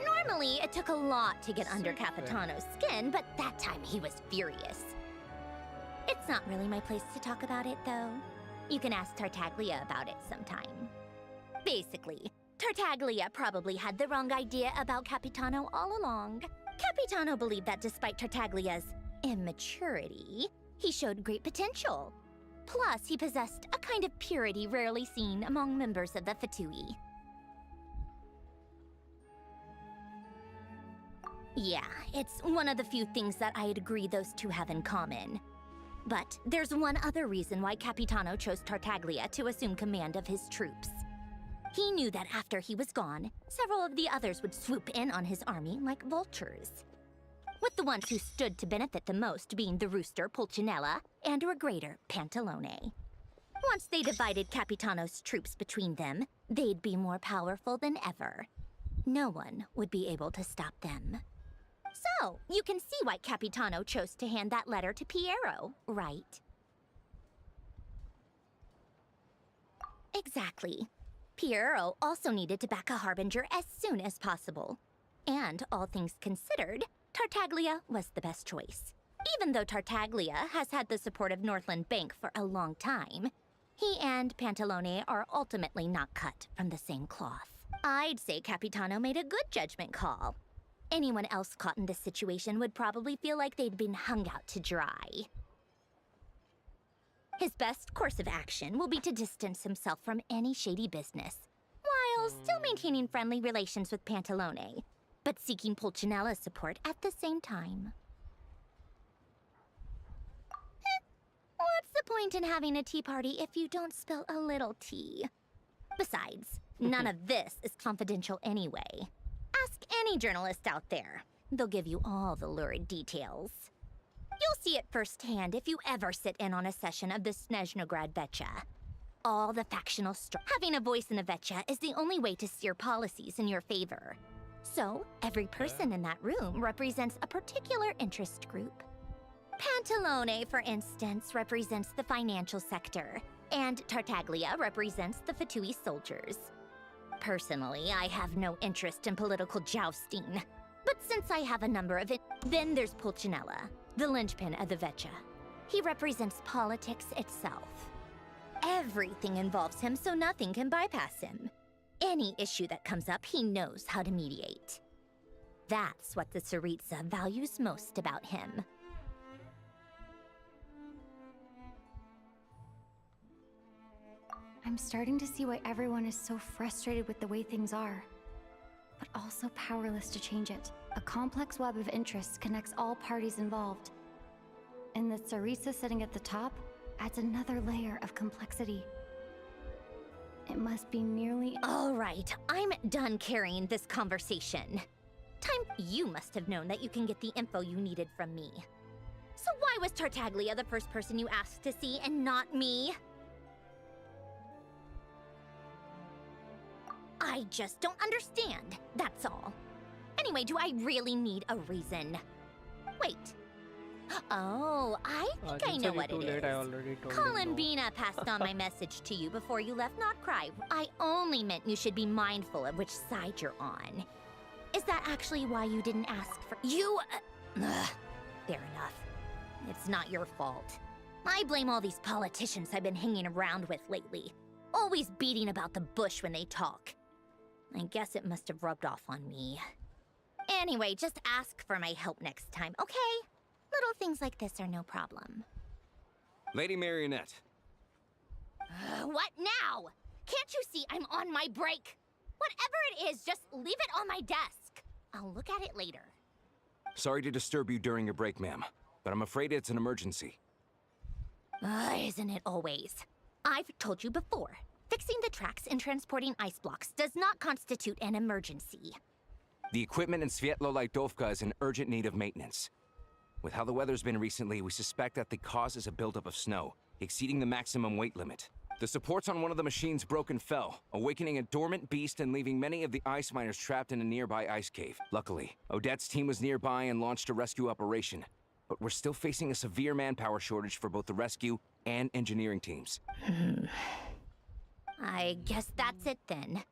Normally, it took a lot to get under Capitano's skin, but that time he was furious. It's not really my place to talk about it, though. You can ask Tartaglia about it sometime. Basically, Tartaglia probably had the wrong idea about Capitano all along. Capitano believed that despite Tartaglia's immaturity, he showed great potential. Plus, he possessed a kind of purity rarely seen among members of the Fatui. Yeah, it's one of the few things that I'd agree those two have in common. But there's one other reason why Capitano chose Tartaglia to assume command of his troops. He knew that after he was gone, several of the others would swoop in on his army like vultures. With the ones who stood to benefit the most being the rooster Pulcinella and Regrator Pantalone. Once they divided Capitano's troops between them, they'd be more powerful than ever. No one would be able to stop them. So, you can see why Capitano chose to hand that letter to Piero, right? Exactly. Piero also needed to back a harbinger as soon as possible. And all things considered, Tartaglia was the best choice. Even though Tartaglia has had the support of Northland Bank for a long time, he and Pantalone are ultimately not cut from the same cloth. I'd say Capitano made a good judgment call. Anyone else caught in this situation would probably feel like they'd been hung out to dry. His best course of action will be to distance himself from any shady business, while still maintaining friendly relations with Pantalone, but seeking Pulcinella's support at the same time. What's the point in having a tea party if you don't spill a little tea? Besides, none of this is confidential anyway. Ask any journalist out there. They'll give you all the lurid details. You'll see it firsthand if you ever sit in on a session of the SNEZHNAYA Vecha. All the factional having a voice in the Vecha is the only way to steer policies in your favor. So, every person in that room represents a particular interest group. Pantalone, for instance, represents the financial sector, and Tartaglia represents the Fatui soldiers. Personally, I have no interest in political jousting. But since I have a number of it, then there's Pulcinella, the linchpin of the Vecha. He represents politics itself. Everything involves him, so nothing can bypass him. Any issue that comes up, he knows how to mediate. That's what the Tsaritsa values most about him. I'm starting to see why everyone is so frustrated with the way things are, but also powerless to change it. A complex web of interests connects all parties involved. And the Tsaritsa sitting at the top adds another layer of complexity. It must be nearly— All right, I'm done carrying this conversation. You must have known that you can get the info you needed from me. So why was Tartaglia the first person you asked to see and not me? I just don't understand, that's all. Anyway, do I really need a reason? Wait. Oh, I think I know what it is. Columbina passed on my message to you before you left, not cry. I only meant you should be mindful of which side you're on. Is that actually why you didn't ask for— You— Fair enough. It's not your fault. I blame all these politicians I've been hanging around with lately. Always beating about the bush when they talk. I guess it must have rubbed off on me. Anyway, just ask for my help next time, okay? Little things like this are no problem. Lady Marionette. What now? Can't you see I'm on my break? Whatever it is, just leave it on my desk. I'll look at it later. Sorry to disturb you during your break, ma'am, but I'm afraid it's an emergency. Isn't it always? I've told you before. Fixing the tracks and transporting ice blocks does not constitute an emergency. The equipment in Svietlolaidovka is in urgent need of maintenance. With how the weather's been recently, we suspect that the cause is a buildup of snow, exceeding the maximum weight limit. The supports on one of the machines broke and fell, awakening a dormant beast and leaving many of the ice miners trapped in a nearby ice cave. Luckily, Odette's team was nearby and launched a rescue operation. But we're still facing a severe manpower shortage for both the rescue and engineering teams. I guess that's it then.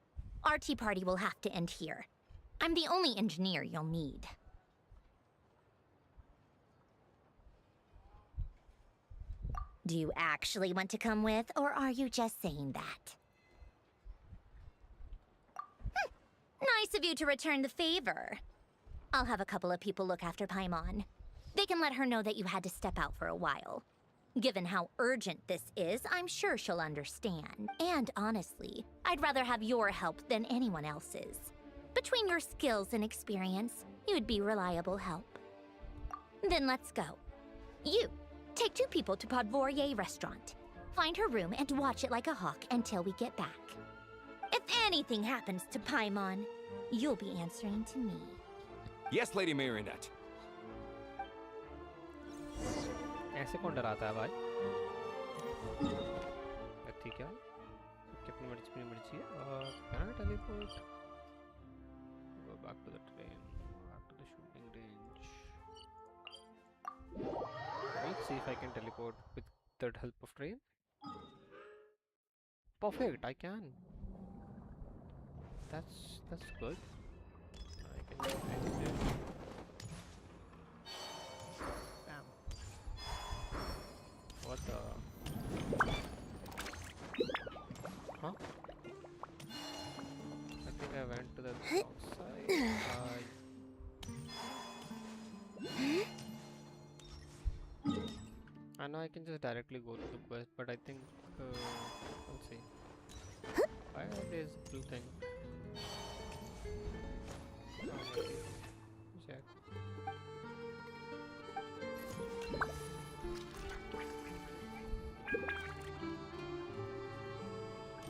Our tea party will have to end here. I'm the only engineer you'll need. Do you actually want to come with, or are you just saying that? Nice of you to return the favor. I'll have a couple of people look after Paimon. They can let her know that you had to step out for a while. Given how urgent this is, I'm sure she'll understand. And honestly, I'd rather have your help than anyone else's. Between your skills and experience, you'd be reliable help. Then let's go. You, take 2 people to Podvorier restaurant. Find her room and watch it like a hawk until we get back. If anything happens to Paimon, you'll be answering to me. Yes, Lady Marionette. ऐसे कौन डराता है भाई? ठीक है अपनी मर्जी है can I teleport? Go back to the train, back to the shooting range. Let's see if I can teleport with the help of train. Perfect, I can. That's good. I can just bam. What the? Huh? I think I went to the outside. I know I can just directly go to the quest, but I think let's see. Why are these blue thing? Check.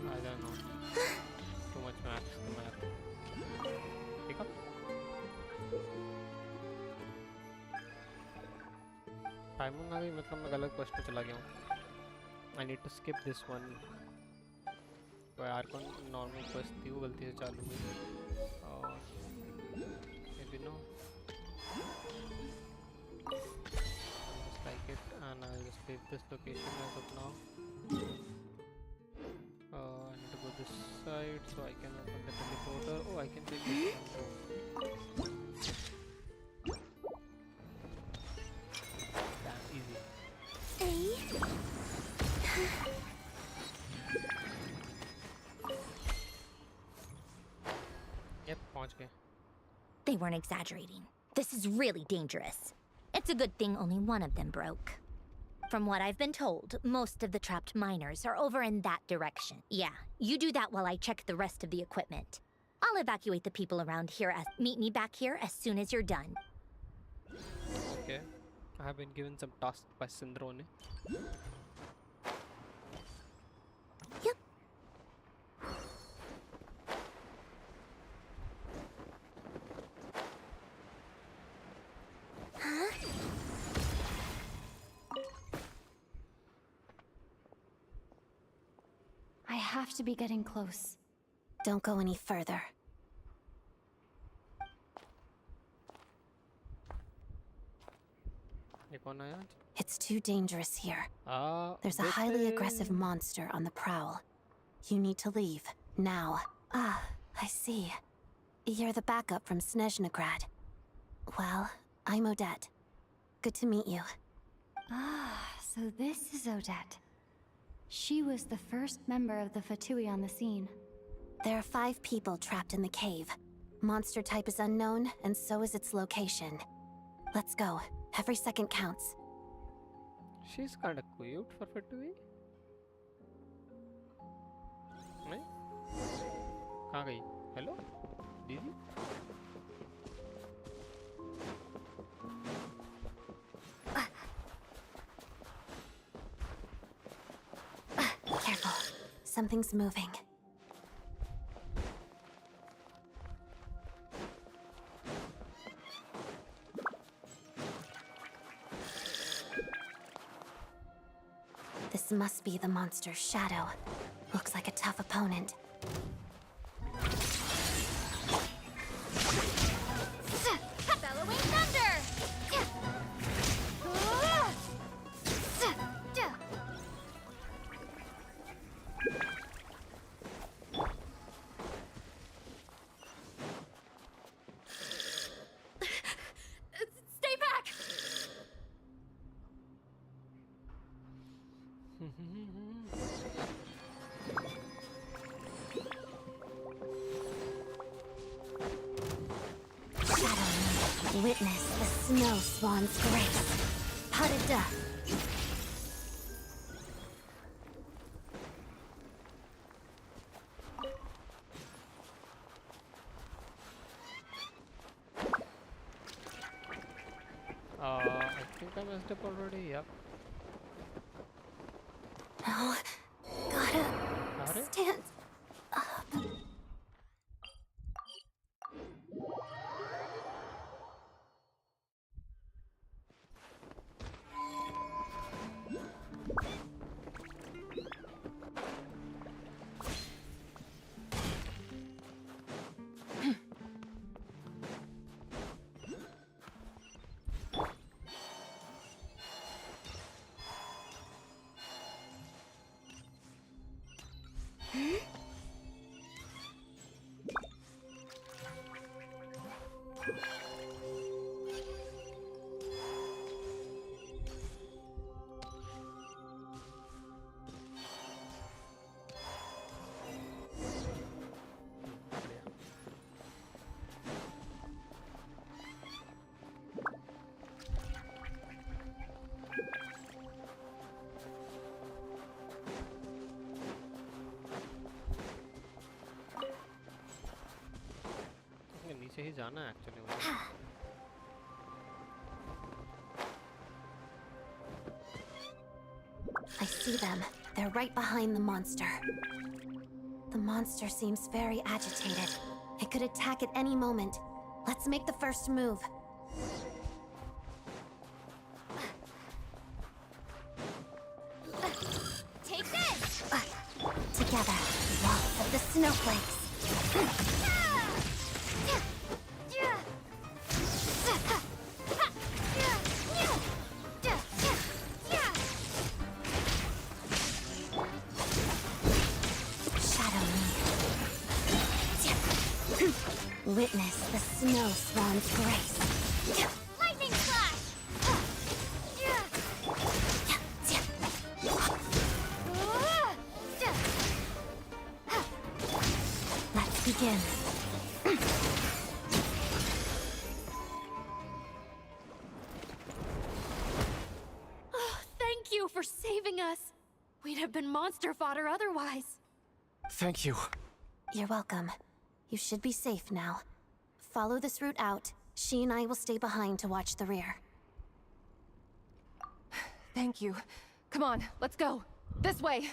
I don't know. Too much math. Pick up. Timing आ गई मतलब मैं गलत question पे चला गया हूँ. I need to skip this one. कोई आर्कॉन नॉर्मल क्वेस्ट थी वो गलती से चालू हुई और maybe no. Just like it and I'll just leave this location as of now. I need to go this side so I can open the teleporter. Oh, I can take this one. Damn, easy. Yep, पहुंच गए. They weren't exaggerating. This is really dangerous. It's a good thing only one of them broke. From what I've been told, most of the trapped miners are over in that direction. Yeah, you do that while I check the rest of the equipment. I'll evacuate the people around here. Meet me back here as soon as you're done. Okay. I have been given some tasks by Sindrone. Yep. Huh? I have to be getting close. Don't go any further. It's too dangerous here. There's a highly aggressive monster on the prowl. You need to leave, now. Ah, I see. You're the backup from SNEZHNAYA. Well, I'm Odette. Good to meet you. Ah, so this is Odette. She was the first member of the Fatui on the scene. There are 5 people trapped in the cave. Monster type is unknown, and so is its location. Let's go. Every second counts. She's kinda cute for Fatui. नहीं? कहाँ गई? Hello? दीदी? Careful. Something's moving. This must be the monster's shadow. Looks like a tough opponent. Bellowing thunder! Witness the snow swan's grace. Pas de deux. I think I messed up already. Yep. No, gotta Got it? stand up. नीचे ही जाना है actually मुझे। I see them. They're right behind the monster. The monster seems very agitated. It could attack at any moment. Let's make the first move. Take this! Together, lots of the snowflakes. Witness the snow swan's grace. Lightning flash! Let's begin. Thank you for saving us. We'd have been monster fodder otherwise. Thank you. You're welcome. You should be safe now. Follow this route out. She and I will stay behind to watch the rear. Thank you. Come on, let's go. This way.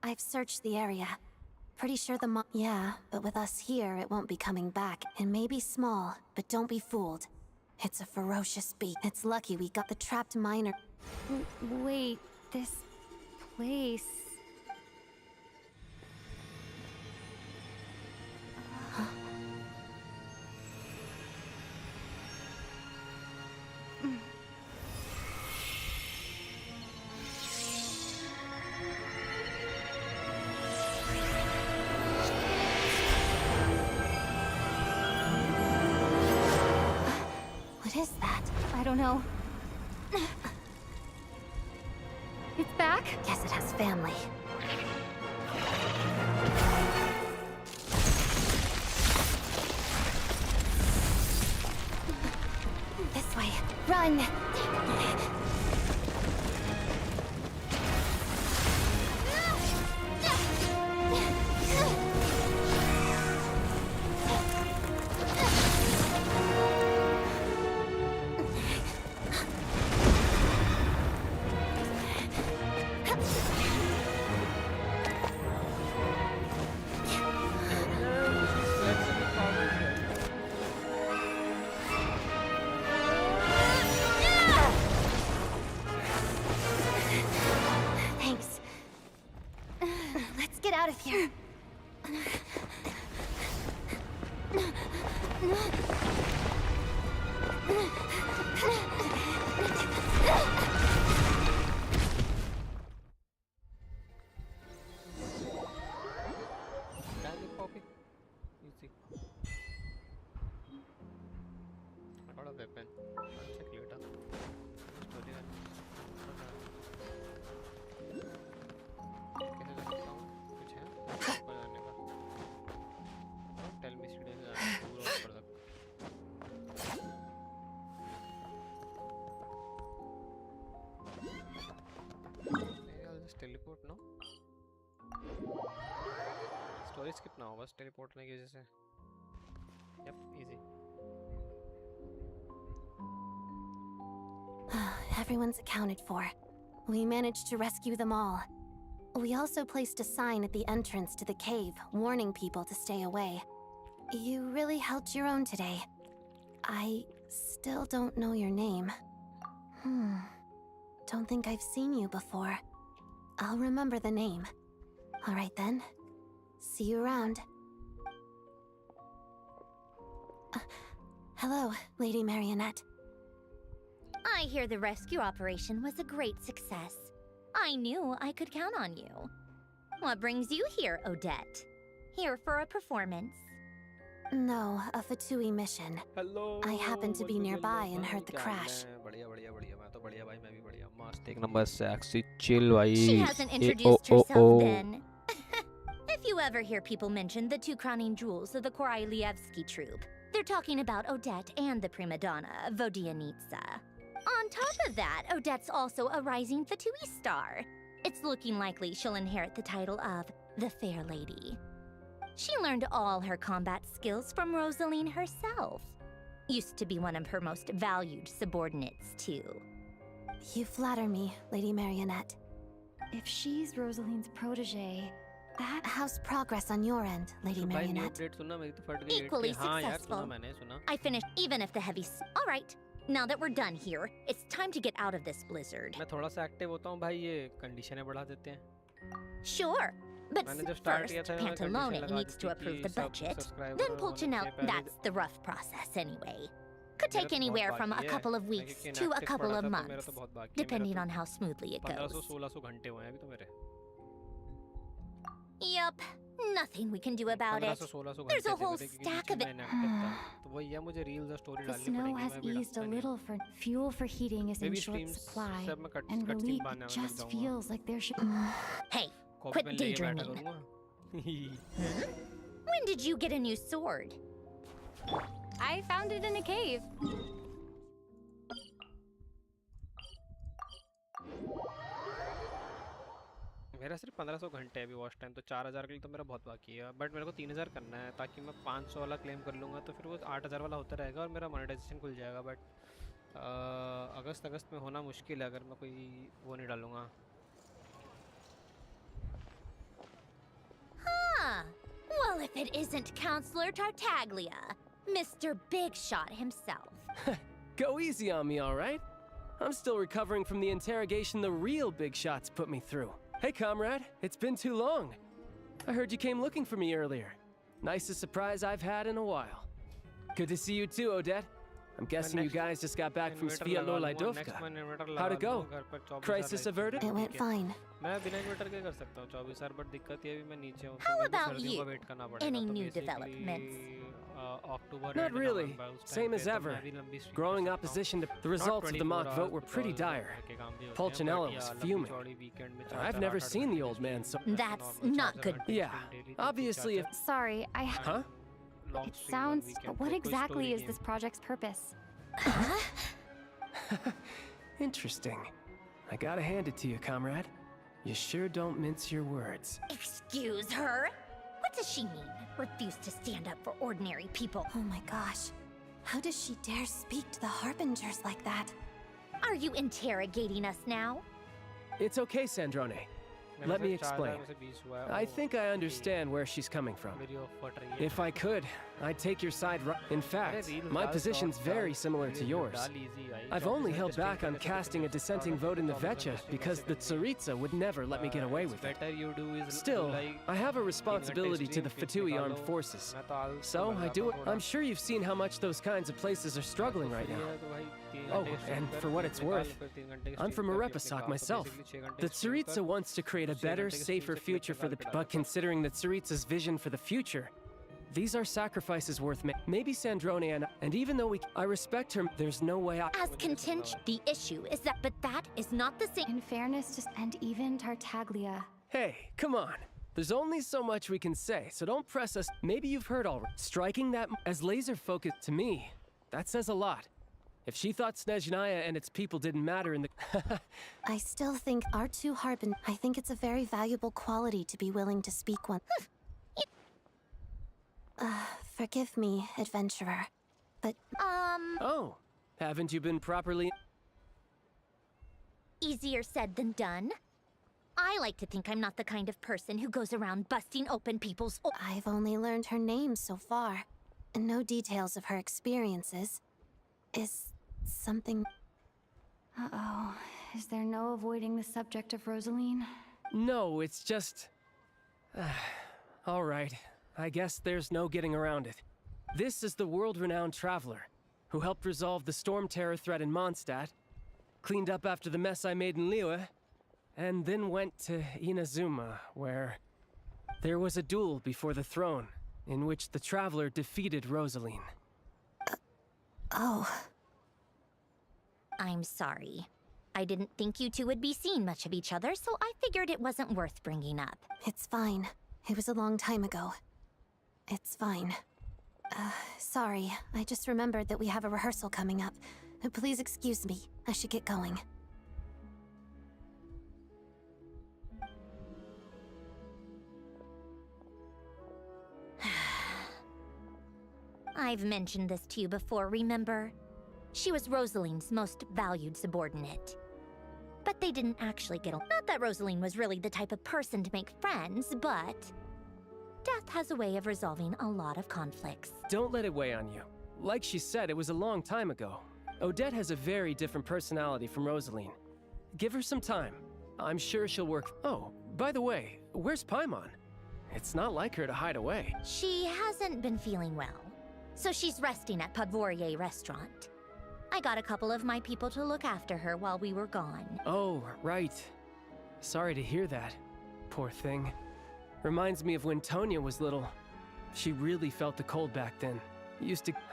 I've searched the area. Pretty sure yeah, but with us here, it won't be coming back. It may be small, but don't be fooled. It's a ferocious beast. It's lucky we got the trapped miner. Wait, this place... What is that? I don't know. It's back? Guess it has family. This way. Run! Thanks. Let's get out of here. Can you copy? Easy. I got a weapon. I'll check later. Story है. कैसे कर सकता हूँ? कुछ है? teleport no story skip ना हो बस teleport होने की वजह से yep easy Everyone's accounted for. We managed to rescue them all. We also placed a sign at the entrance to the cave, warning people to stay away. You really held your own today. I still don't know your name. Don't think I've seen you before. I'll remember the name. All right then. See you around. Hello, Lady Marionette. I hear the rescue operation was a great success. I knew I could count on you. What brings you here, Odette? Here for a performance? No, a Fatui mission. Hello. I happened to be nearby and heard the crash. Take number sexy chill bhai. She hasn't introduced herself then. If you ever hear people mention the two crowning jewels of the Korailievsky troupe, they're talking about Odette and the prima donna, Vodianitsa. On top of that, Odette's also a rising Fatui star. It's looking likely she'll inherit the title of the Fair Lady. She learned all her combat skills from Rosaline herself. Used to be one of her most valued subordinates, too. You flatter me, Lady Marionette. If she's Rosaline's protege, how's progress on your end, Lady Marionette? Equally successful. I finished even if the heavy... All right. Now that we're done here, it's time to get out of this blizzard. मैं थोड़ा सा active होता हूँ भाई ये कंडीशनें बढ़ा देते हैं. Sure, but first Pantalone needs to approve the budget, then Pulcinella. That's the rough process anyway. Could take anywhere from a couple of weeks to a couple of months, depending on how smoothly it goes. 1500-1600 घंटे हुए हैं अभी तो मेरे. Yup, nothing we can do about it. There's a whole stack of it. The snow has eased a little for fuel for heating is in short supply, and relief just feels like there should. Hey, quit daydreaming. When did you get a new sword? I found it in a cave. मेरा सिर्फ 1500 घंटे है अभी watch time, तो 4000 के लिए तो मेरा बहुत बाकी है. बट मेरे को 3000 करना है ताकि मैं 500 वाला क्लेम कर लूँगा तो फिर वो 8000 वाला होता रहेगा और मेरा मोनेटाइजेशन खुल जाएगा. बट अगस्त में होना मुश्किल है अगर मैं कोई वो नहीं डालूँगा. Huh. Well, if it isn't Counselor Tartaglia, Mr. Big Shot himself. Go easy on me, all right? I'm still recovering from the interrogation the real Big Shots put me through. Hey, comrade, it's been too long. I heard you came looking for me earlier. Nicest surprise I've had in a while. Good to see you too, Odette. I'm guessing you guys just got back from Sviatlo-Laidovka. How'd it go? Crisis averted? It went fine. मैं बिना inverter के कर सकता हूँ 24 our, but दिक्कत ये है भी मैं नीचे हूँ. How about you? Any new developments? Not really. Same as ever. Growing opposition to the results of the mock vote were pretty dire. Pulcinella was fuming. I've never seen the old man so... That's not good. Yeah. Obviously if... Sorry, Huh? It sounds... What exactly is this project's purpose? Interesting. I gotta hand it to you, comrade. You sure don't mince your words. Excuse her? What does she mean? Refuse to stand up for ordinary people. Oh my gosh. How does she dare speak to the Harbingers like that? Are you interrogating us now? It's okay, Sandrone. Let me explain. I think I understand where she's coming from. If I could, I'd take your side right. In fact, my position's very similar to yours. I've only held back on casting a dissenting vote in the Vecha because the Tsaritsa would never let me get away with it. Still, I have a responsibility to the Fatui armed forces. So I do it. I'm sure you've seen how much those kinds of places are struggling right now. Oh, and for what it's worth, I'm from Arepasak myself. The Tsaritsa wants to create a better, safer future for the but considering the Tsaritsa's vision for the future, these are sacrifices worth making. Maybe Sandrone and even though I respect her, there's no way I... As contention, the issue is that, but that is not the same. In fairness to... And even Tartaglia. Hey, come on. There's only so much we can say, so don't press us. Maybe you've heard already. Striking that as laser focused to me, that says a lot. If she thought SNEZHNAYA and its people didn't matter in the... I still think R2 Harbin. I think it's a very valuable quality to be willing to speak one. Forgive me, adventurer, but... Oh, haven't you been properly... Easier said than done. I like to think I'm not the kind of person who goes around busting open people's... I've only learned her name so far, and no details of her experiences. Is something... Uh-oh. Is there no avoiding the subject of Rosaline? No, it's just... All right. I guess there's no getting around it. This is the world-renowned traveler, who helped resolve the storm terror threat in Mondstadt, cleaned up after the mess I made in Liyue, and then went to Inazuma, where there was a duel before the throne, in which the traveler defeated Rosaline. Oh. I'm sorry. I didn't think you two would be seeing much of each other, so I figured it wasn't worth bringing up. It's fine. It was a long time ago. It's fine. Sorry. I just remembered that we have a rehearsal coming up. Please excuse me. I should get going. I've mentioned this to you before, remember? She was Rosaline's most valued subordinate. But they didn't actually get along. Not that Rosaline was really the type of person to make friends, but... death has a way of resolving a lot of conflicts. Don't let it weigh on you. Like she said, it was a long time ago. Odette has a very different personality from Rosaline. Give her some time. I'm sure she'll work... Oh, by the way, where's Paimon? It's not like her to hide away. She hasn't been feeling well, so she's resting at Podvorier Restaurant. I got a couple of my people to look after her while we were gone. Oh, right. Sorry to hear that. Poor thing. Reminds me of when Tonya was little. She really felt the cold back then.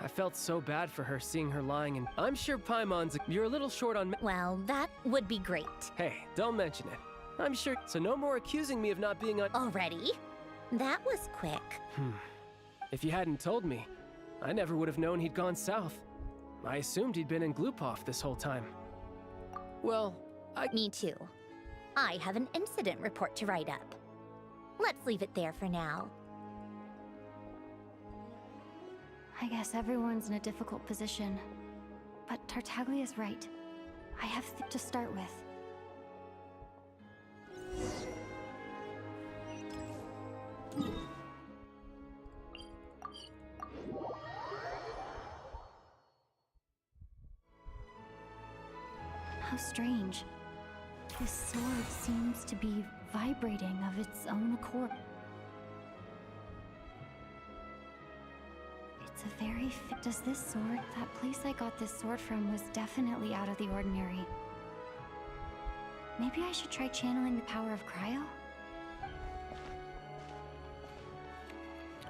I felt so bad for her seeing her lying and I'm sure Paimon's... You're a little short on... Well, that would be great. Hey, don't mention it. I'm sure... So no more accusing me of not being on... Already? That was quick. If you hadn't told me, I never would have known he'd gone south. I assumed he'd been in Glupov this whole time. Well, Me too. I have an incident report to write up. Let's leave it there for now. I guess everyone's in a difficult position. But Tartaglia's right. I have to start with. How strange. This sword seems to be vibrating of its own accord. It's a very Does this sword? That place I got this sword from was definitely out of the ordinary. Maybe I should try channeling the power of cryo?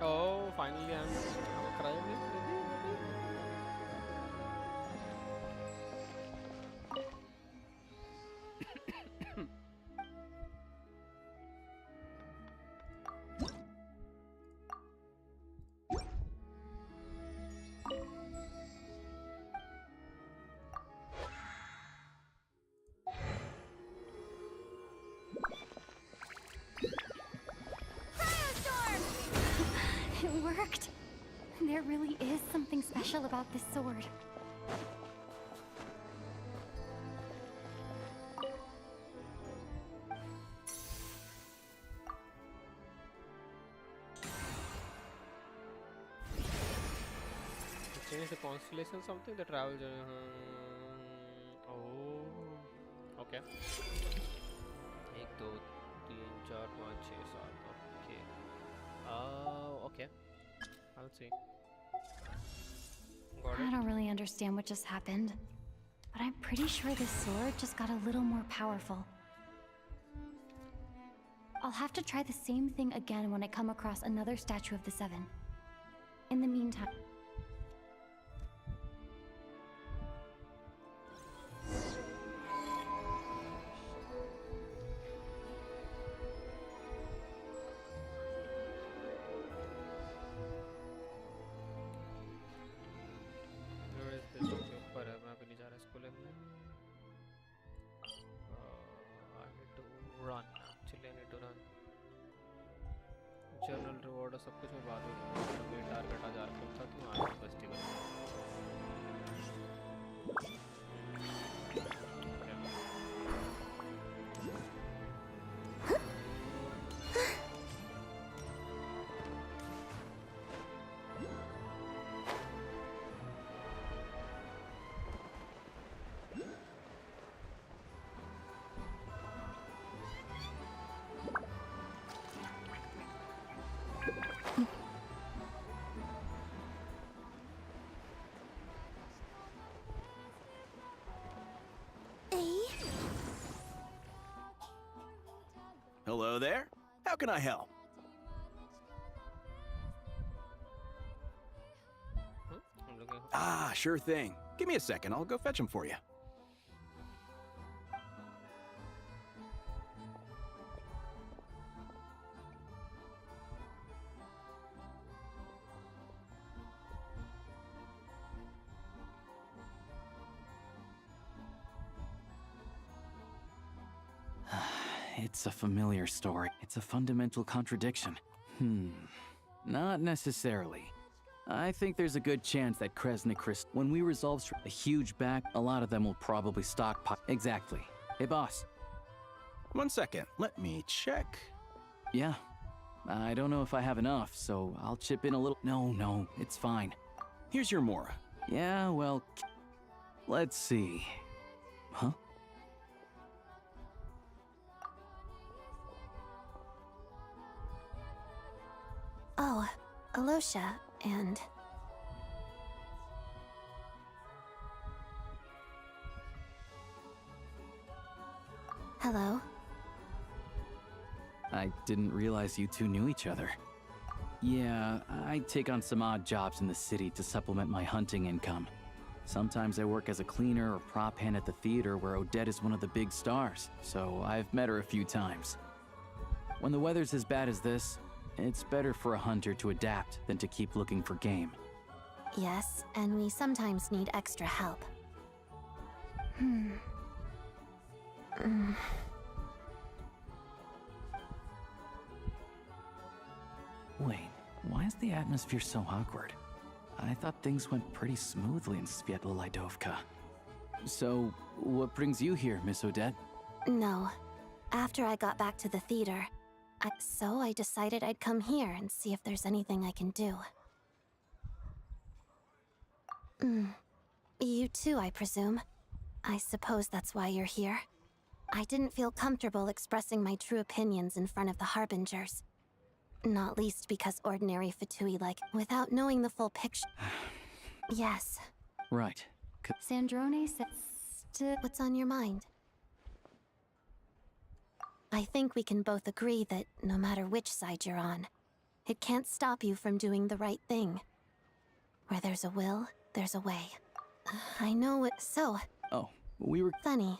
Oh, finally I'm crying. It worked! There really is something special about this sword. Change the constellation something, the travel oh, okay. 1 2 3 4 5 6 7 okay. Okay, I'll see. Got I it. don't really understand what just happened, but I'm pretty sure this sword just got a little more powerful. I'll have to try the same thing again when I come across another statue of the Seven. In the meantime... Where is this? ऊपर है, मैं अभी channel reward सब कुछ मैं बाद में दूंगा। मेरा टारगेट आज आर्कन था तो आज festival Hello there. How can I help? Ah, sure thing. Give me a second. I'll go fetch him for you. It's a familiar story. It's a fundamental contradiction. Not necessarily. I think there's a good chance that Kresnik Crystal, when we resolve a huge back, a lot of them will probably stockpile. Exactly. Hey, boss. 1 second. Let me check. Yeah. I don't know if I have enough, so I'll chip in a little. No, it's fine. Here's your Mora. Yeah, well, let's see. Huh? Oh, Alosha, and... Hello? I didn't realize you two knew each other. Yeah, I take on some odd jobs in the city to supplement my hunting income. Sometimes I work as a cleaner or prop hand at the theater where Odette is one of the big stars, so I've met her a few times. When the weather's as bad as this, it's better for a hunter to adapt than to keep looking for game. Yes, and we sometimes need extra help. Wait, why is the atmosphere so awkward? I thought things went pretly smoothly in Svietlolaidovka. So, what brings you here, Miss Odette? No. After I got back to the theater, so I decided I'd come here and see if there's anything I can do. You too, I presume. I suppose that's why you're here. I didn't feel comfortable expressing my true opinions in front of the Harbingers. Not least because ordinary Fatui like, without knowing the full picture. Yes. Right. Sandrone says... What's on your mind? I think we can both agree that no matter which side you're on, it can't stop you from doing the right thing. Where there's a will, there's a way. I know it. So... Oh, we were... Funny.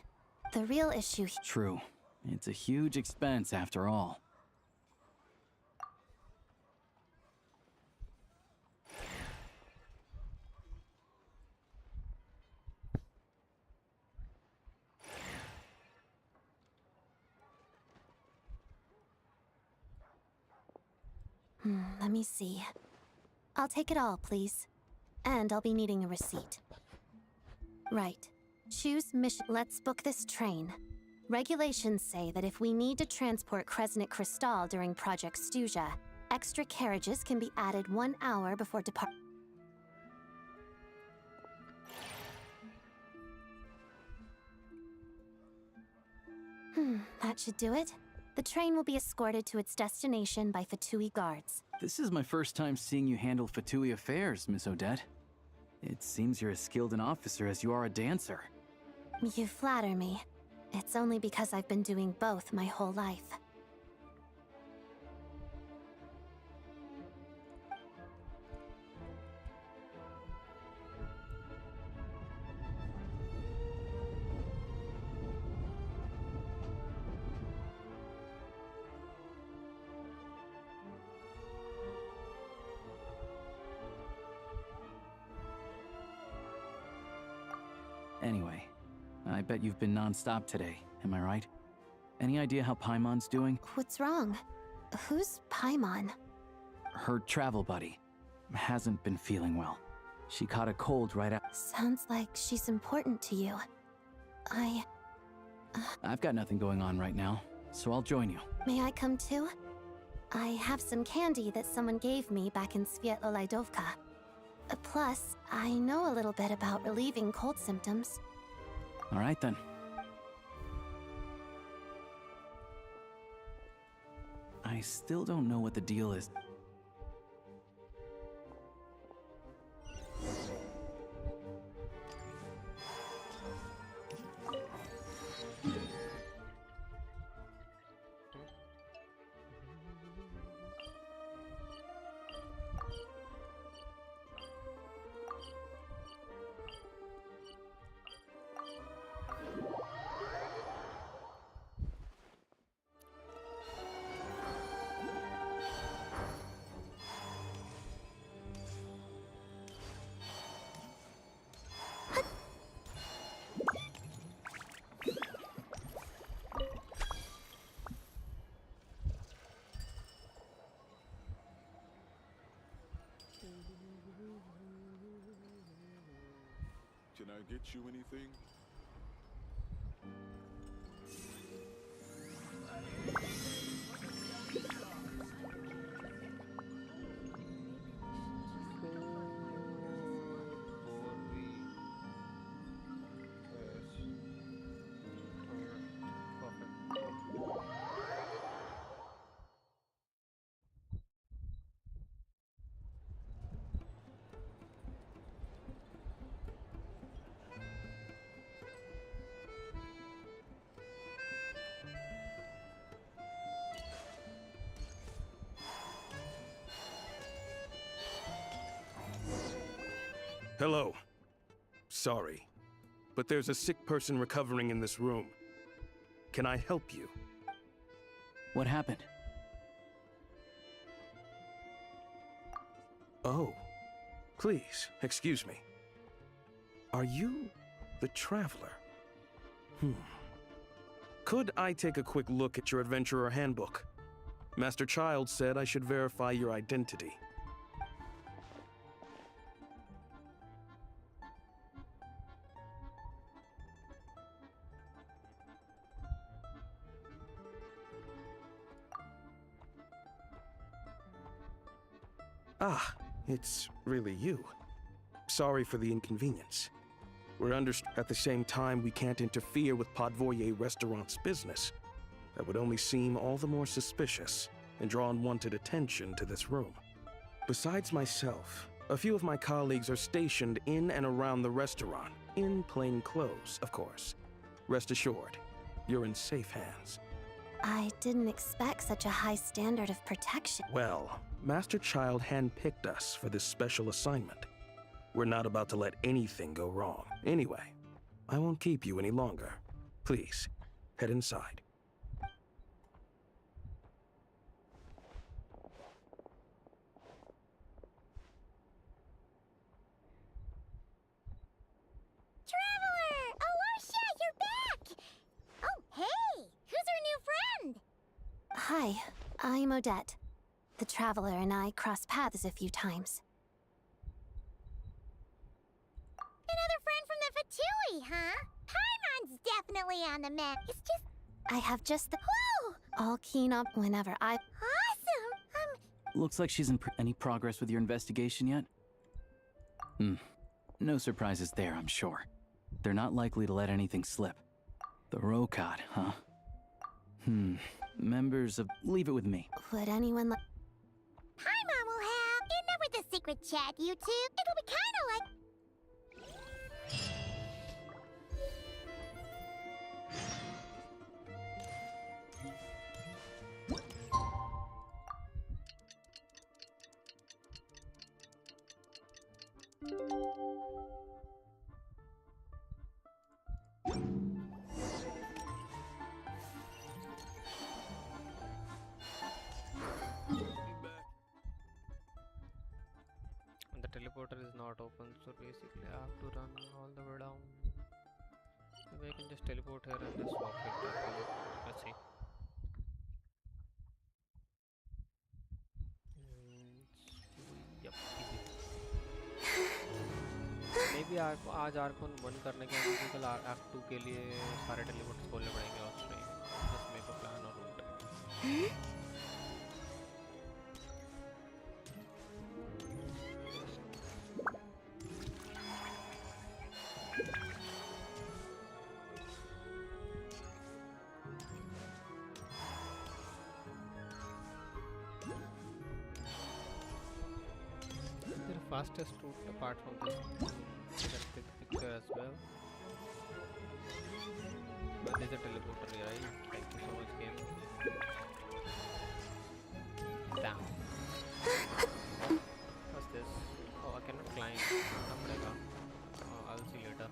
The real issue... True. It's a huge expense after all. Let me see. I'll take it all, please. And I'll be needing a receipt. Right. Choose mission. Let's book this train. Regulations say that if we need to transport Kresnik Crystal during Project Stuja, extra carriages can be added 1 hour before depart. That should do it. The train will be escorted to its destination by Fatui guards. This is my first time seeing you handle Fatui affairs, Miss Odette. It seems you're as skilled an officer as you are a dancer. You flatter me. It's only because I've been doing both my whole life. Anyway, I bet you've been non-stop today, am I right? Any idea how Paimon's doing? What's wrong? Who's Paimon? her travel buddy, hasn't been feeling well. She caught a cold right after. Sounds like she's important to you. I've got nothing going on right now, so I'll join you. May I come too? I have some candy that someone gave me back in Svietlolaidovka. Plus, I know a little bit about relieving cold symptoms. All right then. I still don't know what the deal is. Can I get you anything? Hello. Sorry, but there's a sick person recovering in this room. Can I help you? What happened? Oh, please, excuse me. Are you the Traveler? Could I take a quick look at your Adventurer Handbook? Master Child said I should verify your identity. Ah, it's really you. Sorry for the inconvenience. We're at the same time, we can't interfere with Podvoye Restaurant's business. That would only seem all the more suspicious and draw unwanted attention to this room. Besides myself, a few of my colleagues are stationed in and around the restaurant, in plain clothes, of course. Rest assured, you're in safe hands. I didn't expect such a high standard of protection. Well, Master Child handpicked us for this special assignment. We're not about to let anything go wrong. Anyway, I won't keep you any longer. Please, head inside. Traveler! Alusha, you're back! Oh, hey! Who's our new friend? Hi, I'm Odette. The Traveler and I crossed paths a few times. Another friend from the Fatui, huh? Paimon's definitely on the map. It's just... I have just the... Whoa! All keen up whenever I... Awesome! Looks like she's in any progress with your investigation yet? No surprises there, I'm sure. They're not likely to let anything slip. The Rokad, huh? Members of... Leave it with me. Would anyone like... Paimon will have... Enough with the secret chat, you two. It'll be kinda like... The teleporter is not open, so basically I have to run all the way down. Maybe I can just teleport here and just walk it back. Let's see. कि आज आर्कोन 1 करने के बाद कल act 2 के लिए सारे teleports खोलने पड़ेंगे ऑफ स्ट्रीम, बस मेरे को प्लान और root. Fastest route apart from this picture as well. But there's a teleporter here, right? Thank you so much, game. Damn. What's this? Oh, I cannot climb. I'll see later.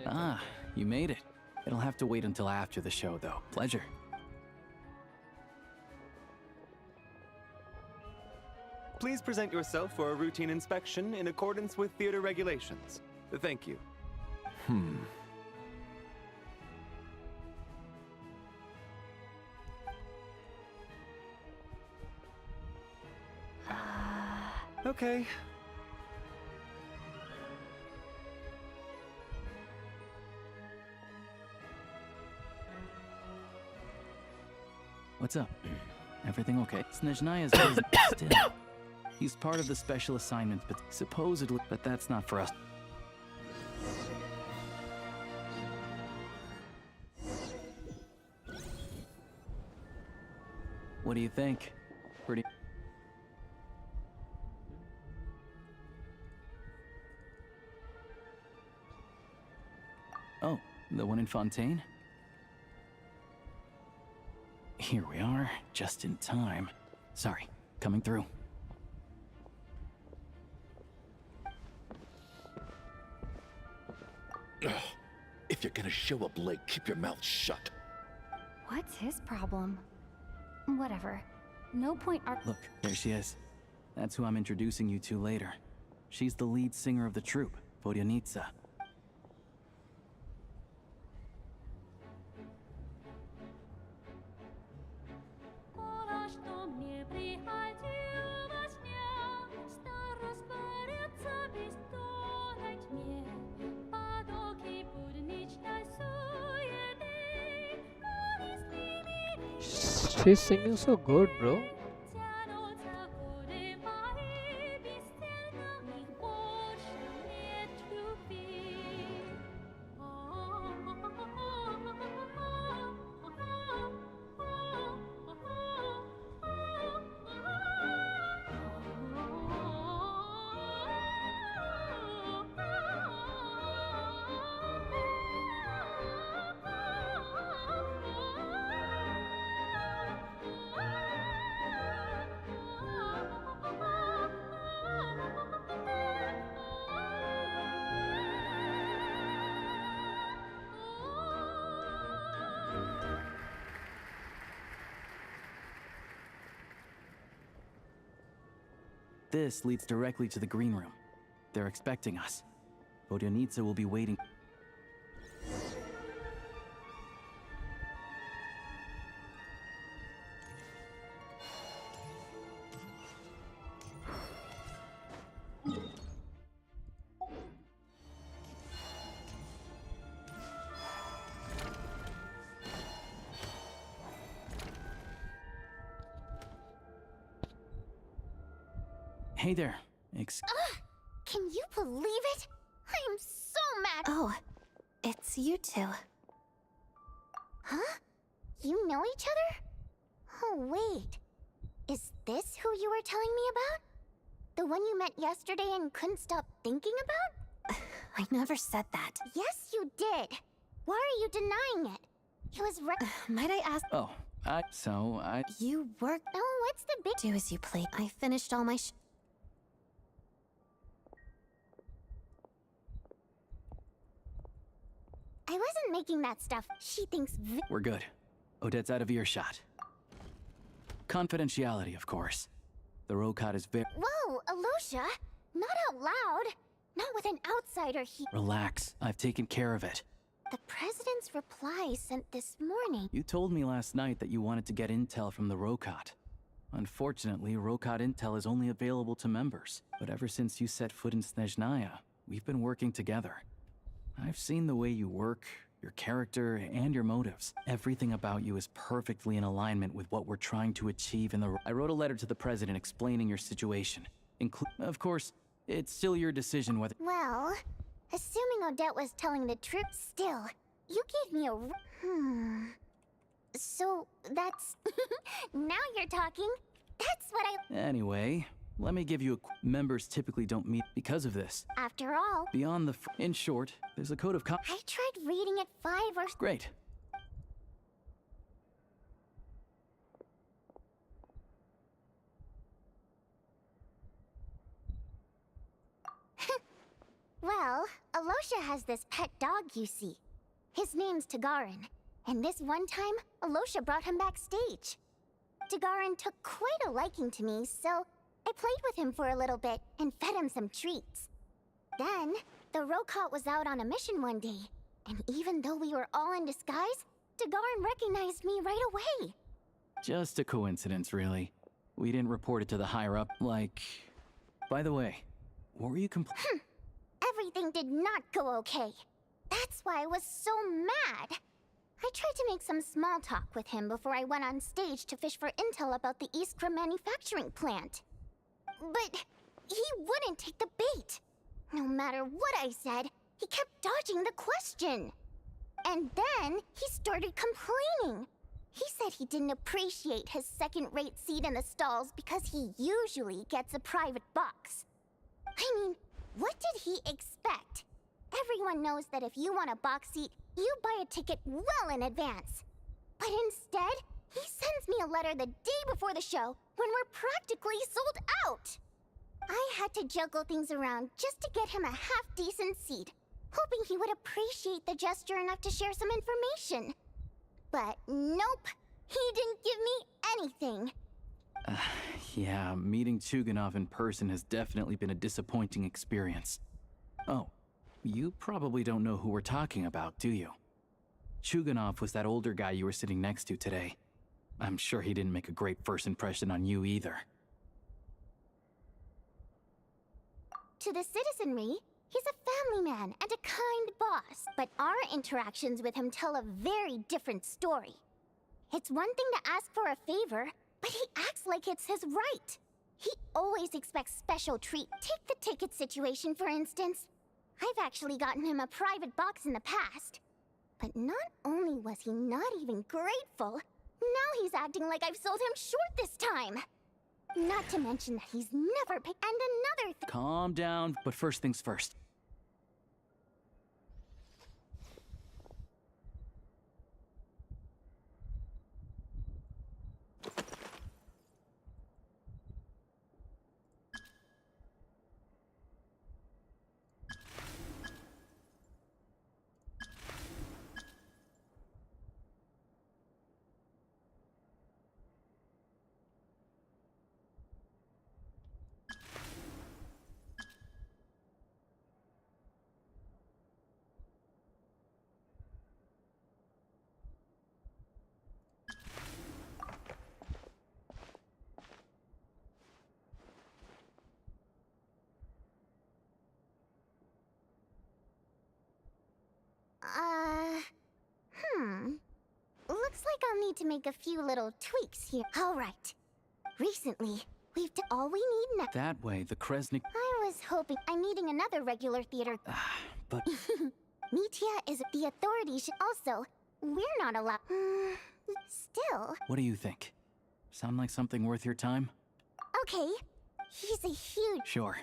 Ah, you made it. It'll have to wait until after the show, though. Pleasure. Please present yourself for a routine inspection in accordance with theater regulations. Thank you. Okay. What's up? Everything okay? SNEZHNAYA's busy still. He's part of the special assignments, but supposedly, but that's not for us. What do you think? Pretty. Oh, the one in Fontaine? Here we are, just in time. Sorry, coming through. If you're gonna show up late, keep your mouth shut. What's his problem? Whatever. No point. Look, there she is. That's who I'm introducing you to later. She's the lead singer of the troupe, Vodyanitsa. She's singing so good, bro. This leads directly to the green room. They're expecting us. Vodyanitsa will be waiting. Hey there. Can you believe it? I'm so mad. Oh, it's you two. Huh? You know each other? Oh, wait. Is this who you were telling me about? The one you met yesterday and couldn't stop thinking about? I never said that. Yes, you did. Why are you denying it? He was might I ask? Oh, You work. Oh, what's the big? Do as you please. I finished all my I wasn't making that stuff. She thinks We're good. Odette's out of earshot. Confidentiality, of course. The Rokat is very— Whoa, Alosha! Not out loud! Not with an outsider here. Relax. I've taken care of it. The President's reply sent this morning. You told me last night that you wanted to get intel from the Rokat. Unfortunately, Rokot intel is only available to members. But ever since you set foot in SNEZHNAYA, we've been working together. I've seen the way you work, your character, and your motives. Everything about you is perfectly in alignment with what we're trying to achieve in the... I wrote a letter to the president explaining your situation. Of course, it's still your decision whether... Well, assuming Odette was telling the truth, still, you gave me a... So, that's... Now you're talking. That's what I... Anyway, let me give you a... Members typically don't meet because of this. After all... Beyond the... In short, there's a code of I tried reading it 5 or... Great. Well, Alosha has this pet dog, you see. His name's Tagarin, and this one time, Alosha brought him backstage. Tagarin took quite a liking to me, so I played with him for a little bit and fed him some treats. Then, the Rokot was out on a mission one day, and even though we were all in disguise, Tagarin recognized me right away. Just a coincidence, really. We didn't report it to the higher-up, like... By the way, what were you Everything did not go okay. That's why I was so mad. I tried to make some small talk with him before I went on stage to fish for intel about the Iskra manufacturing plant. But he wouldn't take the bait. No matter what I said, he kept dodging the question. And then he started complaining. He said he didn't appreciate his second-rate seat in the stalls because he usually gets a private box. I mean, what did he expect? Everyone knows that if you want a box seat, you buy a ticket well in advance. But instead, he sends me a letter the day before the show when we're practically sold out. I had to juggle things around just to get him a half-decent seat, hoping he would appreciate the gesture enough to share some information. But nope, he didn't give me anything. Yeah, meeting Chuganov in person has definitely been a disappointing experience. Oh, you probably don't know who we're talking about, do you? Chuganov was that older guy you were sitting next to today. I'm sure he didn't make a great first impression on you either. To the citizenry, he's a family man and a kind boss. But our interactions with him tell a very different story. It's one thing to ask for a favor, but he acts like it's his right. He always expects special treat. Take the ticket situation, for instance. I've actually gotten him a private box in the past. But not only was he not even grateful, now he's acting like I've sold him short this time. Not to mention that he's never paid. And another thing. Calm down, but first things first. Looks like I'll need to make a few little tweaks here. Alright. Recently, we've done all we need now. That way, the Kresnik... I was hoping I'm needing another regular theater. But... Mitya is... The authorities should also... We're not allowed... Still... What do you think? Sound like something worth your time? Okay. He's a huge... Sure.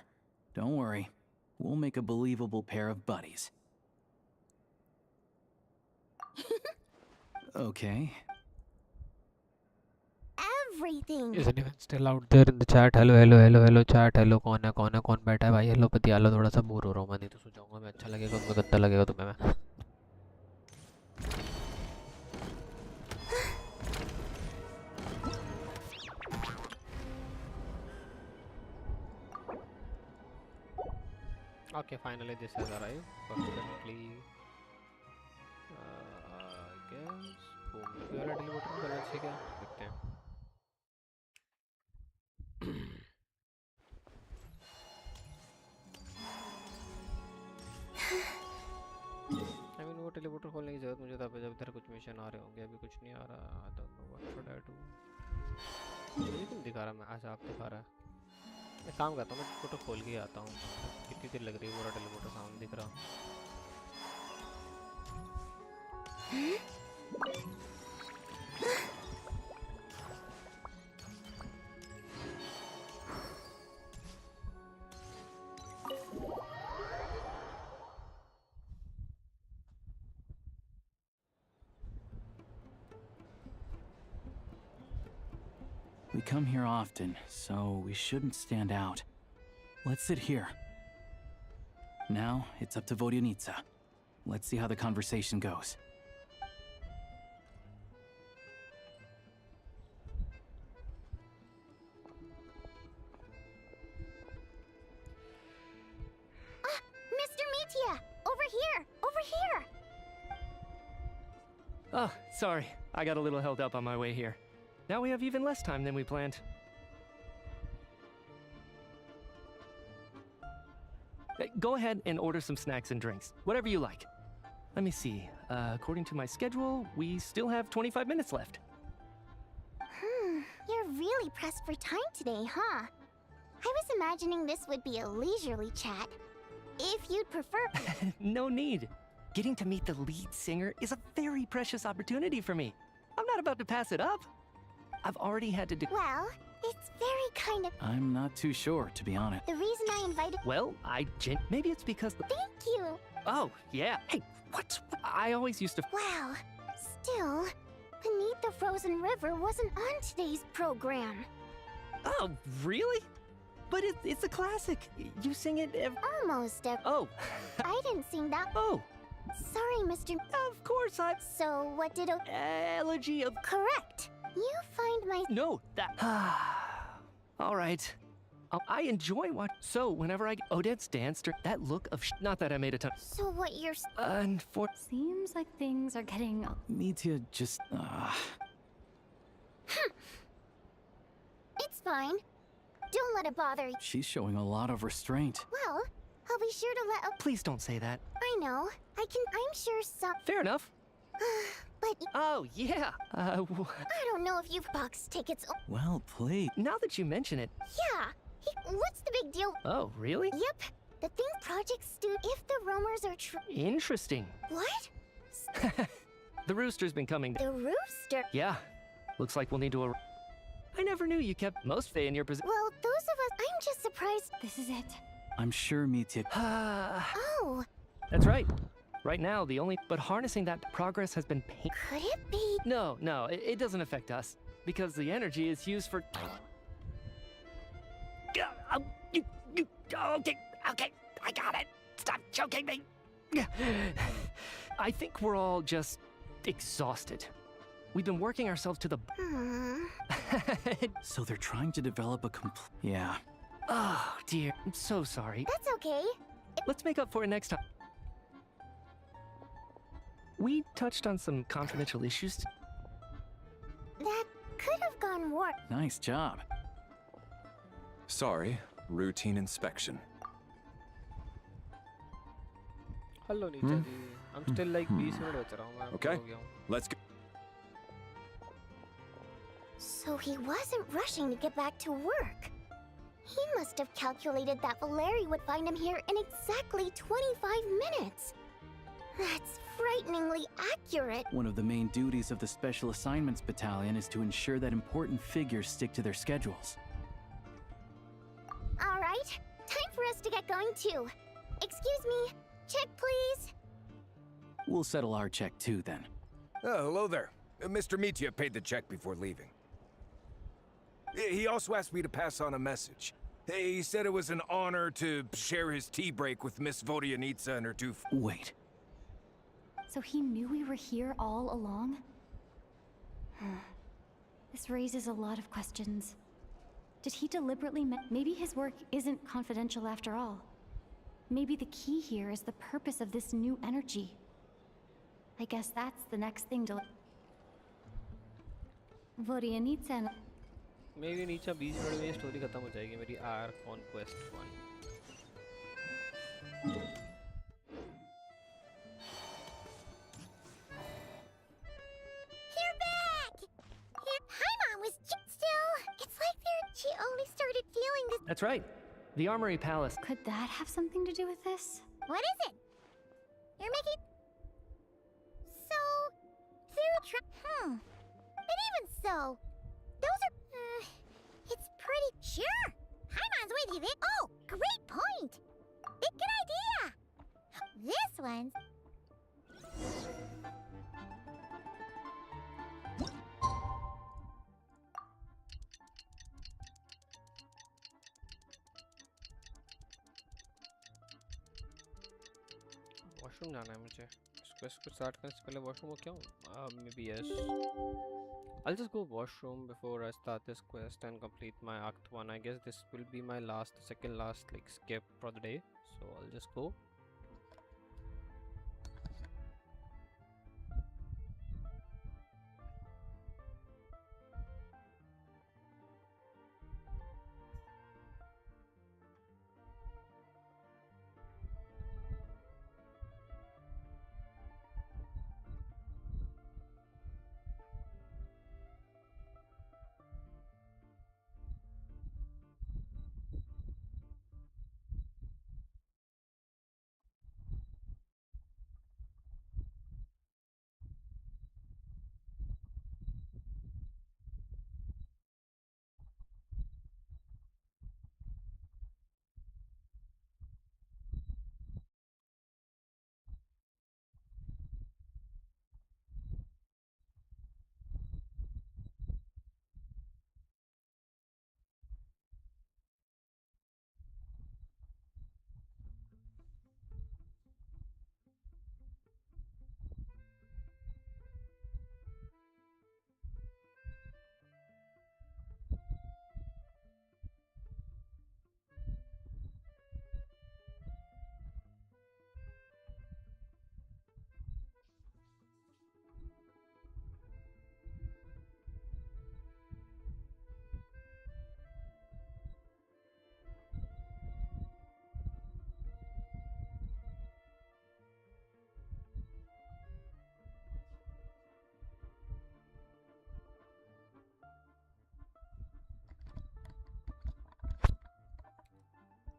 Don't worry. We'll make a believable pair of buddies. Okay. Everything. Is anyone still out there in the chat? Hello, hello, hello, hello, chat. Hello, कौन बैठा है भाई? Hello, पतिया लो, थोड़ा सा bore हो रहा हूँ मैं, नहीं तो सो जाऊँगा मैं. अच्छा लगेगा तुम्हें, गंदा लगेगा तुम्हें मैं. Okay, finally this has arrived. Perfectly. I guess. Boom. ये वाला delete button करना चाहिए क्या? देखते हैं. नोटिफिकेशन आ रहे होंगे, अभी कुछ नहीं आ रहा। I don't know what should I do। मुझे क्यों नहीं दिखा रहा? मैं अच्छा आप दिखा रहा है। मैं काम करता हूँ, मैं फोटो खोल के आता हूँ। कितनी देर लग रही है? पूरा टेलीफोटो साउंड दिख रहा। We come here often, so we shouldn't stand out. Let's sit here. Now, it's up to Vodyanitsa. Let's see how the conversation goes. Mr. Mitya! Over here! Over here! Oh, sorry. I got a little held up on my way here. Now we have even less time than we planned. Go ahead and order some snacks and drinks. Whatever you like. Let me see. According to my schedule, we still have 25 minutes left. You're really pressed for time today, huh? I was imagining this would be a leisurely chat. If you'd prefer... No need. Getting to meet the lead singer is a very precious opportunity for me. I'm not about to pass it up. I've already had to do... Well, it's very kind of... I'm not too sure, to be honest. The reason I invited... Well, maybe it's because... Thank you! Oh, yeah. Hey, what? I always used to... Wow. Still, Beneath the Frozen River wasn't on today's program. Oh, really? But it's a classic. You sing it Almost every... Oh. I didn't sing that... Oh. Sorry, Mr... Of course I... So, what did... Elegy of... Correct. You find my... No, that... All right. I enjoy what... So, whenever I... Odette's danced, that look of... Not that I made a ton... So what you're... Seems like things are getting... Mitya just... It's fine. Don't let it bother you. She's showing a lot of restraint. Well, I'll be sure to let... Please don't say that. I know. I'm sure some... Fair enough. But... Oh, yeah. I don't know if you've boxed tickets... Well played. Now that you mention it... Yeah. What's the big deal? Oh, really? Yep. The thing Project Stu... If the rumors are true... Interesting. What? The rooster's been coming... The rooster? Yeah. Looks like we'll need to... I never knew you kept most Fae in your position. Well, those of us... I'm just surprised... This is it. I'm sure Mitya... Oh. That's right. Right now, the only... But harnessing that progress has been pain... Could it be... No, it doesn't affect us. Because the energy is used for... Okay, I got it. Stop choking me. I think we're all just exhausted. We've been working ourselves to the... So they're trying to develop a Yeah. Oh, dear. I'm so sorry. That's okay. Let's make up for it next time. We touched on some confidential issues. That could have gone worse. Nice job. Sorry, routine inspection. Hello, Nicha ji. I'm still like 20 minutes बच रहा हूँ मैं. Okay, let's go. So he wasn't rushing to get back to work. He must have calculated that Valeri would find him here in exactly 25 minutes. That's frighteningly accurate. One of the main duties of the Special Assignments Battalion is to ensure that important figures stick to their schedules. All right, time for us to get going too. Excuse me, check please. We'll settle our check too then. Oh, hello there. Mr. Mitya paid the check before leaving. He also asked me to pass on a message. He said it was an honor to share his tea break with Miss Vodyanitsa and her two... Wait. So he knew we were here all along? This raises a lot of questions. Did he deliberately maybe his work isn't confidential after all? Maybe the key here is the purpose of this new energy. I guess that's the next thing to... Vodyanitsa... मेरी नीचे 20 minute में story खत्म हो जाएगी मेरी Archon Quest 1. That's right. The Armory Palace. Could that have something to do with this? What is it? You're making... So... But even so... Those are... it's pretty... Sure! Paimon's with you, Vic. Oh, great point! Big good idea! This one's... washroom जाना है मुझे इस quest को start करने से पहले washroom को क्यों maybe yes I'll just go washroom before I start this quest and complete my act 1. I guess this will be my second last like skip for the day, so I'll just go.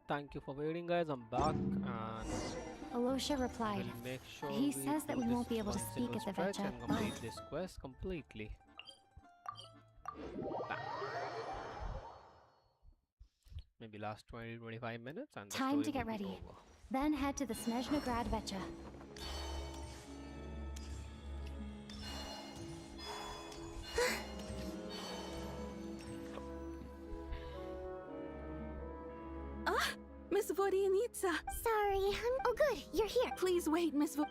Thank you for waiting, guys. I'm back and Alosha replied. we'll make sure He we says that do we won't this be able to one speak single at the stretch Vecha, and complete this quest completely. Bam. Maybe last 20-25 minutes and the Time to story get will be ready. over. Then head to the SNEZHNAYA Vecha. Miss Vodianitsa! Sorry, oh good, you're here. Please wait, Miss Vo...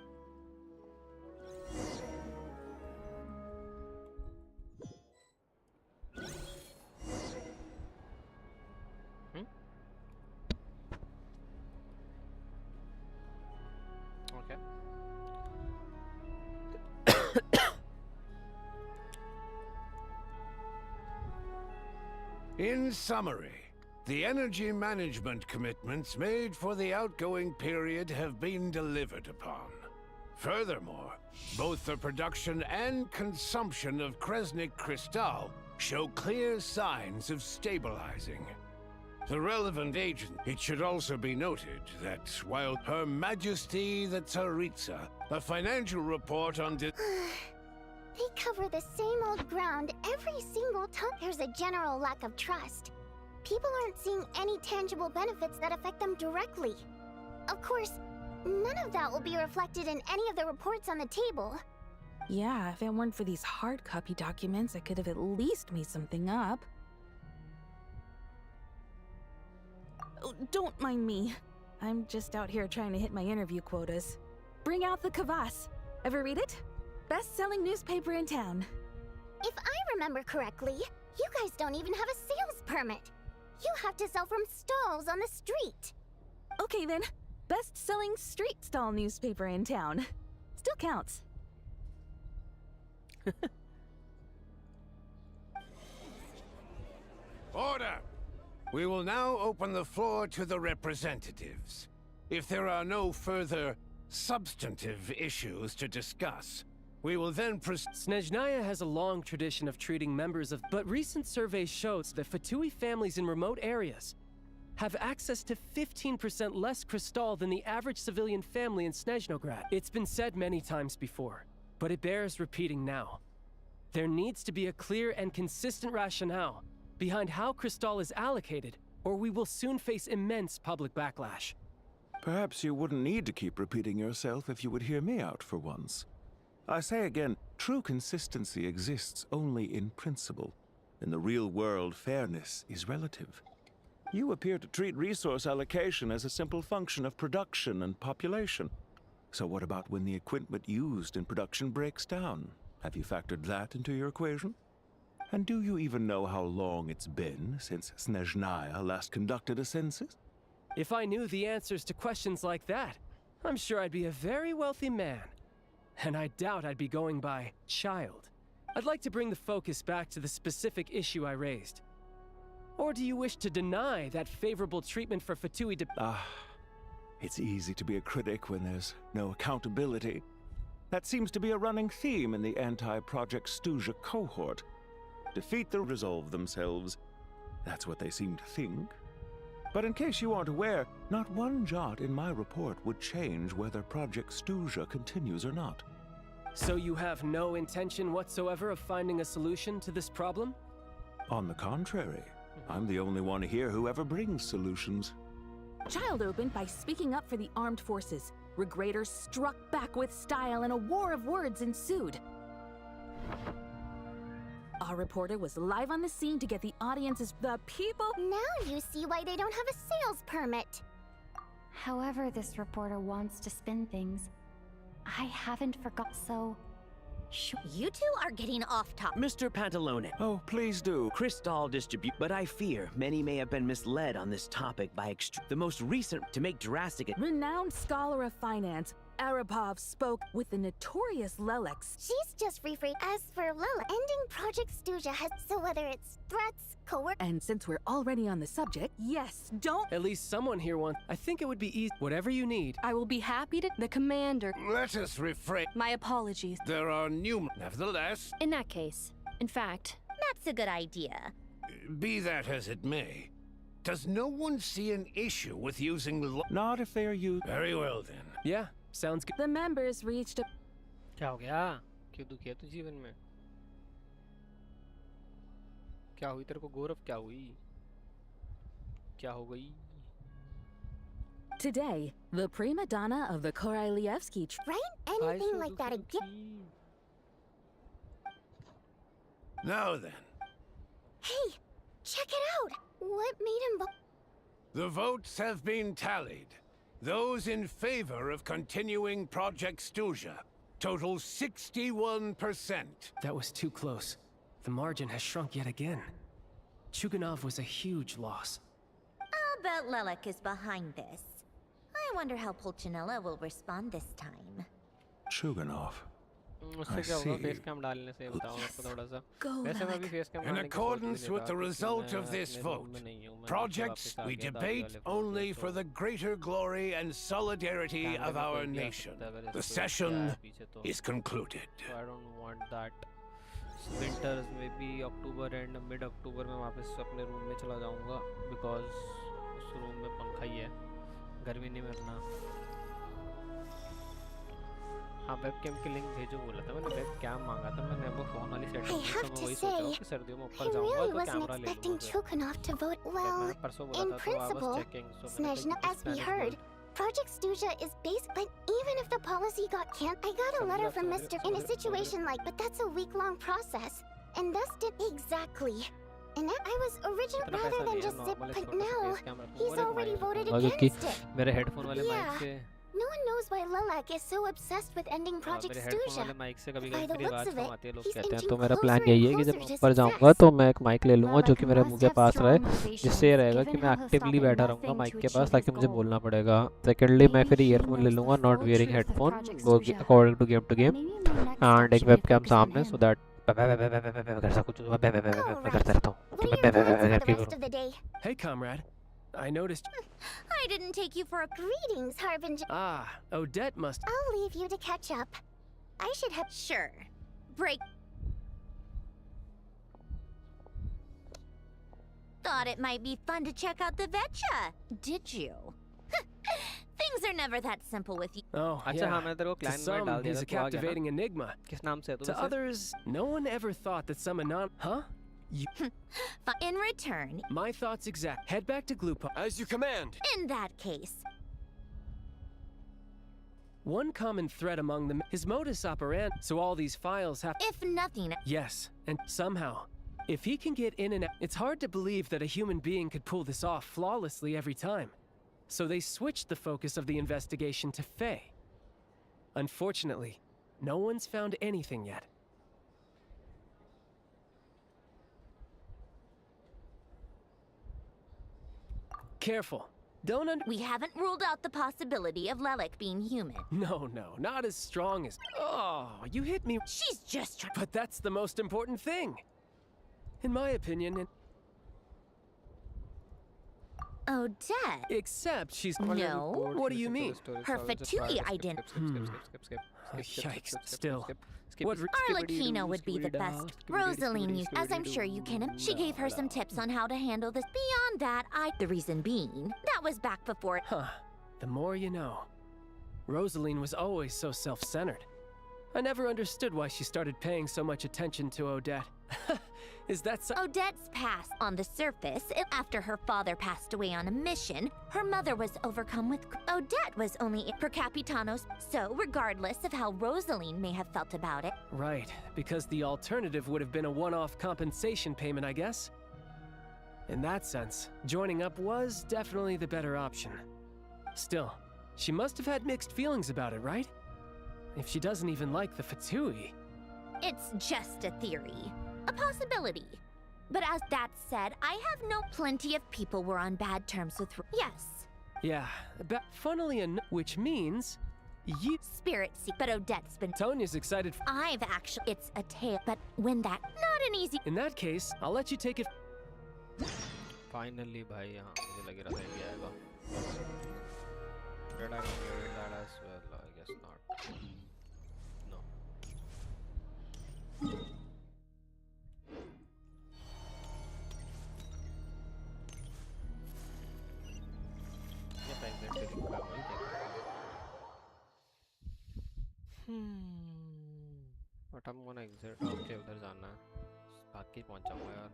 Okay. In summary, the energy management commitments made for the outgoing period have been delivered upon. Furthermore, both the production and consumption of Kresnik Crystal show clear signs of stabilizing. The relevant agent. It should also be noted that while Her Majesty the Tsaritsa, a financial report on They cover the same old ground every single time. There's a general lack of trust. People aren't seeing any tangible benefits that affect them directly. Of course, none of that will be reflected in any of the reports on the table. Yeah, if it weren't for these hard copy documents, I could have at least made something up. Oh, don't mind me. I'm just out here trying to hit my interview quotas. Bring out the kvass. Ever read it? Best-selling newspaper in town. If I remember correctly, you guys don't even have a sales permit. You have to sell from stalls on the street. Okay then, best-selling street stall newspaper in town. Still counts. Order! We will now open the floor to the representatives. If there are no further substantive issues to discuss, we will then proceed. SNEZHNAYA has a long tradition of treating members of, but recent surveys shows that Fatui families in remote areas have access to 15% less crystal than the average civilian family in SNEZHNAYA. It's been said many times before, but it bears repeating now. There needs to be a clear and consistent rationale behind how crystal is allocated, or we will soon face immense public backlash. Perhaps you wouldn't need to keep repeating yourself if you would hear me out for once. I say again, true consistency exists only in principle. In the real world, fairness is relative. You appear to treat resource allocation as a simple function of production and population. So what about when the equipment used in production breaks down? Have you factored that into your equation? And do you even know how long it's been since SNEZHNAYA last conducted a census? If I knew the answers to questions like that, I'm sure I'd be a very wealthy man. And I doubt I'd be going by child. I'd like to bring the focus back to the specific issue I raised. Or do you wish to deny that favorable treatment for Fatui de— It's easy to be a critic when there's no accountability. That seems to be a running theme in the anti-Project SNEZHNAYA cohort. Defeat the resolve themselves. That's what they seem to think. But in case you aren't aware, not one jot in my report would change whether Project SNEZHNAYA continues or not. So you have no intention whatsoever of finding a solution to this problem? On the contrary, I'm the only one here who ever brings solutions. Child opened by speaking up for the armed forces. Regraders struck back with style and a war of words ensued. Our reporter was live on the scene to get the audience's— the people— Now you see why they don't have a sales permit. However this reporter wants to spin things, I haven't forgot, so... You two are getting off topic. Mr. Pantalone. Oh, please do. Crystal distribute, but I fear many may have been misled on this topic by the most recent to make drastic— Renowned scholar of finance, Arapov spoke with the notorious Lelex. She's just rephrased. As for Lila, ending Project SNEZHNAYA has— so whether it's threats, coercion— And since we're already on the subject, yes, don't— At least someone here wants— I think it would be easy— Whatever you need. I will be happy to— The commander— Let us rephrase— My apologies. There are new— Nevertheless— In that case, in fact— That's a good idea. Be that as it may, does no one see an issue with using— Not if they are used— Very well then. Yeah, sounds good. The members reached a— क्या हो गया? क्यों दुखी है तू जीवन में? क्या हुई तेरे को गौरव? क्या हुई? क्या हो गई? Today, the prima donna of the Korolievsky— Right? Anything like that again? Now then. Hey, check it out! What made him The votes have been tallied. Those in favor of continuing Project SNEZHNAYA total 61%. That was too close. The margin has shrunk yet again. Chuganov was a huge loss. I'll bet Lelek is behind this. I wonder how Pulcinella will respond this time. Chuganov. उससे क्या होगा? Face cam डालने से बताओ आपको थोड़ा सा. वैसे मैं भी face cam In accordance with the result of this vote, projects we debate only for the greater glory and solidarity of our nation. The session is concluded. I don't want that. Winters maybe October and mid October में वापस अपने room में चला जाऊँगा because उस room में पंखा ही है. गर्मी नहीं मरना. हाँ वेबकैम की लिंक भेजो बोला था मैंने. वेबकैम मांगा था मैंने. वो फोन वाली setting I have to say, I really wasn't expecting Chuganov to vote. Well, in principle, SNEZHNAYA, as we heard, Project SNEZHNAYA is based, but even if the policy got cancelled, I got a letter from Mr. in a situation like, but that's a week-long process, and thus did exactly. And I was original rather than just zip, but now he's already voted against it. मेरे headphone वाले mic से No one knows why Lelek is so obsessed with ending Project SNEZHNAYA. By the looks of it, he's inching तो मेरा closer plan and यही है कि जब closer to ऊपर जाऊंगा success. तो मैं एक माइक ले लूंगा जो कि मेरे मुंह के पास रहे, जिससे ये रहेगा कि मैं एक्टिवली बैठा रहूंगा माइक के पास ताकि मुझे बोलना पड़ेगा. सेकेंडली मैं फिर ईयरफोन ले लूंगा, not wearing headphone, go according to game and एक वेबकैम सामने सो दैट कर सकूं कुछ करता रहता हूं. Hey comrade, I noticed. I didn't take you for a— Greetings, Harbinger. Ah, Odette must— I'll leave you to catch up. I should have— Sure. Break. The thought it might be fun to check out the Vetcha, did you? Things are never that simple with you. Oh, yeah. To some, he's a captivating enigma. To others, no one ever thought that some Huh? You... In return... My thoughts exact. Head back to Glupo. As you command. In that case... One common thread among them, his modus operandi, so all these files have... If nothing... Yes, and somehow, if he can get in and out... It's hard to believe that a human being could pull this off flawlessly every time. So they switched the focus of the investigation to Faye. Unfortunately, no one's found anything yet. Careful. We haven't ruled out the possibility of Lelek being human. No, not as strong as... Oh, you hit me. She's just But that's the most important thing. In my opinion... Odette? Except she's... No. What do you mean? Her Fatui identity. Yikes, still. Arlecchino would be the best. Rosaline, as I'm sure you can, she gave her some tips on how to handle this. Beyond that, the reason being, that was back before... Huh. The more you know. Rosaline was always so self-centered. I never understood why she started paying so much attention to Odette. Is that so? Odette's past. On the surface, after her father passed away on a mission, her mother was overcome with... Odette was only per Capitanos, so regardless of how Rosaline may have felt about it... Right, because the alternative would have been a one-off compensation payment, I guess. In that sense, joining up was definitely the better option. Still, she must have had mixed feelings about it, right? If she doesn't even like the Fatui... It's just a theory. A possibility. But as that said, I have no... Plenty of people were on bad terms with... Yes. Yeah, but funnily enough, which means... You... Spirit seek, but Odette's been... Tonia's excited... I've actually... It's a tale, but when that... Not an easy... In that case, I'll let you take it... Finally, bhai, yahan mujhe lag raha tha India aayega. Did I hear that as well? I guess not. No. But I'm gonna exit. Okay, उधर जाना है. बाकी पहुंच जाऊंगा यार.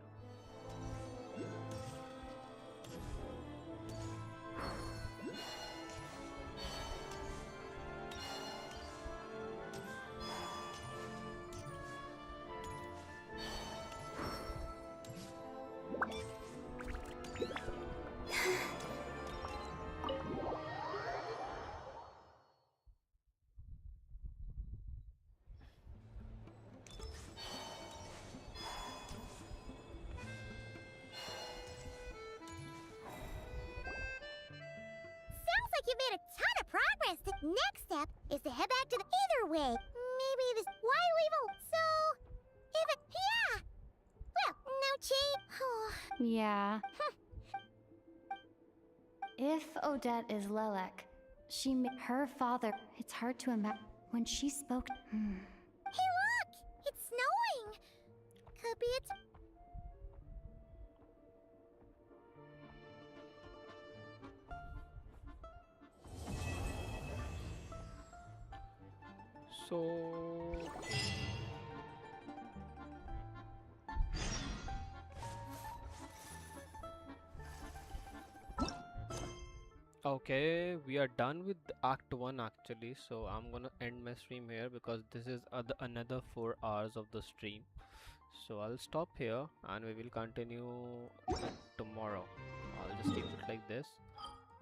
You made a ton of progress. The next step is to head back to the... Either way, maybe this... Why leave a... So... If it... Yeah! Well, no change... Yeah. If Odette is Lelek, her father... It's hard to imagine... When she spoke... Hey look! It's snowing! Could be it's... So... Okay, we are done with Act 1 actually, so I'm gonna end my stream here because this is another 4 hours of the stream. So I'll stop here and we will continue tomorrow. I'll just keep it like this.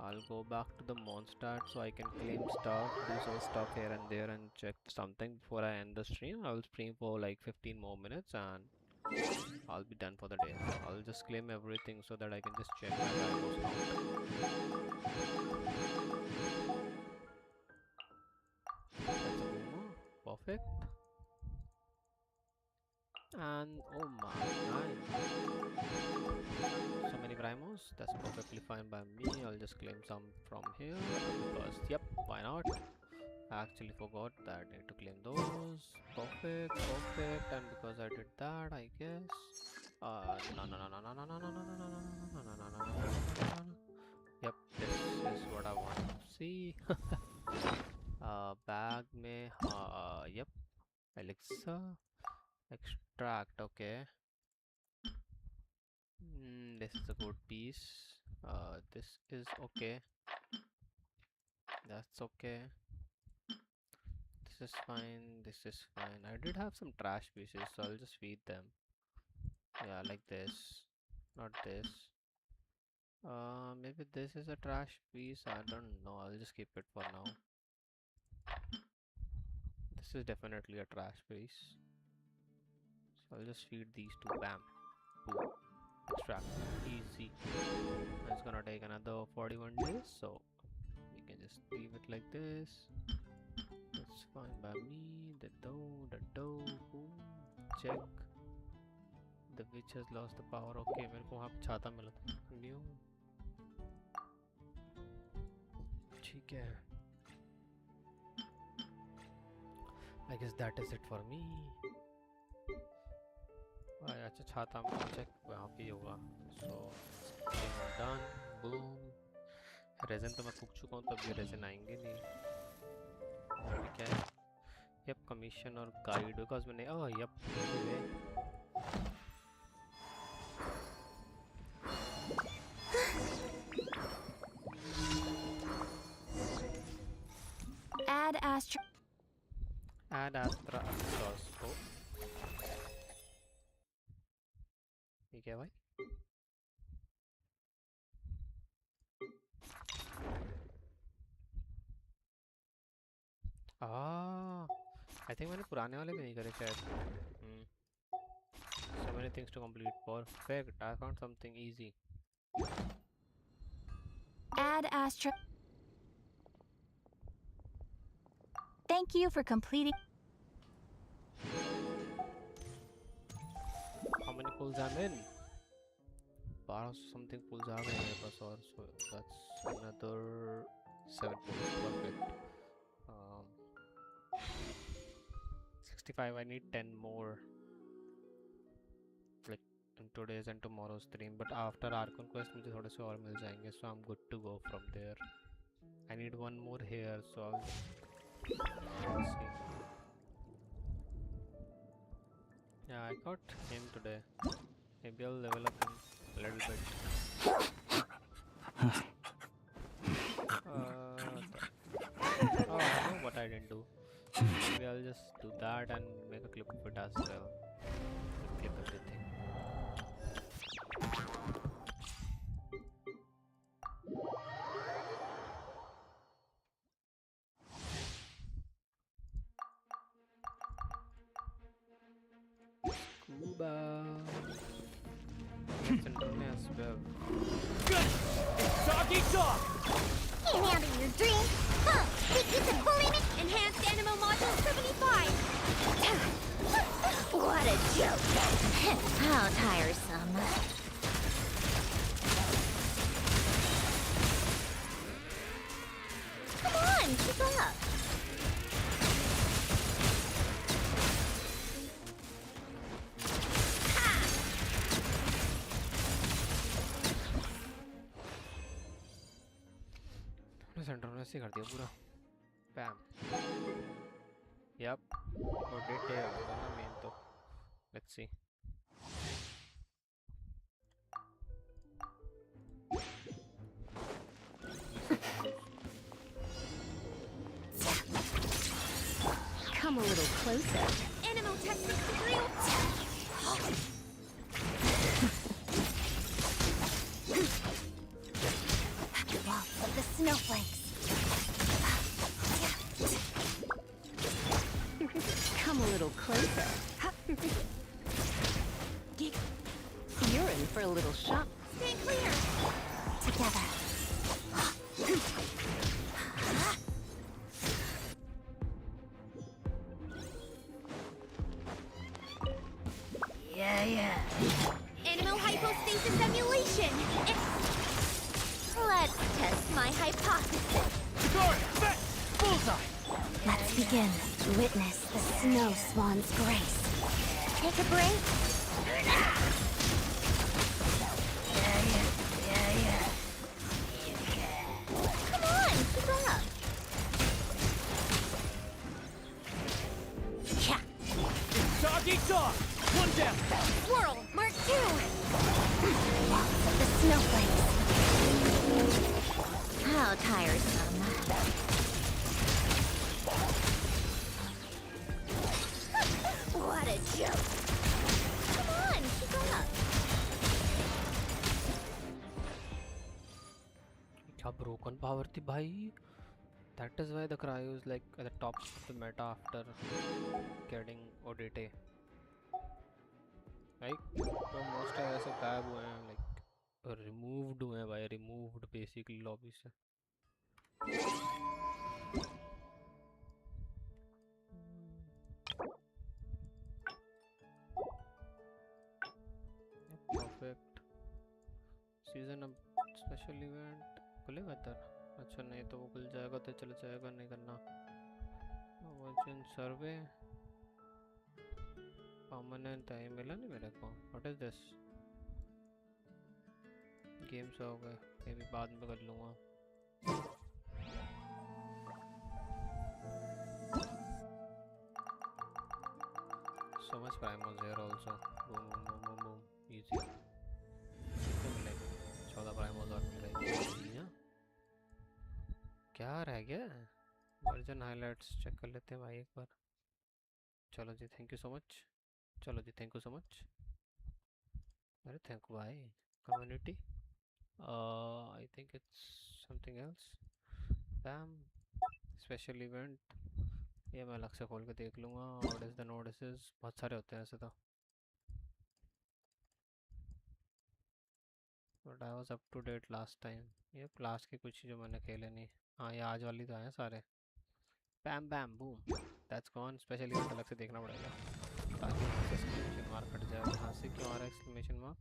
I'll go back to the Mondstadt so I can claim stuff, do some stuff here and there and check something before I end the stream. I will stream for like 15 more minutes and I'll be done for the day. I'll just claim everything so that I can just check my values count. Perfect. And oh my, nice. So many primos, that's perfectly fine by me. I'll just claim some from here because yep, why not? I actually forgot that I need to claim those. Perfect, and because I did that, I guess No, no, no, no, no, no, no, no, no, no, no, no, no, no, no, no. Yep, this is what I want to see. Bag में yep, Alexa, extract. Okay. This is a good piece. This is okay. That's okay. This is fine. This is fine. I did have some trash pieces, so I'll just feed them. Yeah, like this. Not this. Maybe this is a trash piece. I don't know. I'll just keep it for now. This is definitely a trash piece. So I'll just feed these two. Bam. Boom. Extract. Easy. It's gonna take another 41 days, so we can just leave it like this. It's fine by me. The dough. Boom. Check. The witch has lost the power. Okay, मेरे को वहाँ पे छाता मिला था. New. ठीक है. I guess that is it for me. अच्छा छाता में check वहाँ पे होगा. So done. Boom. रेजन तो मैं फूक चुका हूँ, तब ये रेजन आएंगे नहीं. ठीक है. Yep, commission और guide because मैंने yep. Add Astra. Add Astra Astros. Oh. ठीक है भाई. I think मैंने पुराने वाले में नहीं करे शायद. So many things to complete. Perfect. I found something easy. Add Astra. Thank you for completing. How many pulls I'm in? 12 something pulls are मेरे पास और so that's another 7 pulls. Perfect. 65. I need 10 more. Like in today's and tomorrow's stream. But after Archon quest मुझे थोड़े से और मिल जाएंगे. So I'm good to go from there. I need one more here. So I'll let's see. Yeah, I got him today. Maybe I'll level up him a little bit. Oh, I know what I didn't do. Maybe I'll just do that and make a clip of it as well. Clip everything. Scuba. It's in Rune as well. Good! It's doggy dog! Can't handle your dream? Huh? Think you can bully me? Enhanced Animo Module 75! What a joke! How tiresome. Come on, keep up! Centre में से कर दिया पूरा. Bam. Yep. Audit है होगा ना main तो. Let's see. Come a little closer. Animo Tech 63! Waltz of the snowflakes. Come a little closer. You're in for a little shock. Stay clear! Together. Yeah. Animo hypostasis emulation! Let's test my hypothesis. Guard, set, bullseye! Let's begin. Witness the snow swan's grace. Take a break. A broken power थी भाई. That is why the cryo is like at the top of the meta after getting ODT. Like तो most ऐसे गायब हुए हैं, like removed हुए हैं भाई, removed basically lobby से. Perfect. Season अब special event खुलेगा इधर? अच्छा नहीं तो वो खुल जाएगा तो चला जाएगा, नहीं करना. वर्जन सर्वे परमानेंट है, मिला नहीं मेरे को. What is this? गेम्स हो गए, ये भी बाद में कर लूँगा. So much prime was there also. Boom boom boom boom boom. Easy. तो मिलेगा 14 prime was और मिलेगा. क्या रह गया? वर्जन हाइलाइट्स चेक कर लेते हैं भाई एक बार. चलो ji, thank you so much. चलो ji, thank you so much. अरे थैंक यू भाई. Community I think it's something else. Bam special event, ये मैं अलग से खोल के देख लूँगा. What is the notices? बहुत सारे होते हैं ऐसे तो. But I was up to date last time. ये क्लास की कुछ जो मैंने खेले नहीं. हाँ, ये आज वाली तो है सारे. Bam bam boom, that's gone. Special event अलग से देखना पड़ेगा ताकि वहाँ से एक्सक्लेमेशन मार्क हट जाए. यहाँ से क्यों आ रहा है exclamation mark?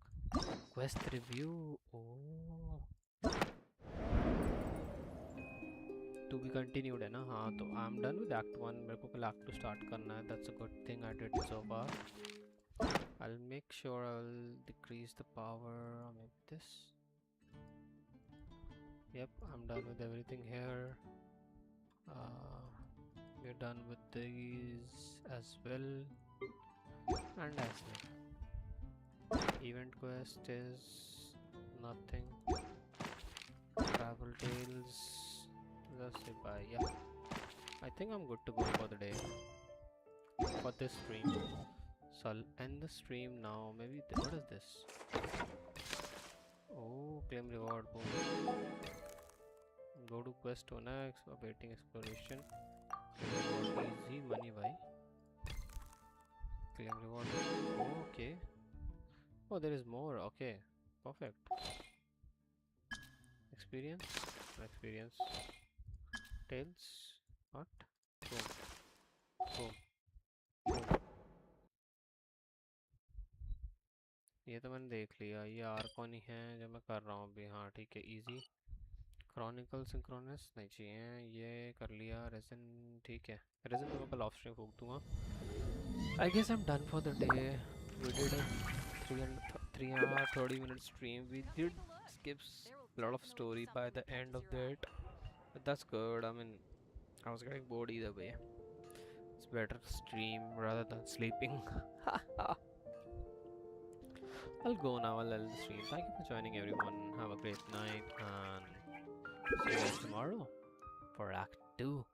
Quest review. Oh, to be continued है ना. हाँ तो I am done with act 1. मेरे को कल एक्ट 2 स्टार्ट करना है. That's a good thing I did so far. I'll make sure I'll decrease the power. Maybe this. Yep, I'm done with everything here. We're done with these as well. And as well. Event quest is nothing. Travel tales. Let's say bye. Yeah. I think I'm good to go for the day. For this stream. So I'll end the stream now. Maybe what is this? Oh, claim reward. Boom. Go to quest 1x. Awaiting exploration. Claim reward. Easy money, bhai. Claim reward. Oh, okay. Oh, there is more. Okay, perfect. Experience. Experience. Tails. What? Boom. Boom. Boom. ये तो मैंने देख लिया. ये Arcon ही है जो मैं कर रहा हूँ अभी. हाँ ठीक है. इजी. क्रॉनिकल सिंक्रोनस नहीं चाहिए. ये कर लिया. रेजन ठीक है. रेजन तो मैं कल ऑफ स्ट्रीम फूक दूँगा. I guess I am done for the day. We did a 3 hour 30-minute stream. We did skip a lot of story by the end of that, but that's good. I mean, I was getting bored either way. It's better to stream rather than sleeping. I'll go now. I'll end the stream. Thank you for joining, everyone. Have a great night, and see you guys tomorrow for Act 2.